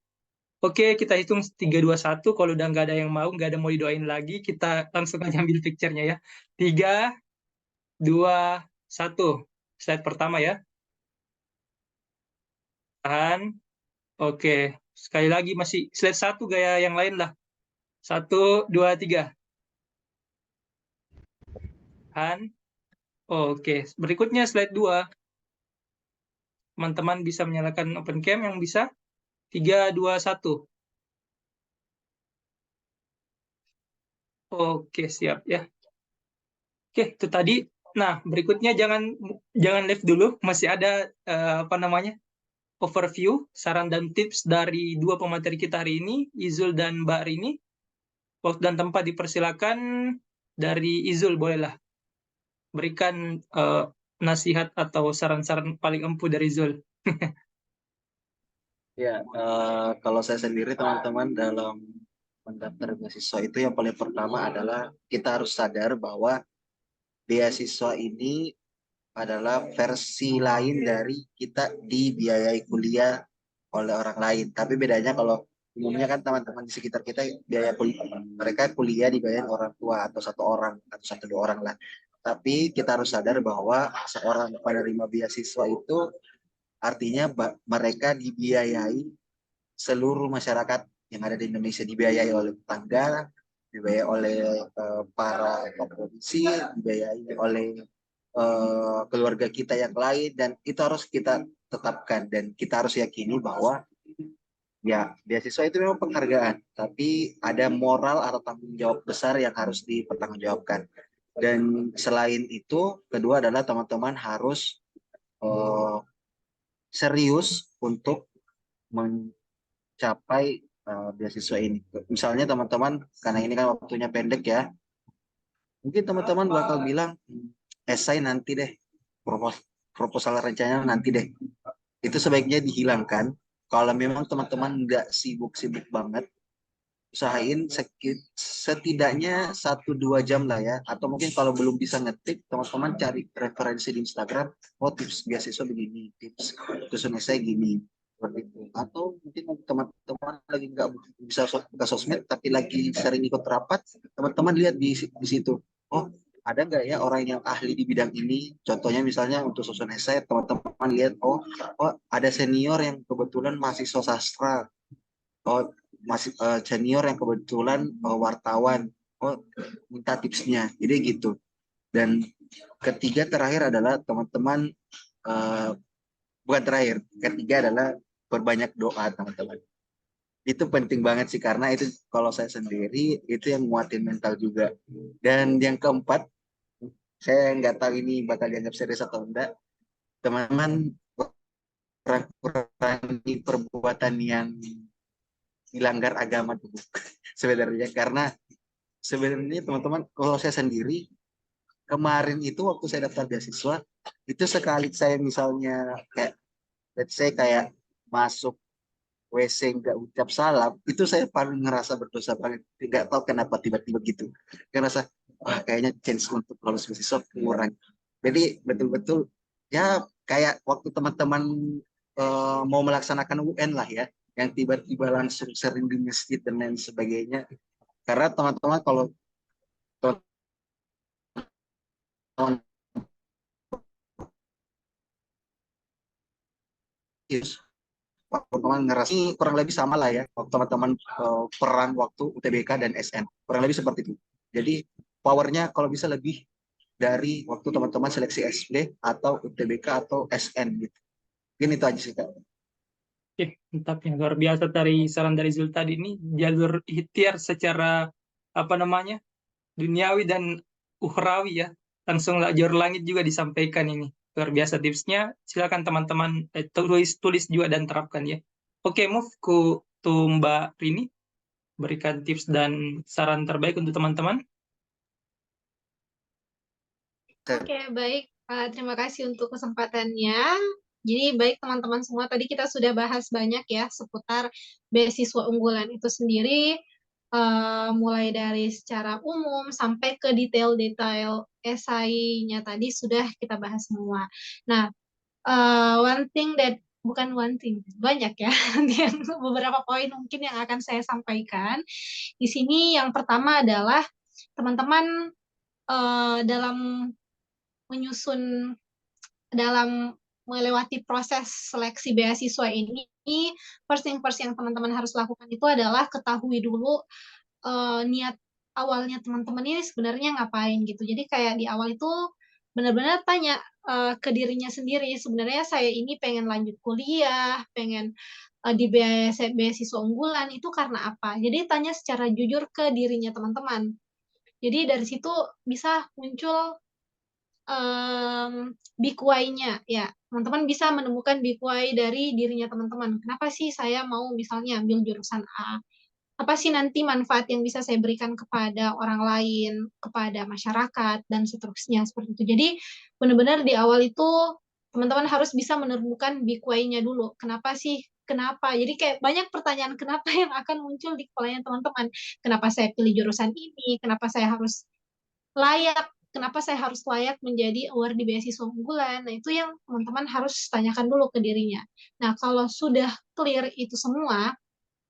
Oke, kita hitung 3, 2, 1. Kalau udah nggak ada yang mau, nggak ada mau didoain lagi, kita langsung aja ambil picture-nya ya. 3, 2, 1. Slide pertama ya. Tahan. Oke, sekali lagi masih slide 1 gaya yang lain lah. 1, 2, 3. Tahan. Oke, berikutnya slide 2. Teman-teman bisa menyalakan open cam yang bisa. 3, 2, 1. Oke, siap ya. Oke, itu tadi. Nah, berikutnya jangan live dulu, masih ada apa namanya? Overview, saran dan tips dari dua pemateri kita hari ini, Izul dan Mbak Rini. Waktu dan tempat dipersilakan. Dari Izul bolehlah berikan nasihat atau saran-saran paling empuh dari Izul. Ya, kalau saya sendiri teman-teman dalam mendaftar beasiswa itu yang paling pertama adalah kita harus sadar bahwa beasiswa ini adalah versi lain dari kita dibiayai kuliah oleh orang lain. Tapi bedanya kalau umumnya kan teman-teman di sekitar kita biaya kuliah, mereka kuliah dibayar orang tua atau satu orang atau satu dua orang lah. Tapi kita harus sadar bahwa seorang penerima beasiswa itu artinya mereka dibiayai seluruh masyarakat yang ada di Indonesia, dibiayai oleh tetangga, dibiayai oleh para polisi, dibiayai oleh keluarga kita yang lain, dan itu harus kita tetapkan dan kita harus yakini bahwa ya beasiswa itu memang penghargaan, tapi ada moral atau tanggung jawab besar yang harus dipertanggungjawabkan. Dan selain itu, kedua adalah teman-teman harus eh, serius untuk mencapai beasiswa ini. Misalnya teman-teman, karena ini kan waktunya pendek ya, mungkin teman-teman bakal bilang, esai nanti deh, proposal rencananya nanti deh. Itu sebaiknya dihilangkan. Kalau memang teman-teman nggak sibuk-sibuk banget, usahain setidaknya 1-2 jam lah ya. Atau mungkin kalau belum bisa ngetik, teman-teman cari referensi di Instagram, oh tips beasiswa begini, tips susun esai gini. Seperti itu. Atau mungkin teman-teman lagi nggak bisa buka sosmed, tapi lagi sering ikut rapat, teman-teman lihat di situ. Oh, ada nggak ya orang yang ahli di bidang ini? Contohnya misalnya untuk susun esai, teman-teman lihat, oh ada senior yang kebetulan mahasiswa sastra, oh masih senior yang kebetulan wartawan, oh minta tipsnya, jadi gitu. Dan ketiga terakhir adalah teman-teman, uh, bukan terakhir, ketiga adalah berbanyak doa teman-teman. Itu penting banget sih, karena itu kalau saya sendiri itu yang nguatin mental juga. Dan yang keempat, saya nggak tahu ini bakal dianggap serius atau enggak, teman-teman kurangi perbuatan yang dilanggar agama dulu sebenarnya. Karena sebenarnya teman-teman, kalau saya sendiri kemarin itu waktu saya daftar beasiswa itu, sekali saya misalnya kayak let's say kayak masuk WC nggak ucap salam, itu saya paling ngerasa berdosa banget. Nggak tahu kenapa tiba-tiba gitu, ngerasa wah kayaknya chance untuk lolos beasiswa kurang. Jadi betul-betul ya kayak waktu teman-teman mau melaksanakan UN lah ya, yang tiba-tiba langsung sering di masjid dan lain sebagainya. Karena teman-teman kalau teman-teman teman-teman ngerasa ini kurang lebih sama lah ya, waktu teman-teman perang waktu UTBK dan SN kurang lebih seperti itu. Jadi powernya kalau bisa lebih dari waktu teman-teman seleksi SD atau UTBK atau SN gitu. Ini itu aja sih Kak. Oke, mantap yang luar biasa dari saran dari Zul tadi ini, jalur ikhtiar secara apa namanya, duniawi dan ukhrawi ya, langsung jalur langit juga disampaikan ini. Luar biasa tipsnya, silakan teman-teman tulis juga dan terapkan ya. Oke, move to Mbak Rini, berikan tips dan saran terbaik untuk teman-teman. Oke, baik. Terima kasih untuk kesempatannya. Jadi, baik teman-teman semua, tadi kita sudah bahas banyak ya seputar beasiswa unggulan itu sendiri, mulai dari secara umum sampai ke detail-detail esainya tadi sudah kita bahas semua. Nah, one thing that bukan one thing, banyak ya, yang beberapa poin mungkin yang akan saya sampaikan. Di sini yang pertama adalah teman-teman dalam menyusun dalam melewati proses seleksi beasiswa ini, first thing first yang teman-teman harus lakukan itu adalah ketahui dulu niat awalnya teman-teman ini sebenarnya ngapain gitu. Jadi kayak di awal itu benar-benar tanya ke dirinya sendiri, sebenarnya saya ini pengen lanjut kuliah, pengen di beasiswa unggulan itu karena apa? Jadi tanya secara jujur ke dirinya teman-teman. Jadi dari situ bisa muncul big why-nya ya. Teman-teman bisa menemukan big why dari dirinya teman-teman. Kenapa sih saya mau misalnya ambil jurusan A? Apa sih nanti manfaat yang bisa saya berikan kepada orang lain, kepada masyarakat, dan seterusnya seperti itu. Jadi benar-benar di awal itu teman-teman harus bisa menemukan big why-nya dulu. Kenapa sih? Kenapa? Jadi kayak banyak pertanyaan kenapa yang akan muncul di kepalanya teman-teman. Kenapa saya pilih jurusan ini? Kenapa saya harus layak? Kenapa saya harus layak menjadi award di beasiswa unggulan? Nah, itu yang teman-teman harus tanyakan dulu ke dirinya. Nah, kalau sudah clear itu semua,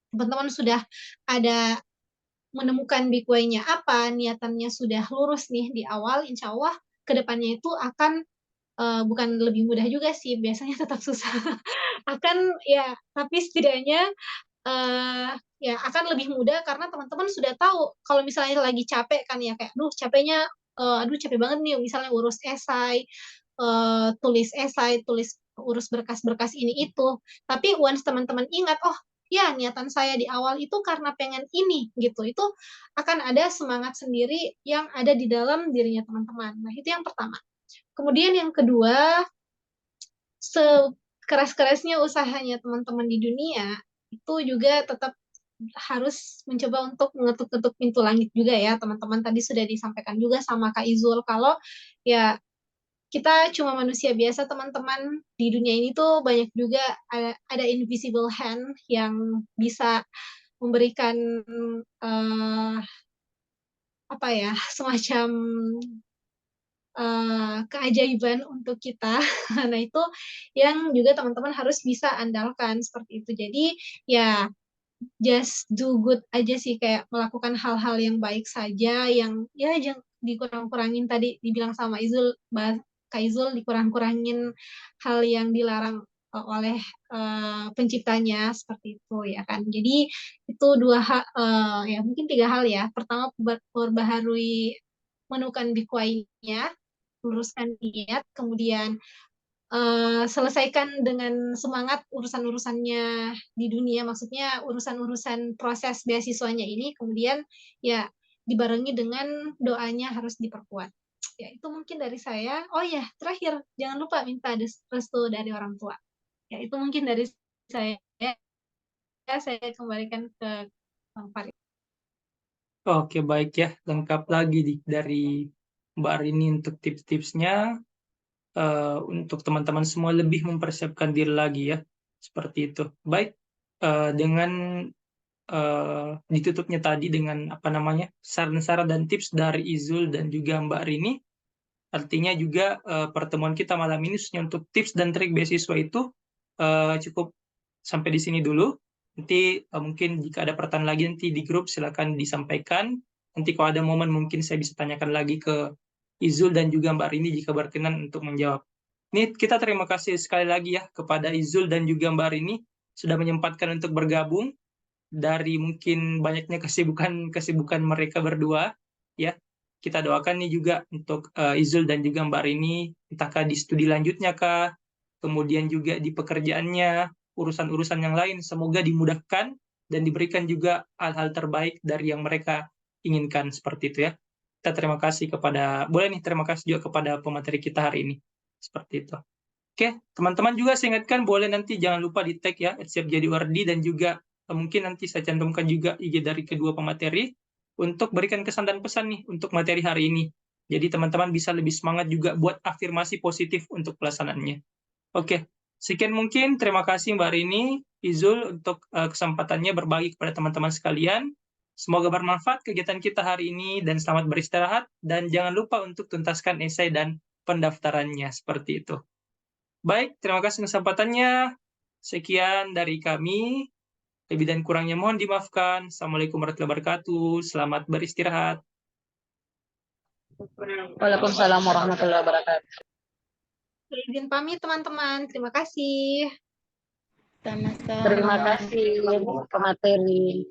teman-teman sudah ada menemukan big why-nya apa, niatannya sudah lurus nih di awal, insya Allah kedepannya itu akan bukan lebih mudah juga sih, biasanya tetap susah. Akan ya, tapi setidaknya eh, ya akan lebih mudah karena teman-teman sudah tahu kalau misalnya lagi capek kan ya kayak, aduh capek banget nih misalnya urus esai, tulis urus berkas-berkas ini itu. Tapi once teman-teman ingat, oh ya niatan saya di awal itu karena pengen ini gitu, itu akan ada semangat sendiri yang ada di dalam dirinya teman-teman. Nah itu yang pertama. Kemudian yang kedua, sekeras-kerasnya usahanya teman-teman di dunia, itu juga tetap harus mencoba untuk mengetuk-ketuk pintu langit juga ya, teman-teman. Tadi sudah disampaikan juga sama Kak Izul, kalau ya kita cuma manusia biasa, teman-teman. Di dunia ini tuh banyak juga ada invisible hand yang bisa memberikan eh, apa ya, semacam keajaiban untuk kita. Nah, itu yang juga teman-teman harus bisa andalkan seperti itu. Jadi, ya just do good aja sih, kayak melakukan hal-hal yang baik saja, yang ya jangan dikurang-kurangin, tadi dibilang sama Izul, Kak Izul, dikurang-kurangin hal yang dilarang oleh penciptanya seperti itu ya kan. Jadi itu dua hal, ya mungkin tiga hal ya. Pertama, perbaharui menemukan big why-nya, luruskan niat, kemudian selesaikan dengan semangat urusan-urusannya di dunia, maksudnya urusan-urusan proses beasiswanya ini, kemudian ya dibarengi dengan doanya harus diperkuat. Ya, itu mungkin dari saya. Oh ya, terakhir, jangan lupa minta restu dari orang tua. Ya, itu mungkin dari saya. Saya kembalikan ke Bang Farid. Oke, baik ya. Lengkap lagi dari Mbak Arini untuk tips-tipsnya. Untuk teman-teman semua lebih mempersiapkan diri lagi ya. Seperti itu. Baik, dengan ditutupnya tadi dengan apa namanya saran-saran dan tips dari Izul dan juga Mbak Rini, artinya juga pertemuan kita malam ini khususnya untuk tips dan trik beasiswa itu cukup sampai di sini dulu. Nanti mungkin jika ada pertanyaan lagi nanti di grup silakan disampaikan. Nanti kalau ada momen mungkin saya bisa tanyakan lagi ke Izul dan juga Mbak Rini jika berkenan untuk menjawab. Ini kita terima kasih sekali lagi ya kepada Izul dan juga Mbak Rini sudah menyempatkan untuk bergabung dari mungkin banyaknya kesibukan mereka berdua ya. Kita doakan nih juga untuk Izul dan juga Mbak Rini, entahkah di studi lanjutnya kah, kemudian juga di pekerjaannya, urusan-urusan yang lain, semoga dimudahkan dan diberikan juga hal-hal terbaik dari yang mereka inginkan seperti itu ya. Kita terima kasih juga kepada pemateri kita hari ini. Seperti itu. Oke, teman-teman juga saya ingatkan boleh nanti jangan lupa di tag ya, @siapjadiwardi, dan juga mungkin nanti saya cantumkan juga IG dari kedua pemateri untuk berikan kesan dan pesan nih untuk materi hari ini. Jadi teman-teman bisa lebih semangat juga buat afirmasi positif untuk pelaksanaannya. Oke, sekian mungkin. Terima kasih Mbak Rini, Izul untuk kesempatannya berbagi kepada teman-teman sekalian. Semoga bermanfaat kegiatan kita hari ini dan selamat beristirahat. Dan jangan lupa untuk tuntaskan esai dan pendaftarannya seperti itu. Baik, terima kasih kesempatannya. Sekian dari kami. Lebih dan kurangnya mohon dimaafkan. Assalamualaikum warahmatullahi wabarakatuh. Selamat beristirahat. Waalaikumsalam warahmatullahi wabarakatuh. Izin pamit teman-teman. Terima kasih. Terima kasih pemateri.